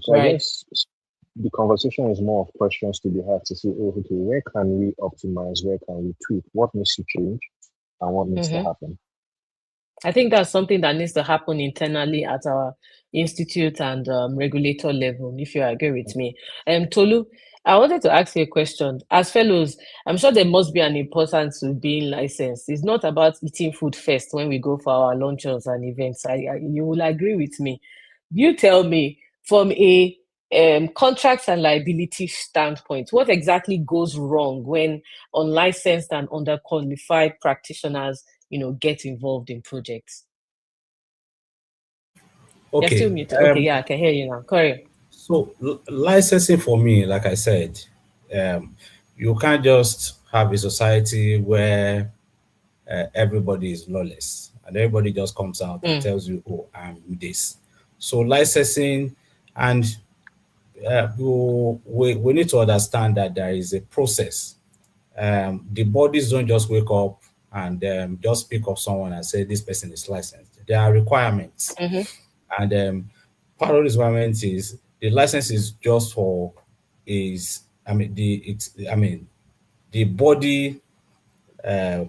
B: So I
A: right.
B: guess the conversation is more of questions to be had to see, oh, okay, where can we optimize? Where can we tweak? What needs to change and what needs to
A: Mm-hmm.
B: happen?
A: I think that's something that needs to happen internally at our institute and regulator level, if you agree with me. Tolu, I wanted to ask you a question. As fellows, I'm sure there must be an importance to being licensed. It's not about eating food first when we go for our luncheons and events. You will agree with me. You tell me from a contracts and liability standpoint, what exactly goes wrong when unlicensed and underqualified practitioners get involved in projects? You're still
C: Okay.
A: muted. Okay, yeah, I can hear you now. Corey.
C: So licensing for me, like I said, um, you can't just have a society where everybody is lawless and everybody just comes out and
A: Mm,
C: tells you, "Oh, I'm this." So licensing, and we need to understand that there is a process. The bodies don't just wake up and just pick up someone and say this person is licensed. There are requirements,
A: mm-hmm.
C: and part of the requirement is the license is just for is I mean the it's I mean the body uh,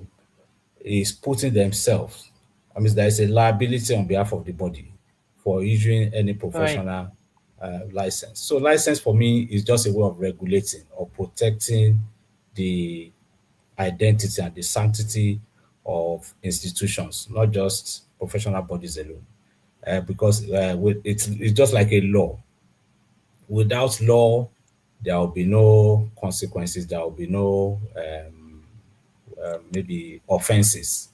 C: is putting themselves. I mean there is a liability on behalf of the body for issuing any
A: Right.
C: professional license. So license for me is just a way of regulating or protecting the identity and the sanctity of institutions, not just professional bodies alone. Because it's just like a law. Without law, there will be no consequences. There will be no maybe offenses.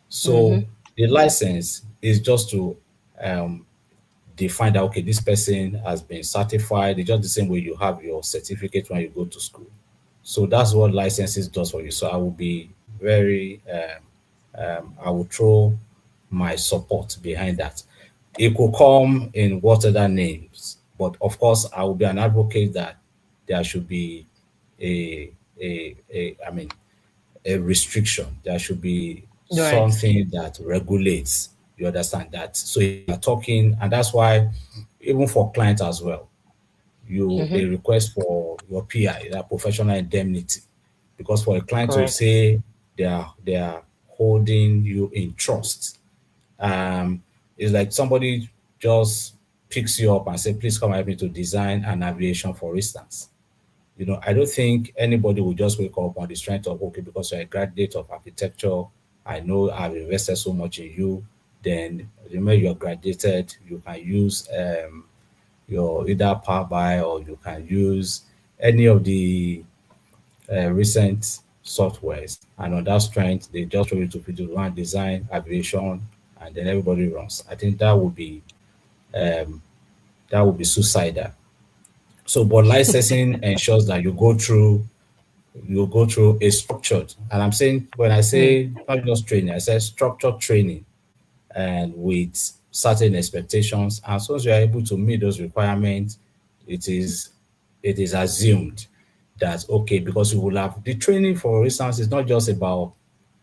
C: So
A: Mm-hmm.
C: the license is just to um, define that okay, this person has been certified. It's just the same way you have your certificate when you go to school. So that's what licenses does for you. So I will be very, I will throw my support behind that. It could come in what other names, but of course, I will be an advocate that there should be I mean, a restriction. There should be
A: Right.
C: something that regulates. You understand that? So if you're talking, and that's why even for clients as well, you a
A: Mm-hmm.
C: request for your PI, that professional indemnity, because for a client to
A: Correct.
C: say they are holding you in trust, um, it's like somebody just picks you up and say, "Please come help me to design an aviation," for instance. I don't think anybody will just wake up on the strength of okay, because you're a graduate of architecture I know I've invested so much in you. Then the moment you're graduated, you can use your either Power BI, or you can use any of the recent softwares. And on that strength, they just throw you to video one design, aviation, and then everybody runs. I think um, that would be suicidal. So, but licensing ensures that you go through a structured, and I'm saying, when I say not just training, I say structured training, and with certain expectations. And so as you are able to meet those requirements, it is it is assumed that, okay, because you will have the training, for instance, is not just about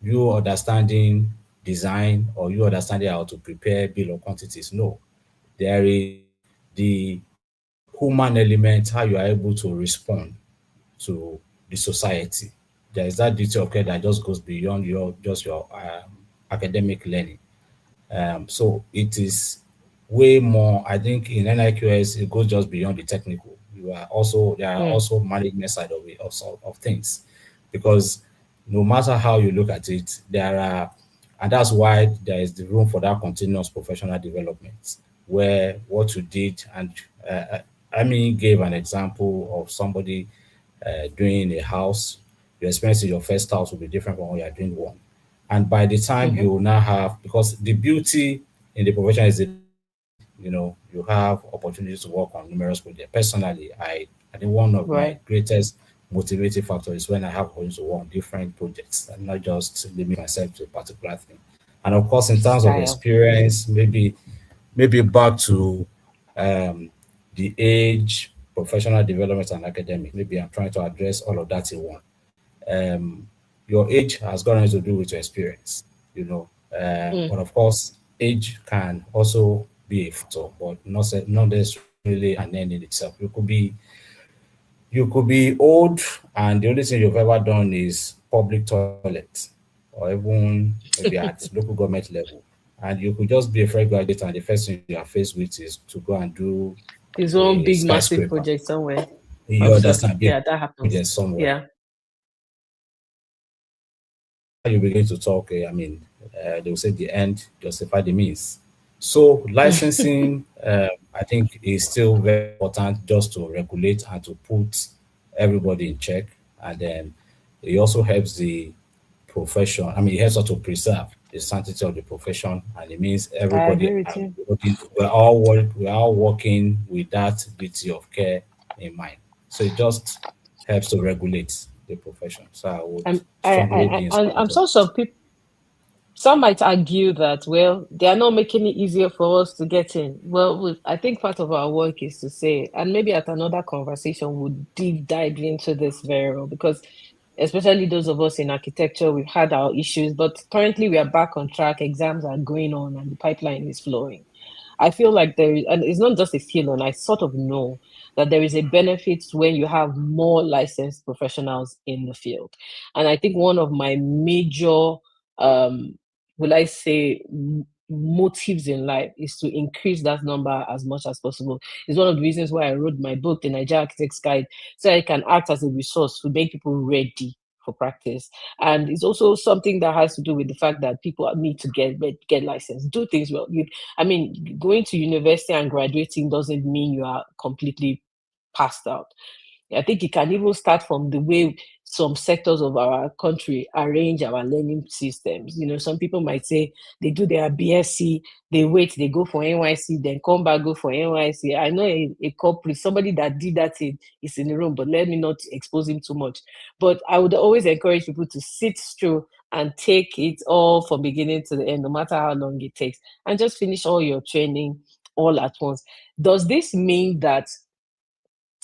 C: you understanding design or you understanding how to prepare bill of quantities. No, there is the human element, how you are able to respond to the society. There is that duty of care that just goes beyond your academic learning. So it is way more. I think in NIQS it goes just beyond the technical. You are also There are also management side of it, also of things, because no matter how you look at it, there are, and that's why there is the room for that continuous professional development, where what you did, and uh, I mean, gave an example of somebody doing a house. Your experience in your first house will be different from when you are doing one. And by the time you now have, because the beauty in the profession is that, you have opportunities to work on numerous projects. Personally, I think one of my
A: Right.
C: greatest motivating factors is when I have opportunities to work on different projects and not just limit myself to a particular thing. And of course, in terms of
A: Style.
C: experience, maybe back to um, the age, professional development, and academic. Maybe I'm trying to address all of that in one. um, your age has got nothing to do with your experience, you know. But of course, age can also be a factor, but not necessarily an end in itself. You could be old, and the only thing you've ever done is public toilet, or even maybe at local government level. And you could just be a fresh graduate, and the first thing you are faced with is to go and do
A: His own
C: a
A: big, massive
C: skyscraper.
A: project somewhere.
C: You
A: Of such.
C: understand? Be a
A: Yeah, that happens.
C: project somewhere.
A: Yeah.
C: You begin to talk, they will say the end justify the means. So licensing, I think, is still very important, just to regulate and to put everybody in check. And then it also helps the profession. It helps us to preserve the sanctity of the profession, and it means
A: I
C: everybody
A: agree with
C: are
A: you.
C: working. We're all working with that duty of care in mind. So it just helps to regulate the profession. So I would strongly be in
A: I'm
C: support of
A: sure
C: it.
A: some might argue that, well, they are not making it easier for us to get in. Well, I think part of our work is to say, and maybe at another conversation, we'll deep dive into this very well, because especially those of us in architecture, we've had our issues, but currently we are back on track. Exams are going on and the pipeline is flowing. I feel like there is, and it's not just a feeling, I sort of know that there is a benefit when you have more licensed professionals in the field. And I think one of my major, will I say, motives in life is to increase that number as much as possible. It's one of the reasons why I wrote my book, The Naija Architect's Guide, so I can act as a resource to make people ready for practice. And it's also something that has to do with the fact that people need to get licensed, do things well. Going to university and graduating doesn't mean you are completely passed out. I think it can even start from the way some sectors of our country arrange our learning systems. Some people might say they do their BSc, they wait, they go for NYC, then come back, go for NYC. I know a corporate, somebody that did that is in the room, but let me not expose him too much. But I would always encourage people to sit through and take it all from beginning to the end, no matter how long it takes, and just finish all your training all at once. Does this mean that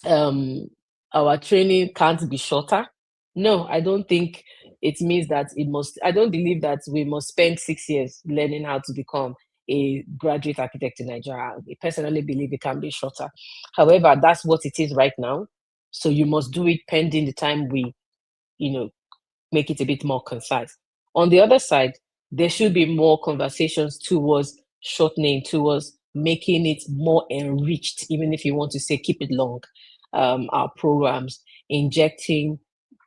A: um our training can't be shorter? No, I don't think it means that it must. I don't believe that we must spend 6 years learning how to become a graduate architect in Nigeria. I personally believe it can be shorter. However, that's what it is right now. So you must do it pending the time we, you know, make it a bit more concise. On the other side, there should be more conversations towards shortening, towards making it more enriched, even if you want to say keep it long. Our programs, injecting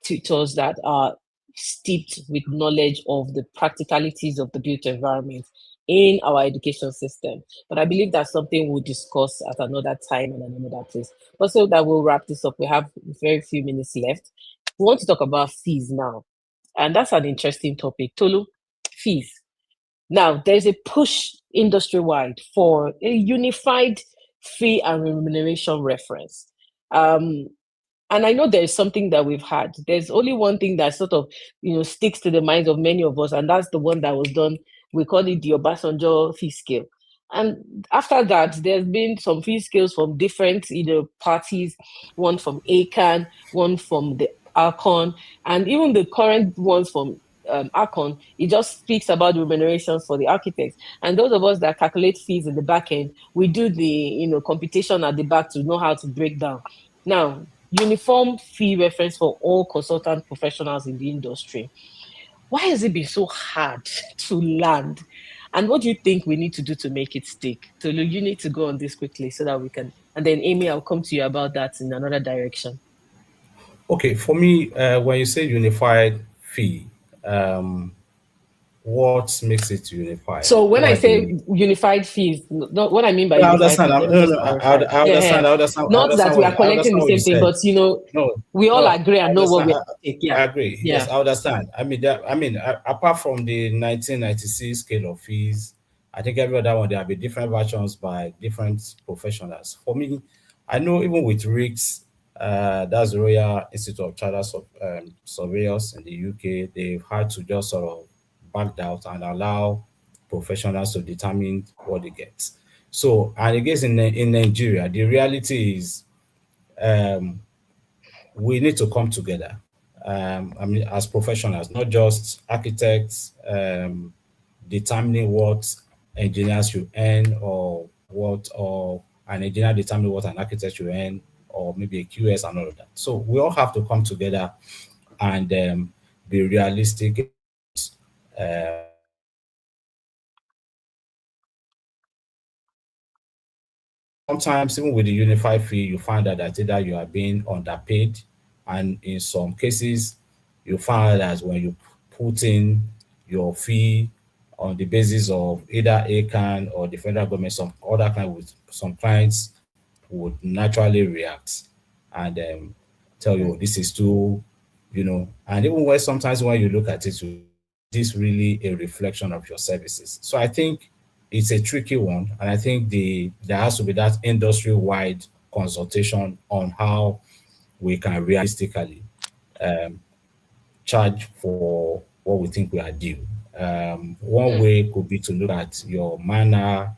A: tutors that are steeped with knowledge of the practicalities of the built environment in our education system. But I believe that's something we'll discuss at another time and another place. Also, that we'll wrap this up. We have very few minutes left. We want to talk about fees now. And that's an interesting topic. Tolu, fees. Now, there's a push industry-wide for a unified fee and remuneration reference. And I know there's something that we've had. There's only one thing that sort of, sticks to the minds of many of us, and that's the one that was done. We call it the Obasanjo fee scale. And after that, there's been some fee scales from different, parties, one from ACAN, one from the ARCON, and even the current ones from ARCON. It just speaks about remunerations for the architects. And those of us that calculate fees in the back end, we do the, computation at the back to know how to break down. Now, uniform fee reference for all consultant professionals in the industry. Why has it been so hard to land? And what do you think we need to do to make it stick? Tolu, you need to go on this quickly so that we can. And then, Amy, I'll come to you about that in another direction.
C: Okay, for me, when you say unified fee, what makes it unified?
A: So when
C: What
A: I
C: are
A: say
C: the
A: unified fees, what I mean by
C: I
A: unified
C: understand.
A: fees, let me
C: No,
A: just
C: no,
A: clarify.
C: I understand. I understand. I
A: Not that
C: understand
A: we
C: what
A: are
C: you, I
A: collecting
C: understand
A: the
C: what you
A: same thing,
C: said.
A: but
C: No,
A: we all
C: no,
A: agree
C: I
A: and know what
C: understand.
A: we take. Yeah.
C: I agree. Yes, I understand. I mean, apart from the 1996 scale of fees, I think every other one there have been different versions by different professionals. For me, I know even with RICS, that's the Royal Institute of Chartered Surveyors in the UK, they've had to just sort of back out and allow professionals to determine what they get. So, and I guess in Nigeria, the reality is we need to come together. I mean, as professionals, not just architects determining what engineers should earn, or an engineer determining what an architect should earn, or maybe a QS and all of that. So we all have to come together and be realistic. Sometimes, even with the unified fee, you find out that either you are being underpaid, and in some cases, you find that when you put in your fee on the basis of either ACAN or the federal government, some other kind with some clients would naturally react and tell you this is too, and even when sometimes when you look at it, this really a reflection of your services. So I think it's a tricky one, and I think there has to be that industry-wide consultation on how we can realistically charge for what we think we are due. One way could be to look at your manner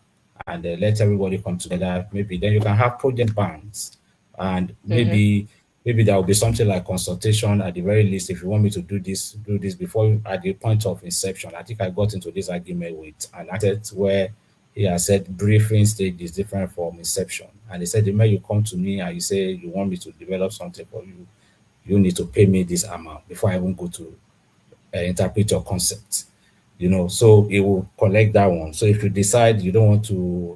C: and let everybody come together. Maybe then you can have project bands, and maybe there will be something like consultation at the very least. If you want me to do this before at the point of inception. I think I got into this argument with an architect where he has said briefing stage is different from inception, and he said the moment you come to me and you say you want me to develop something for you, you need to pay me this amount before I even go to interpret your concept. So it will collect that one. So if you decide you don't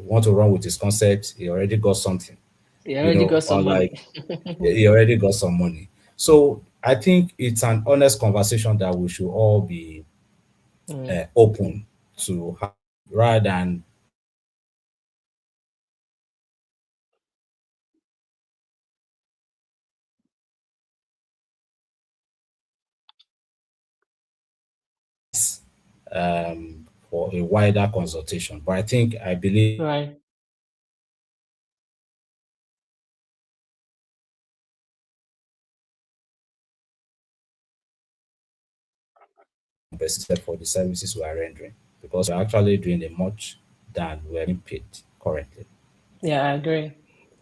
C: want to run with this concept, he already got something.
A: He already got some
C: unlike
A: money.
C: he already got some money. So I think it's an honest conversation that we should all be open to have, rather than for a wider consultation. But I believe
A: Right.
C: compensated for the services we are rendering, because we're actually doing a much than we're being paid currently.
A: Yeah, I agree.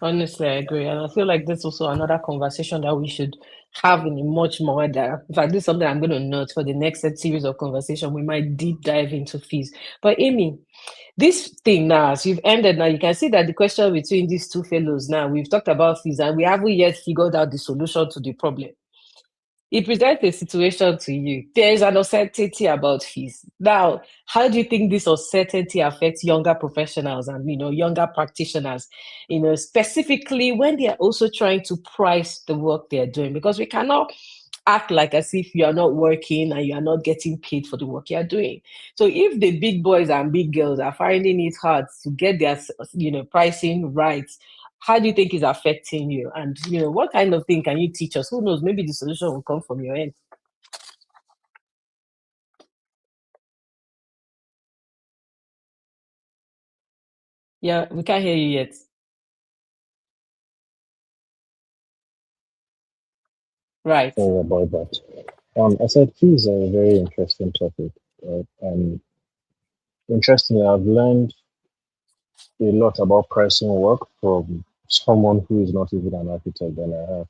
A: Honestly, I agree. And I feel like this is also another conversation that we should have in a much more depth. In fact, this is something I'm going to note for the next series of conversation. We might deep dive into fees. But Amy, this thing now, as you've ended now, you can see that the question between these two fellows now, we've talked about fees and we haven't yet figured out the solution to the problem. It presents a situation to you. There is an uncertainty about fees. Now, how do you think this uncertainty affects younger professionals and younger practitioners, specifically when they are also trying to price the work they are doing? Because we cannot act like as if you are not working and you are not getting paid for the work you are doing. So if the big boys and big girls are finding it hard to get their, pricing right, how do you think is affecting you? And what kind of thing can you teach us? Who knows? Maybe the solution will come from your end. Yeah, we can't hear you yet. Right.
B: Sorry about that. I said fees are a very interesting topic, right? And interestingly, I've learned a lot about pricing work from someone who is not even an architect than I have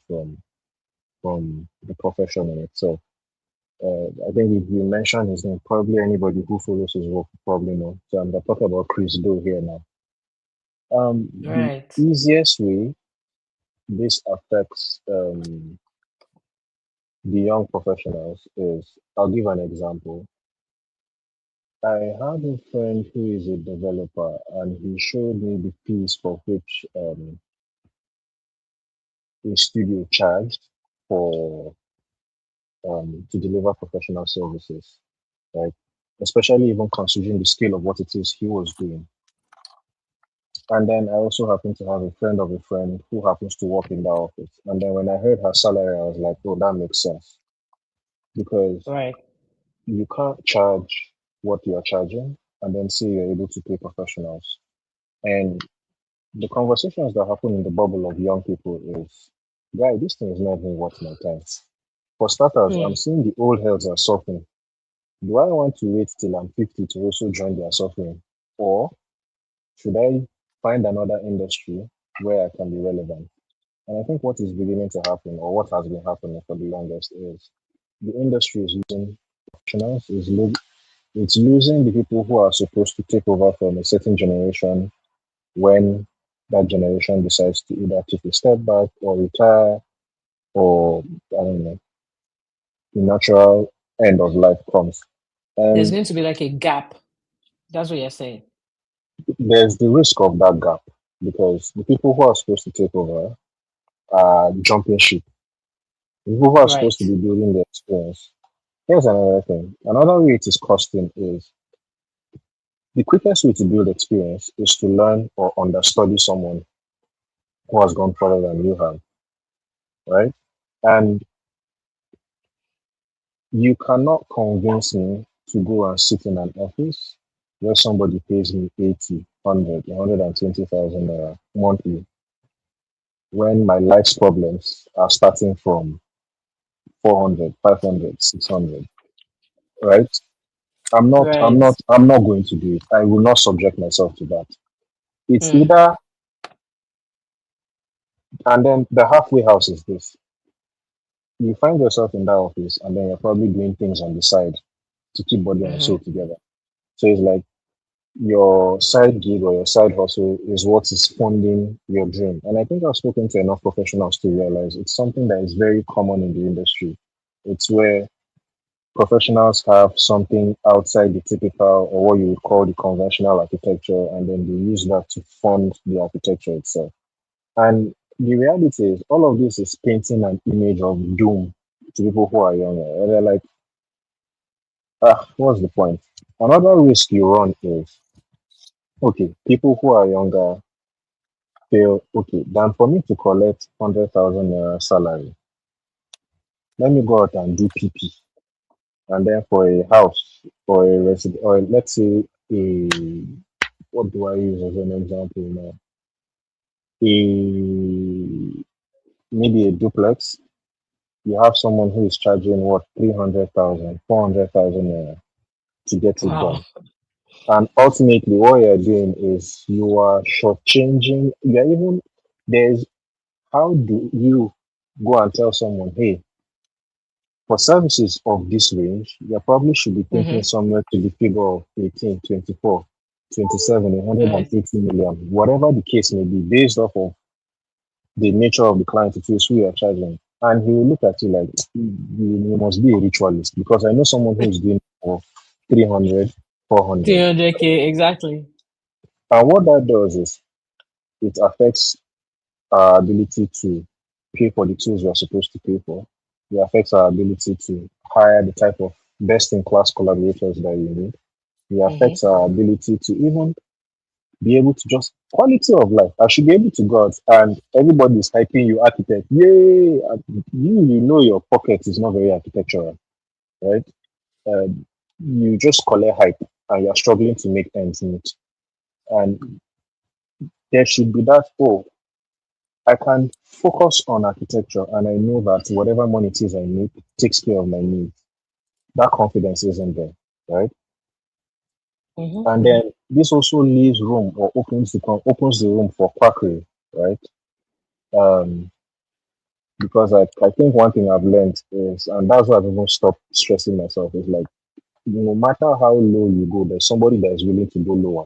B: from the profession in itself. I think if you mention his name, probably anybody who follows his work will probably know. So I'm going to talk about Chris Do here now. The
A: Right.
B: easiest way this affects the young professionals is, I'll give an example. I have a friend who is a developer, and he showed me the fees for which a studio charged for to deliver professional services, right? Especially even considering the scale of what it is he was doing. And then I also happen to have a friend of a friend who happens to work in the office. And then when I heard her salary, I was like, oh, that makes sense. Because
A: Right.
B: you can't charge what you're charging and then say you're able to pay professionals. And the conversations that happen in the bubble of young people is, guy, this thing is not even worth my time. For starters, I'm
A: Hmm.
B: seeing the old heads are suffering. Do I want to wait till I'm 50 to also join their suffering? Or should I find another industry where I can be relevant? And I think what is beginning to happen, or what has been happening for the longest, is the industry is losing professionals, it's losing the people who are supposed to take over from a certain generation when that generation decides to either take a step back or retire, or I don't know, the natural end of life comes.
A: There's
B: And
A: going to be like a gap. That's what you're saying.
B: there's the risk of that gap because the people who are supposed to take over are jumping ship. The people who are supposed
A: Right.
B: to be building the experience. Here's another thing. Another way it is costing is the quickest way to build experience is to learn or understudy someone who has gone further than you have, right? And you cannot convince me to go and sit in an office where somebody pays me 80, 100, 120,000 monthly when my life's problems are starting from 400, 500, 600, right?
A: Right.
B: I'm not going to do it. I will not subject myself to that. It's
A: Hmm.
B: either, and then the halfway house is this. You find yourself in that office and then you're probably doing things on the side to keep body and
A: Mm-hmm.
B: soul together. So it's like your side gig or your side hustle is what is funding your dream. And I think I've spoken to enough professionals to realize it's something that is very common in the industry. It's where professionals have something outside the typical or what you would call the conventional architecture, and then they use that to fund the architecture itself. And the reality is, all of this is painting an image of doom to people who are younger. And they're like, what's the point? Another risk you run is, okay, people who are younger feel, okay, than for me to collect 100,000 naira salary, let me go out and do PP. And then for a house or a resident, or let's say a, what do I use as an example now? A maybe a duplex. You have someone who is charging what 300,000, 400,000 naira to get it
A: Wow.
B: done. And ultimately, what you're doing is you are shortchanging. You're even there's how do you go and tell someone, hey, for services of this range, you probably should be thinking
A: Mm-hmm.
B: somewhere to the figure of 18, 24, 27,
A: Right.
B: 180 million, whatever the case may be, based off of the nature of the client it is who you are charging. And he will look at you like, you must be a ritualist because I know someone who is doing for 300, 400.
A: 300K, exactly.
B: And what that does is it affects our ability to pay for the tools we are supposed to pay for. It affects our ability to hire the type of best-in-class collaborators that you need. It affects our ability to even be able to just quality of life. I should be able to go out and everybody is hyping you architect. Yay! And you know your pocket is not very architectural, right? You just collect hype and you're struggling to make ends meet. And there should be that, oh, I can focus on architecture and I know that whatever money it is I make takes care of my needs. That confidence isn't there, right? And then this also leaves room or opens the room for quackery, right? Um, because I think one thing I've learned is, and that's why I've even stopped stressing myself, is like no matter how low you go, there's somebody that is willing to go lower,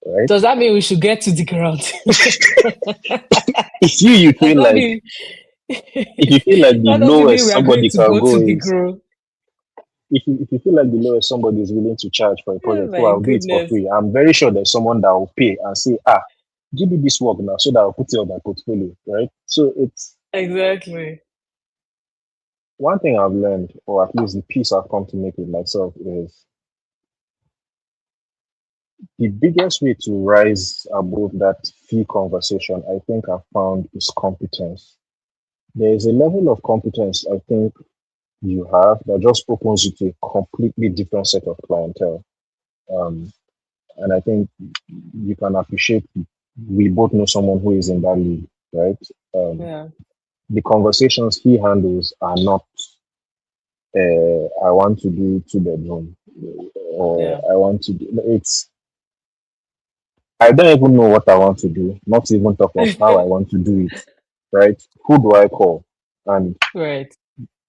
B: right?
A: Does that mean we should get to the ground?
B: If you
A: Does
B: feel
A: that
B: like
A: mean
B: if you feel like the
A: that doesn't mean
B: lowest
A: we are going
B: somebody
A: to
B: can
A: go
B: go
A: to the
B: is
A: ground?
B: if you feel like the lowest somebody is willing to charge for a
A: Oh
B: project, oh,
A: my
B: I'll do it for
A: goodness.
B: free. I'm very sure there's someone that will pay and say, ah, give me this work now so that I'll put it on my portfolio, right? So it's
A: Exactly.
B: one thing I've learned, or at least the peace I've come to make with myself, is the biggest way to rise above that fee conversation, I think I've found is competence. There is a level of competence I think you have that just opens you to a completely different set of clientele. Um, and I think you can appreciate we both know someone who is in that league, right? Um,
A: Yeah.
B: the conversations he handles are not I want to do two bedroom or
A: Yeah.
B: I want to do it's I don't even know what I want to do, not even talk of how I want to do it, right? Who do I call? And
A: Right.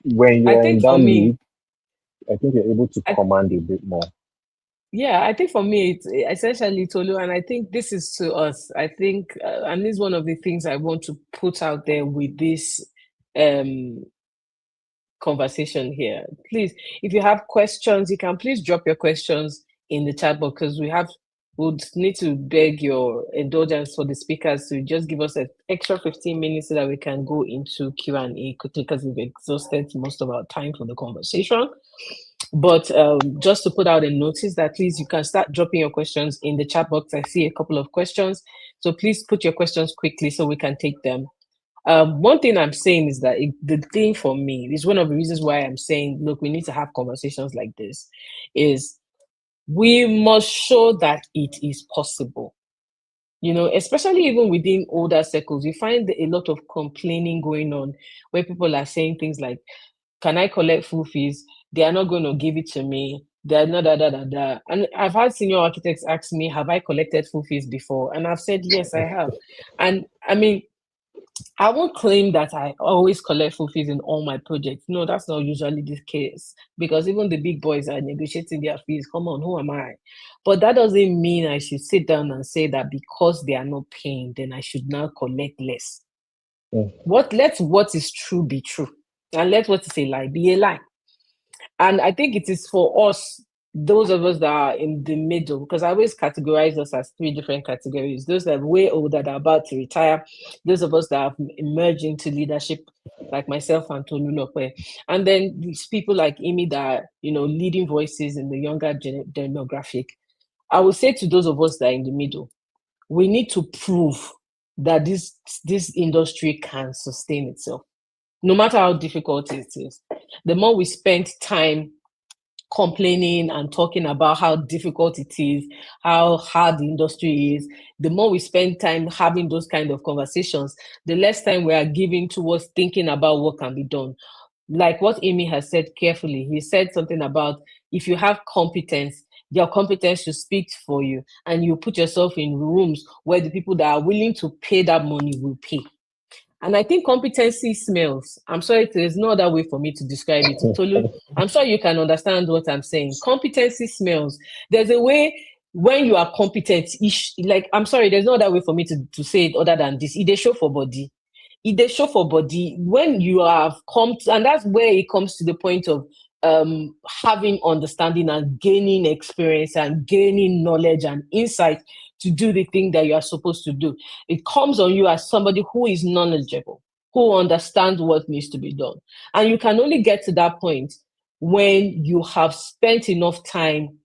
B: when
A: I
B: you're in
A: think
B: that
A: for me,
B: league, I think you're able to
A: I,
B: command a bit more.
A: yeah, I think for me, it's essentially Tolu, and I think this is to us. I think, and this is one of the things I want to put out there with this um conversation here. Please, if you have questions, you can please drop your questions in the chat box because would need to beg your indulgence for the speakers to just give us an extra 15 minutes so that we can go into Q&A quickly because we've exhausted most of our time for the conversation. But just to put out a notice that please, you can start dropping your questions in the chat box. I see a couple of questions. So please put your questions quickly so we can take them. One thing I'm saying is that the thing for me is one of the reasons why I'm saying, look, we need to have conversations like this, is we must show that it is possible. You know, especially even within older circles, you find a lot of complaining going on where people are saying things like, can I collect full fees? They are not going to give it to me. They're not da da da da. And I've had senior architects ask me, have I collected full fees before? And I've said, yes, I have. And I mean, I won't claim that I always collect full fees in all my projects. No, that's not usually the case because even the big boys are negotiating their fees. Come on, who am I? But that doesn't mean I should sit down and say that because they are not paying, then I should now collect less.
B: Mm.
A: Let what is true be true, and let what is a lie be a lie. And I think it is for us, those of us that are in the middle, because I always categorize us as three different categories. Those that are way older, that are about to retire, those of us that have emerged into leadership, like myself and Tolu Lokwe, and then these people like Imi that are, leading voices in the younger demographic. I would say to those of us that are in the middle, we need to prove that this industry can sustain itself, no matter how difficult it is. The more we spend time complaining and talking about how difficult it is, how hard the industry is, the more we spend time having those kind of conversations, the less time we are giving towards thinking about what can be done. Like what Amy has said carefully, he said something about if you have competence, your competence should speak for you, and you put yourself in rooms where the people that are willing to pay that money will pay. And I think competency smells. I'm sorry, there's no other way for me to describe it. Tolu, I'm sure you can understand what I'm saying. Competency smells. There's a way when you are competent, like, I'm sorry, there's no other way for me to say it other than this. It show for body. It show for body when you have come to, and that's where it comes to the point of having understanding and gaining experience and gaining knowledge and insight to do the thing that you are supposed to do. It comes on you as somebody who is knowledgeable. who understand what needs to be done. And you can only get to that point when you have spent enough time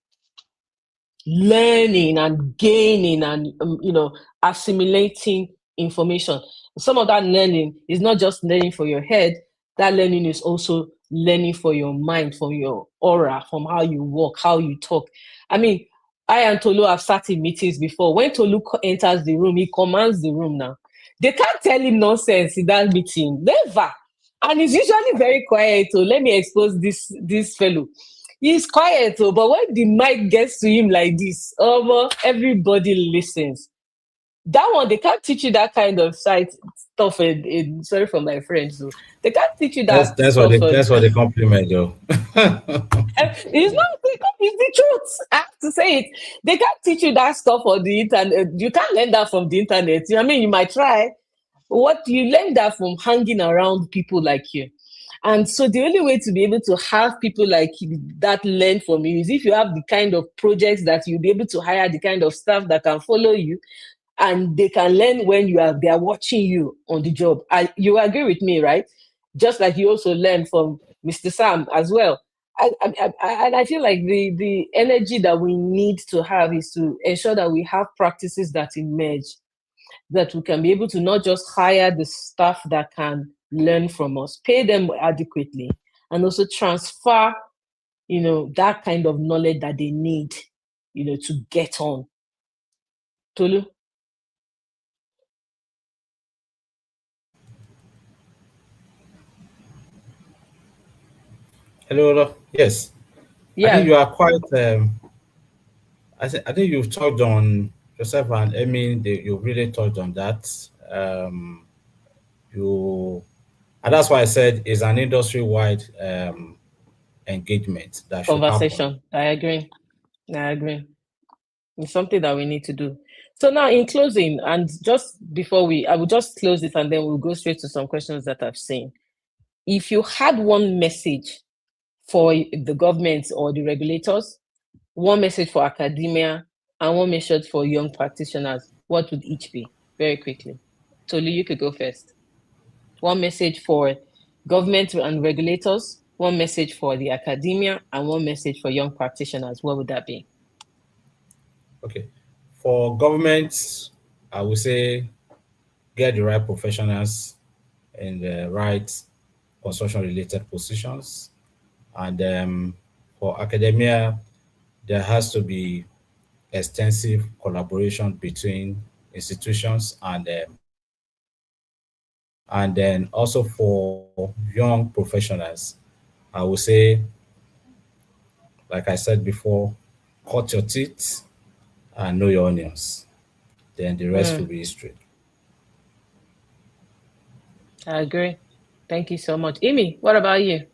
A: learning and gaining and assimilating information. Some of that learning is not just learning for your head, that learning is also learning for your mind, from your aura, from how you walk, how you talk. I mean, I and Tolu have sat in meetings before. When Tolu enters the room, he commands the room now. They can't tell him nonsense in that meeting. Never. And he's usually very quiet. So let me expose this fellow. He's quiet, but when the mic gets to him like this, everybody listens. That one, they can't teach you that kind of side stuff. Sorry for my friends, so they can't teach you that
C: That's what
A: stuff.
C: that's what they compliment though.
A: It's not, it's the truth. I have to say it. They can't teach you that stuff on the internet. You can't learn that from the internet. I mean, you might try. What you learn that from hanging around people like you. And so the only way to be able to have people like that learn from you is if you have the kind of projects that you'll be able to hire the kind of staff that can follow you, and they can learn when they are watching you on the job. You agree with me, right? Just like you also learn from Mr. Sam as well. And I feel like the energy that we need to have is to ensure that we have practices that emerge, that we can be able to not just hire the staff that can learn from us, pay them adequately, and also transfer, that kind of knowledge that they need, to get on. Tolu?
C: Hello. Yes, I think
A: Yeah,
C: you are quite. I think you've touched on yourself and Amy. You really touched on that. You, and that's why I said it's an industry-wide engagement that should happen.
A: conversation. I agree. It's something that we need to do. So now in closing, and just before I will just close this and then we'll go straight to some questions that I've seen. If you had one message for the government or the regulators, one message for academia, and one message for young practitioners, what would each be? Very quickly. Tolu, you could go first. One message for government and regulators, one message for the academia, and one message for young practitioners. What would that be?
C: Okay. For government, I would say get the right professionals in the right construction-related positions, and for academia, there has to be extensive collaboration between institutions and then also for young professionals, I would say, like I said before, cut your teeth and know your onions. Then the rest will
A: Mm,
C: be history.
A: I agree. Thank you so much. Amy, what about you?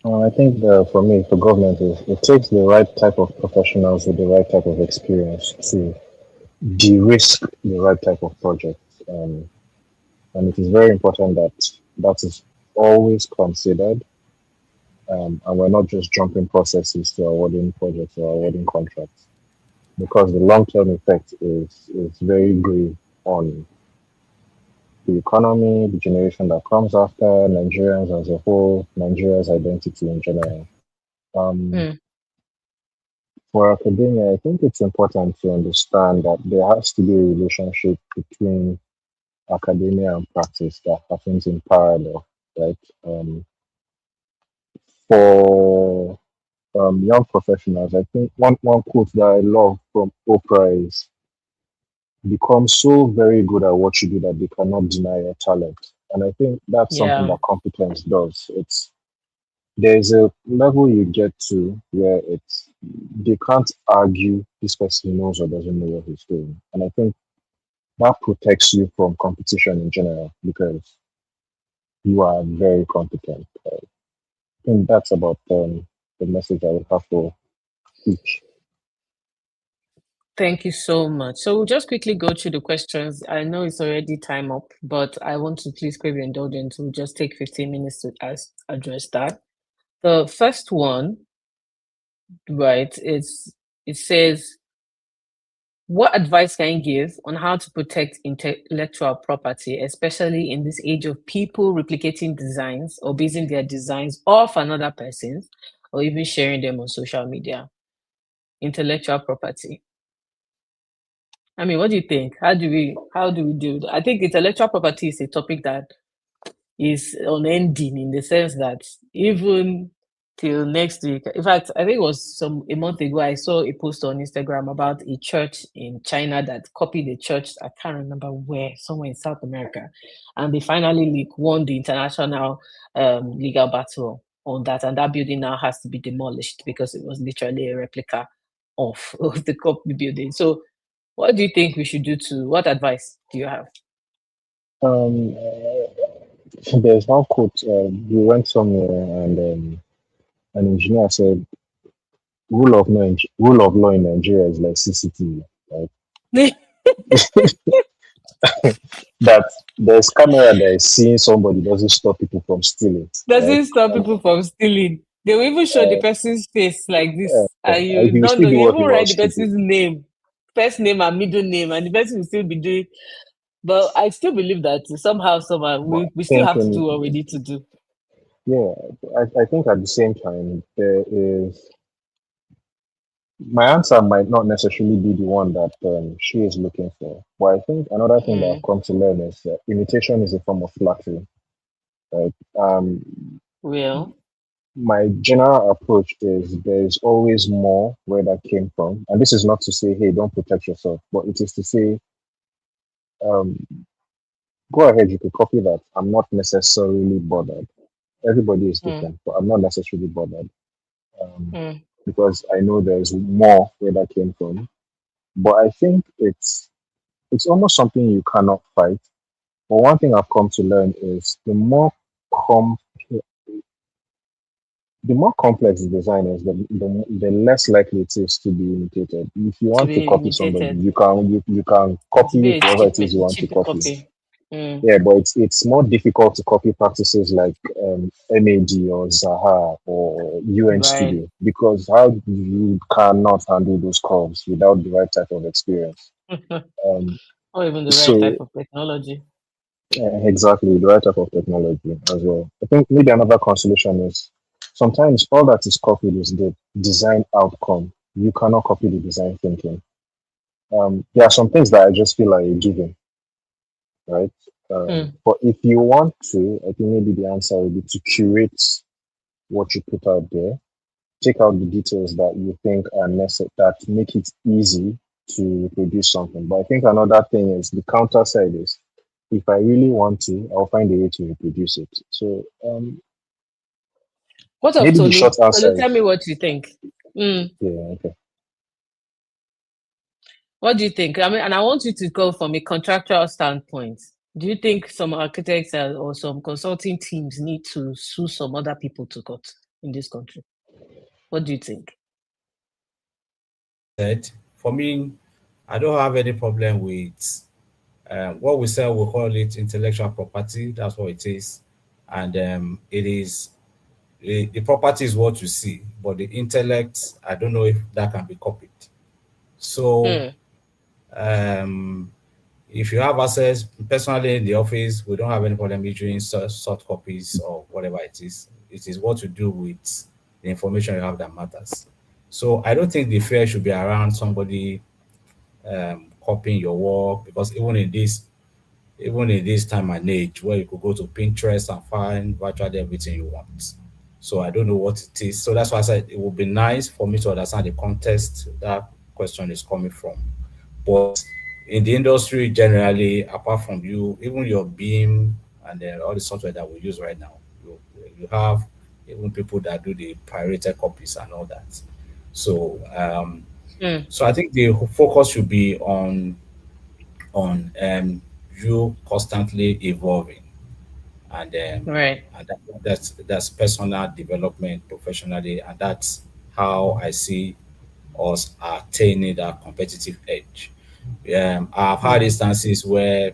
B: I think for me, for government, is it takes the right type of professionals with the right type of experience to de-risk the right type of project. And it is very important that that is always considered, and we're not just jumping processes to awarding projects or awarding contracts, because the long-term effect is very grave on the economy, the generation that comes after, Nigerians as a whole, Nigeria's identity in general. Um,
A: Mm,
B: for academia, I think it's important to understand that there has to be a relationship between academia and practice that happens in parallel, right? For young professionals, I think one quote that I love from Oprah is, become so very good at what you do that they cannot deny your talent. And I think that's something
A: yeah,
B: that competence does. There's a level you get to where they can't argue this person knows or doesn't know what he's doing. And I think that protects you from competition in general because you are very competent. I think that's about the message I would have for each.
A: thank you so much. So we'll just quickly go through the questions. I know it's already time up, but I want to please crave your indulgence. We'll just take 15 minutes to address that. The first one, right, it says, What advice can you give on how to protect intellectual property, especially in this age of people replicating designs or basing their designs off another person's or even sharing them on social media? Intellectual property. I mean, what do you think? How do we do that? I think intellectual property is a topic that is unending in the sense that even till next week. In fact, I think it was a month ago. I saw a post on Instagram about a church in China that copied a church. I can't remember where, somewhere in South America, and they finally won the international legal battle on that. And that building now has to be demolished because it was literally a replica of the copy building. So, what do you think we should do to? What advice do you have?
B: Um, there's one quote. We went somewhere and an engineer said, "Rule of law in Nigeria is like CCTV. Right? That there's camera that is seeing somebody doesn't stop people from stealing. Right?
A: Doesn't stop people from stealing. They will even show the
B: Uh,
A: person's face like this, and
B: he
A: you
B: will
A: don't
B: still
A: know.
B: do
A: You
B: what
A: even
B: he
A: write the
B: wants to do.
A: person's name, first name and middle name, and the person will still be doing. But I still believe that somehow,
B: But
A: we
B: I
A: still
B: think
A: have to
B: in
A: do what we need to do.
B: yeah, I think at the same time there is my answer might not necessarily be the one that she is looking for. But I think another thing that I've
A: Mm.
B: come to learn is that imitation is a form of flattery. Right?
A: Well,
B: My general approach is there is always more where that came from, and this is not to say, hey, don't protect yourself, but it is to say, um, go ahead, you can copy that. I'm not necessarily bothered. Everybody is
A: mm,
B: different, but I'm not necessarily bothered um,
A: mm,
B: because I know there's more where that came from. But I think it's almost something you cannot fight. But one thing I've come to learn is com the more complex the design is, the less likely it is to be imitated. If you
A: to
B: want to
A: be
B: copy somebody,
A: imitated,
B: you can
A: to
B: copy
A: be a
B: whoever it is you want to
A: cheap
B: copy.
A: copy. Mm.
B: Yeah, but it's more difficult to copy practices like MAD or Zaha or UN
A: Right.
B: Studio because how you cannot handle those curves without the right type of experience. Um,
A: Or even the right type
B: so
A: of technology.
B: exactly the right type of technology as well. I think maybe another consolation is sometimes all that is copied is the design outcome. You cannot copy the design thinking. There are some things that I just feel like a given, right?
A: Mm.
B: But if you want to, I think maybe the answer would be to curate what you put out there, take out the details that you think are necessary that make it easy to produce something. But I think another thing is the counter side is if I really want to, I'll find a way to reproduce it. So
A: What of
B: maybe the
A: Tolu?
B: short
A: Tolu,
B: answer
A: tell
B: is
A: me what you think. Mm.
B: yeah, okay.
A: What do you think? I mean, and I want you to go from a contractual standpoint. Do you think some architects or some consulting teams need to sue some other people to court in this country? What do you think?
C: Said, for me, I don't have any problem with what we say. We call it intellectual property. That's what it is, and it is the property is what you see, but the intellect, I don't know if that can be copied. So
A: Hmm.
C: um, if you have access personally in the office, we don't have any problem issuing soft copies or whatever it is. It is what you do with the information you have that matters. So I don't think the fear should be around somebody copying your work because even in this time and age where you could go to Pinterest and find virtually everything you want. So I don't know what it is. So that's why I said it would be nice for me to understand the context that question is coming from. But in the industry generally, apart from you, even your Beam and then all the software that we use right now, you have even people that do the pirated copies and all that. So
A: Hmm.
C: so I think the focus should be on you constantly evolving
A: Right.
C: and that's personal development professionally, and that's how I see us attaining that competitive edge. I've had
A: Hmm.
C: instances where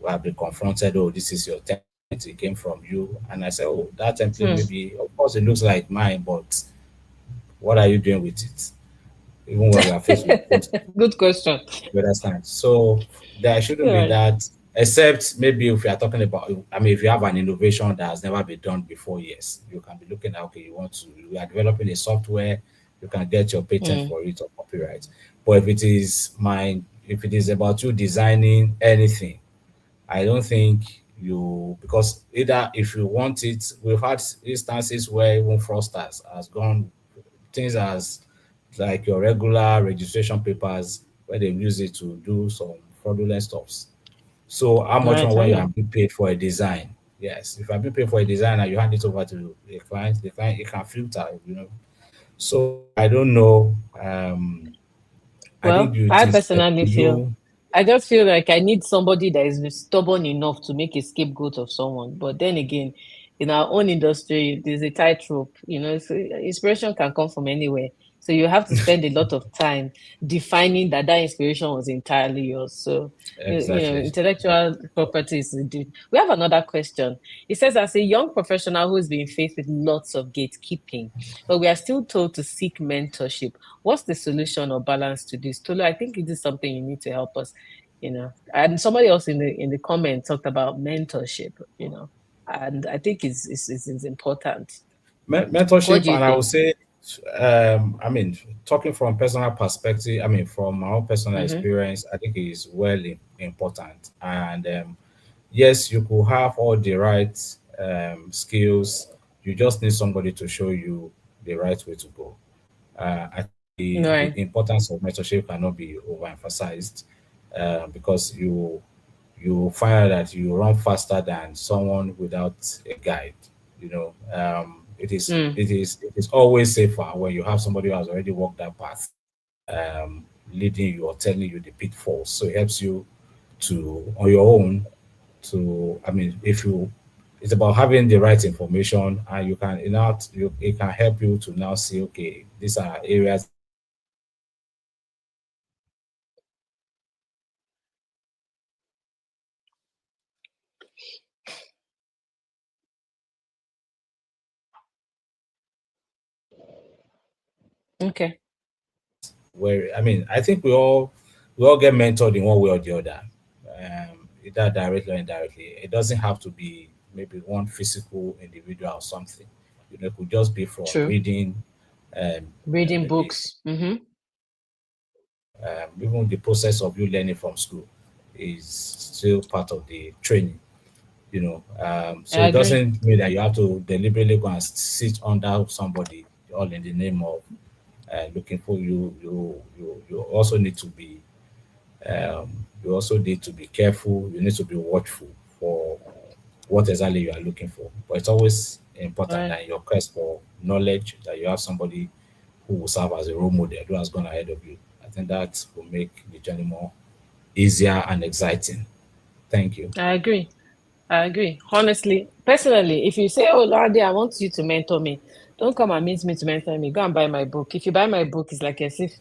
C: I've been confronted, oh, this is your template, it came from you. And I say, oh, that template
A: Hmm.
C: maybe, of course, it looks like mine, but what are you doing with it? even when we are faced with good.
A: Good question.
C: You understand? So there shouldn't be
A: Right.
C: that, except maybe if you are talking about, I mean, if you have an innovation that has never been done before, yes, you can be looking at, okay, you are developing a software, you can get your patent
A: Mm,
C: for it or copyright. But if it is about you designing anything, I don't think because either if you want it, we've had instances where even fraudsters has gone things as like your regular registration papers where they use it to do some fraudulent stuffs. So how much
A: right.
C: more
A: I
C: when you
A: know.
C: are being paid for a design? Yes, if you are being paid for a design and you hand it over to the client it can filter. So I don't know. I think
A: Well,
C: it
A: I
C: is up
A: personally
C: to
A: feel,
C: you.
A: I just feel like I need somebody that is stubborn enough to make a scapegoat of someone. But then again, in our own industry, there's a tightrope. So inspiration can come from anywhere. So you have to spend a lot of time defining that inspiration was entirely yours. So,
C: Exactly.
A: intellectual property is indeed. We have another question. It says, as a young professional who is being faced with lots of gatekeeping, but we are still told to seek mentorship. What's the solution or balance to this? Tolu, I think it is something you need to help us, And somebody else in the comment talked about mentorship, and I think it's important. What
C: Mentorship,
A: do you
C: and I would
A: think?
C: say, I mean, talking from personal perspective, I mean, from my own personal
A: Mm-hmm.
C: experience, I think it is important. And yes, you could have all the right skills. You just need somebody to show you the right way to go. I think the
A: Right.
C: importance of mentorship cannot be overemphasized because you find out that you run faster than someone without a guide.
A: Mm,
C: It is always safer when you have somebody who has already walked that path, um, leading you or telling you the pitfalls. So it helps you to on your own to. I mean, if you it's about having the right information and you can it can help you to now see, okay, these are areas
A: okay.
C: where, I mean, I think we all get mentored in one way or the other, either directly or indirectly. It doesn't have to be maybe one physical individual or something. It could just be from
A: True.
C: reading,
A: Reading
C: maybe
A: books. Mm-hmm.
C: even the process of you learning from school is still part of the training. So
A: I
C: it
A: agree.
C: doesn't mean that you have to deliberately go and sit under somebody all in the name of looking for you also need to be careful. You need to be watchful for what exactly you are looking for. But it's always important
A: Right.
C: that in your quest for knowledge, that you have somebody who will serve as a role model, who has gone ahead of you. I think that will make the journey more easier and exciting. Thank you.
A: I agree. I agree. Honestly, personally, if you say, "Oh, Ladi, I want you to mentor me," don't come and meet me to mentor me. Go and buy my book. If you buy my book, it's like as if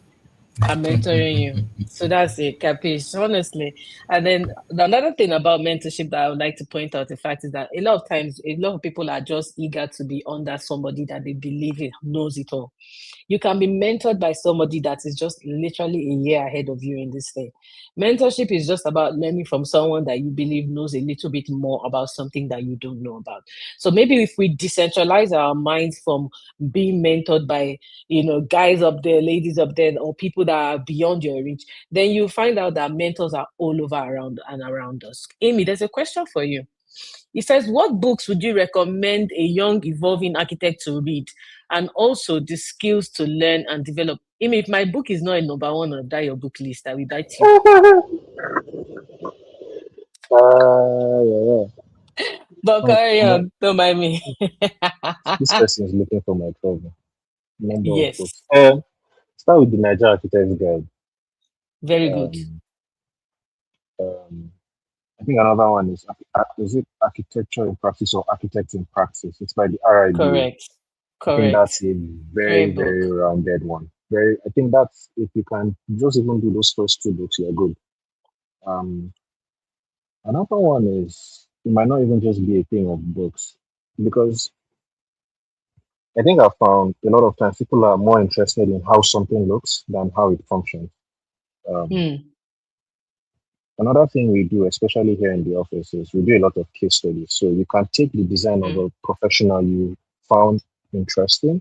A: I'm mentoring you. So that's a capiche, honestly. And then another thing about mentorship that I would like to point out, the fact is that a lot of times, a lot of people are just eager to be under somebody that they believe it knows it all. You can be mentored by somebody that is just literally a year ahead of you in this thing. Mentorship is just about learning from someone that you believe knows a little bit more about something that you don't know about. So maybe if we decentralize our minds from being mentored by, guys up there, ladies up there, or people that are beyond your reach, then you find out that mentors are all over around and around us. Amy, there's a question for you. It says, what books would you recommend a young evolving architect to read? And also the skills to learn and develop. Amy, if my book is not a number one on that your book list, I will bite you.
B: Yeah, yeah.
A: But
B: Oh,
A: carry
B: no,
A: on, don't mind me.
B: this person is looking for my trouble. Number of
A: Yes,
B: books. Start with the Naija Architect's Guide.
A: very good.
B: Um, um, I think another one is it Architecture in Practice or Architect in Practice? It's by the RIBA.
A: Correct.
B: I think
A: Correct.
B: that's a very,
A: Great
B: very
A: book.
B: rounded one. Very, I think that's if you can just even do those first two books, you're good. Um, Another one is it might not even just be a thing of books because I think I found a lot of times people are more interested in how something looks than how it functions. Um,
A: Hmm.
B: Another thing we do, especially here in the office, is we do a lot of case studies. So you can take the design of
A: Hmm.
B: a professional you found interesting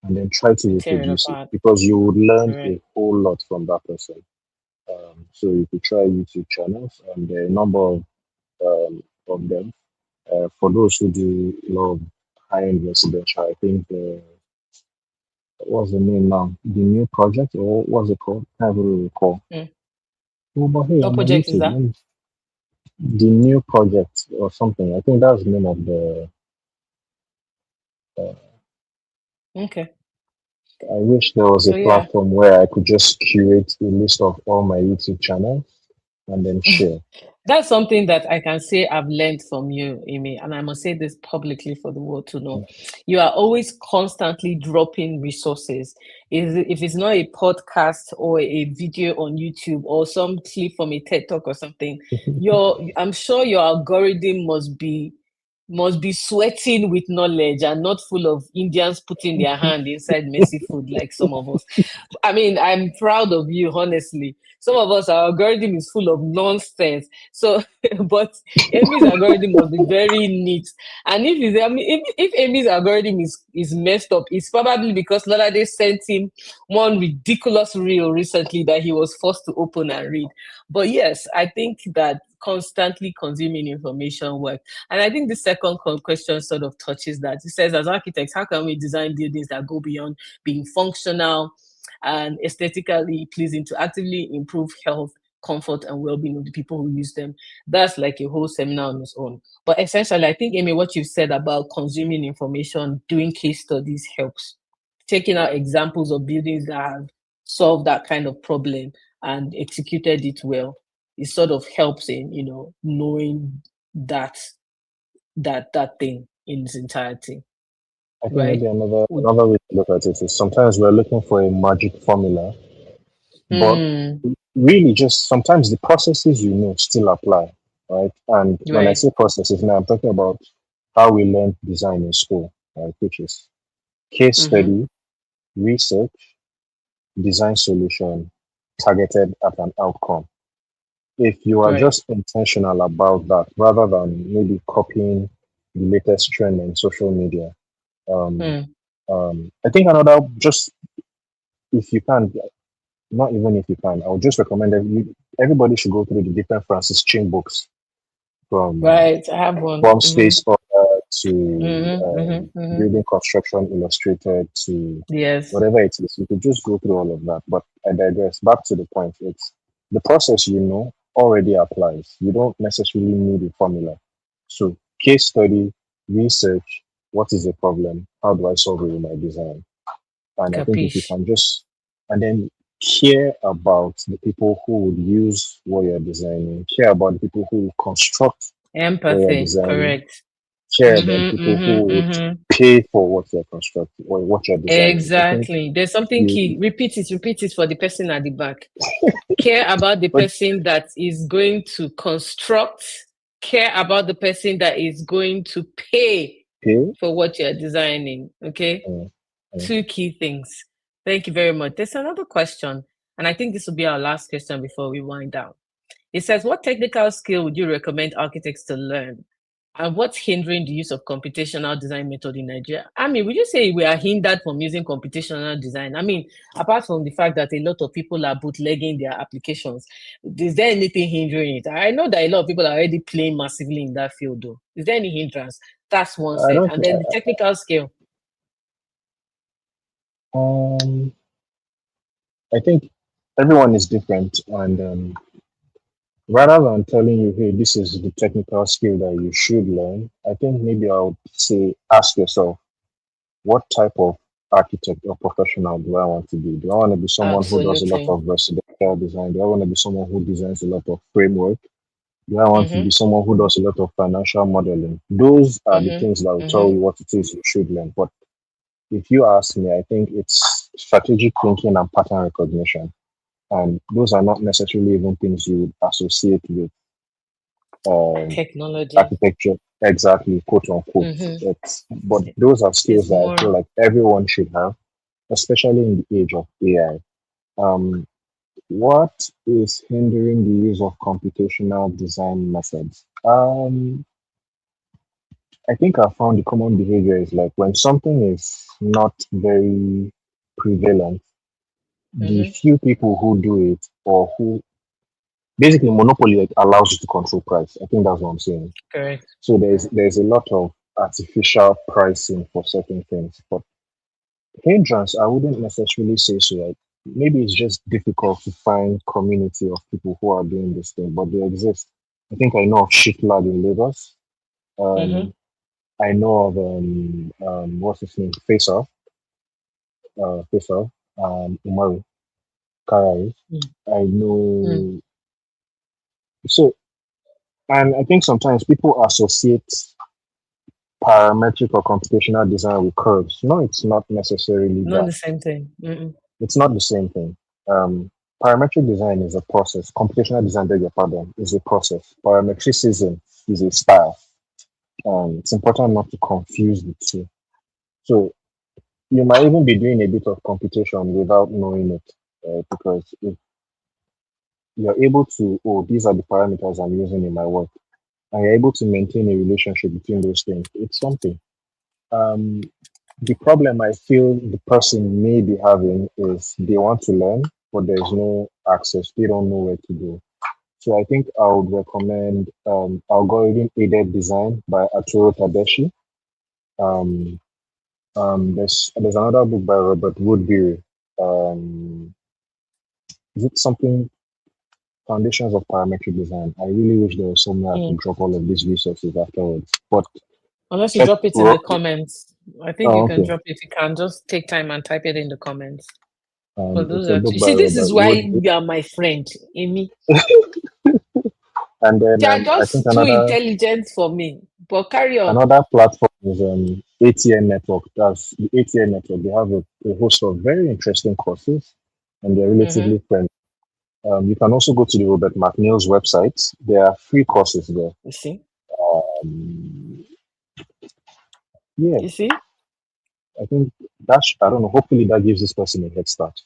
B: and then try to
A: And tear it
B: reproduce it
A: apart.
B: because you would learn a
A: Correct.
B: whole lot from that person. So you could try YouTube channels, and there are a number of them. For those who do a lot of high-end residential, I think what's the name now? The new project, or what's it called? I can't really recall.
A: Hmm.
B: Oh, but hey,
A: What
B: I'm on
A: project is
B: YouTube.
A: that?
B: The new project or something. I think that's the name of the. Uh,
A: Okay.
B: I wish there was a
A: So yeah.
B: platform where I could just curate a list of all my YouTube channels and then share.
A: That's something that I can say I've learned from you, Amy, and I must say this publicly for the world to know. You are always constantly dropping resources. If it's not a podcast or a video on YouTube or some clip from a TED Talk or something, I'm sure your algorithm must be sweating with knowledge and not full of Indians putting their hand inside messy food like some of us. I mean, I'm proud of you, honestly. Some of us, our algorithm is full of nonsense. So, but Amy's algorithm must be very neat. And if Amy's algorithm is messed up, it's probably because Lolade sent him one ridiculous reel recently that he was forced to open and read. But yes, I think that constantly consuming information works. And I think the second question sort of touches that. It says, as architects, how can we design buildings that go beyond being functional and aesthetically pleasing to actively improve health, comfort, and well-being of the people who use them? That's like a whole seminar on its own. But essentially, I think, Amy, what you've said about consuming information, doing case studies helps. Taking out examples of buildings that have solved that kind of problem and executed it well, it sort of helps in, knowing that thing in its entirety,
B: I think
A: right?
B: maybe another
A: Would
B: another way to look at it is sometimes we're looking for a magic formula, but
A: mm,
B: really just sometimes the processes still apply, right? And when I
A: right.
B: say processes, now I'm talking about how we learn design in school, right? Which is case
A: Mm-hmm.
B: study, research, design solution, targeted at an outcome. If you are
A: Right.
B: just intentional about that, rather than maybe copying the latest trend on social media, um,
A: Mm.
B: I think another just if you can, not even if you can, I would just recommend that everybody should go through the different Francis Chin books from
A: Right. I have one.
B: Bomb Space Order to
A: Mm-hmm. Mm-hmm. Mm-hmm.
B: Building Construction Illustrated to
A: Yes.
B: whatever it is. You could just go through all of that. But I digress. Back to the point. It's the process already applies. You don't necessarily need a formula. So case study, research, what is the problem? How do I solve it with my design? And I think if you
A: Capiche.
B: can just and then care about the people who would use what you're designing, care about the people who will construct what you're
A: Empathy.
B: designing,
A: Correct.
B: care about the
A: Mm-hmm.
B: people who
A: Mm-hmm.
B: would
A: Mm-hmm.
B: pay for what you're constructing or what you're designing. I think
A: Exactly. There's something
B: you,
A: key. Repeat it for the person at the back. Care about the
B: but
A: person that is going to construct. Care about the person that is going to pay
B: pay.
A: for what you're designing. Okay.
B: Uh, uh,
A: Two key things. Thank you very much. There's another question, and I think this will be our last question before we wind down. It says, what technical skill would you recommend architects to learn? And what's hindering the use of computational design method in Nigeria? I mean, would you say we are hindered from using computational design? I mean, apart from the fact that a lot of people are bootlegging their applications, is there anything hindering it? I know that a lot of people are already playing massively in that field, though. Is there any hindrance? That's one
B: I
A: set.
B: don't
A: And
B: think.
A: then the technical skill.
B: Um, I think everyone is different, and rather than telling you, "Hey, this is the technical skill that you should learn," I think maybe I would say, ask yourself, what type of architect or professional do I want to be? Do I want to be someone who does a lot
A: Absolutely.
B: of residential design? Do I want to be someone who designs a lot of framework? Do I want to be
A: Mm-hmm.
B: someone who does a lot of financial modeling? Those are the
A: Mm-hmm.
B: things that will tell
A: Mm-hmm.
B: you what it is you should learn. But if you ask me, I think it's strategic thinking and pattern recognition. And those are not necessarily even things you would associate with um,
A: Technology.
B: architecture. exactly, quote unquote. But those are skills
A: It's
B: that I
A: more.
B: feel like everyone should have, especially in the age of AI. Um, what is hindering the use of computational design methods? I think I found the common behavior is like when something is not very prevalent, the few people who do it or who basically monopoly like, allows you to control price. I think that's what I'm saying.
A: Correct.
B: So there's a lot of artificial pricing for certain things. But hindrance, I wouldn't necessarily say so. Like maybe it's just difficult to find community of people who are doing this thing, but they exist. I think I know of Shitlad in Lagos.
A: Mm-hmm.
B: Um, I know of what's his name, Faisal, Umaru Karai. I
A: Mm.
B: know. So, and I think sometimes people associate parametric or computational design with curves. No, it's not necessarily
A: Not
B: that.
A: the same thing. Mm-mm.
B: It's not the same thing. Um, Parametric design is a process. Computational design, beg your pardon, is a process. Parametricism is a style. It's important not to confuse the two. So you might even be doing a bit of computation without knowing it, because if you're able to, oh, these are the parameters I'm using in my work, and you're able to maintain a relationship between those things, it's something. Um, the problem I feel the person may be having is they want to learn, but there's no access. They don't know where to go. So I think I would recommend Algorithm Aided Design by Arturo Tedeschi. Um, there's another book by Robert Woodbury. Um, is it something Foundations of Parametric Design? I really wish there was somewhere I could
A: Mm.
B: drop all of these resources afterwards. But
A: Unless you
B: check.
A: drop it in the comments. I think
B: Oh,
A: you can
B: okay.
A: drop it. If you can just take time and type it in the comments. But those
B: It's a
A: are
B: book
A: two.
B: by
A: See, this
B: Robert
A: is why
B: Woodbury.
A: you are my friend, Amy.
B: And then
A: They are
B: I think
A: just too intelligent for me. But carry on.
B: another platform is ATN Network. That's the ATN Network. They have a host of very interesting courses, and they're
A: Mm-hmm.
B: relatively friendly. You can also go to the Robert McNeil's website. There are free courses there.
A: You see?
B: Um, yeah,
A: You see?
B: I think that's, I don't know. Hopefully, that gives this person a head start.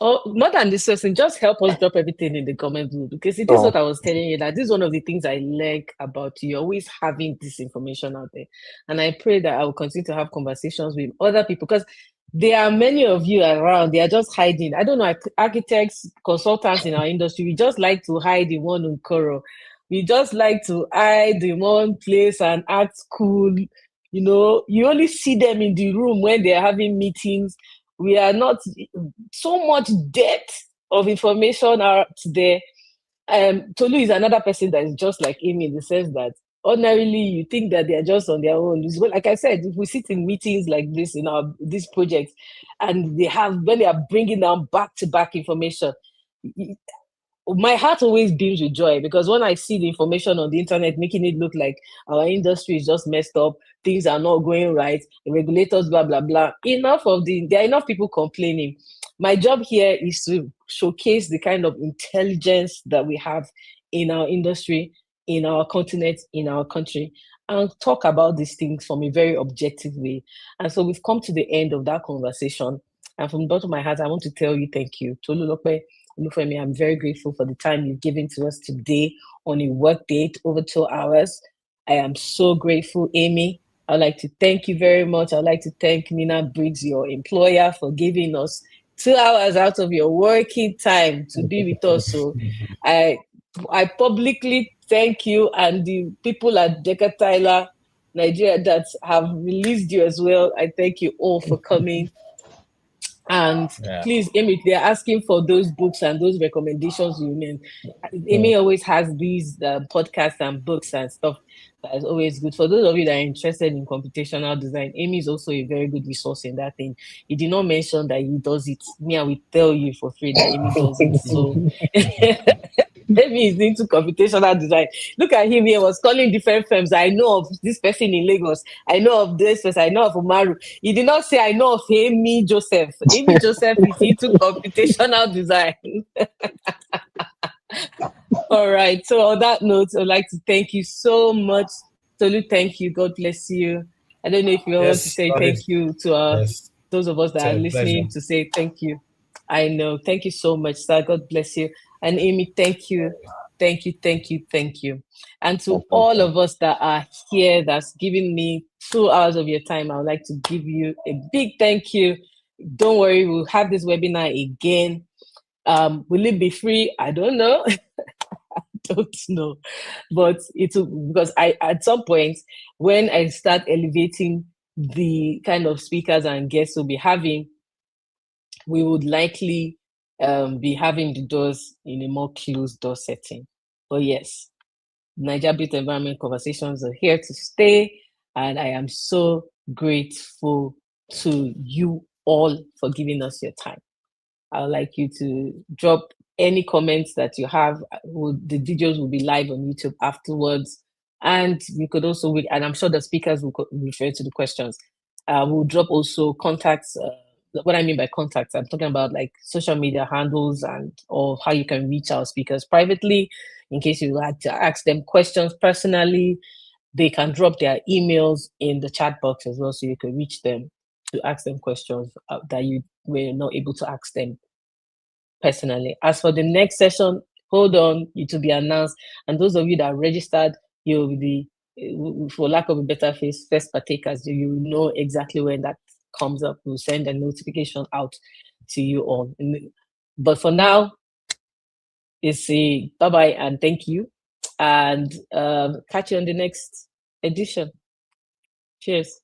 A: Oh, more than this person, just help us drop everything in the comment group because it is
B: Oh,
A: what I was telling you. That this is one of the things I like about you. Always having this information out there, and I pray that I will continue to have conversations with other people because there are many of you around. They are just hiding. I don't know, architects, consultants in our industry. We just like to hide in one Nkoro. We just like to hide in one place and act cool. You know, you only see them in the room when they are having meetings. We are not so much depth of information out there. Tolu is another person that is just like Amy in the sense that ordinarily you think that they are just on their own. Well, like I said, if we sit in meetings like this in our this project, and when they are bringing down back to back information, my heart always beams with joy because when I see the information on the internet making it look like our industry is just messed up, things are not going right, the regulators, blah, blah, blah. There are enough people complaining. My job here is to showcase the kind of intelligence that we have in our industry, in our continent, in our country, and talk about these things from a very objective way. And so we've come to the end of that conversation. And from the bottom of my heart, I want to tell you thank you. Tolu Lope, Olufemi, I'm very grateful for the time you've given to us today on a work date over 2 hours. I am so grateful, Amy. I'd like to thank you very much. I'd like to thank Nina Briggs, your employer, for giving us 2 hours out of your working time to be with us. So I publicly thank you and the people at Decker Tyler, Nigeria, that have released you as well. I thank you all for coming. And
C: Yeah.
A: please, Amy, they're asking for those books and those recommendations you mean.
B: yeah.
A: Amy always has these podcasts and books and stuff that is always good. For those of you that are interested in computational design, Amy is also a very good resource in that thing. He did not mention that he does it. Me, I will tell you for free that Amy does it. So Amy is into computational design. Look at him, he was calling different firms. I know of this person in Lagos. I know of this person. I know of Umaru. He did not say, I know of Amy Joseph. Amy Joseph is into computational design. All right. So on that note, I'd like to thank you so much Tolu, thank you. God bless you. I don't know if you want to
C: Yes,
A: say
C: sorry.
A: thank you to
C: Yes,
A: those of us
C: it's
A: that are
C: a pleasure.
A: listening to say thank you. I know. Thank you so much, sir. God bless you. And Amy, thank you. Thank you, thank you, thank you. And to all of us that are here, that's giving me 2 hours of your time, I would like to give you a big thank you. Don't worry, we'll have this webinar again. Will it be free? I don't know. Don't know, but it will, because I at some point when I start elevating the kind of speakers and guests we'll be having, we would likely be having the doors in a more closed door setting. But yes, Naija Built Environment Conversations are here to stay, and I am so grateful to you all for giving us your time. I would like you to drop any comments that you have. The videos will be live on YouTube afterwards. And you could also, and I'm sure the speakers will refer to the questions. We'll drop also contacts. What I mean by contacts, I'm talking about like social media handles and or how you can reach our speakers privately in case you like to ask them questions personally. They can drop their emails in the chat box as well, so you can reach them to ask them questions that you were not able to ask them personally. As for the next session, hold on, it will be announced. And those of you that are registered, you'll be, for lack of a better phrase, first partakers. You know exactly when that comes up. We'll send a notification out to you all. But for now, it's a bye-bye and thank you. And catch you on the next edition. Cheers.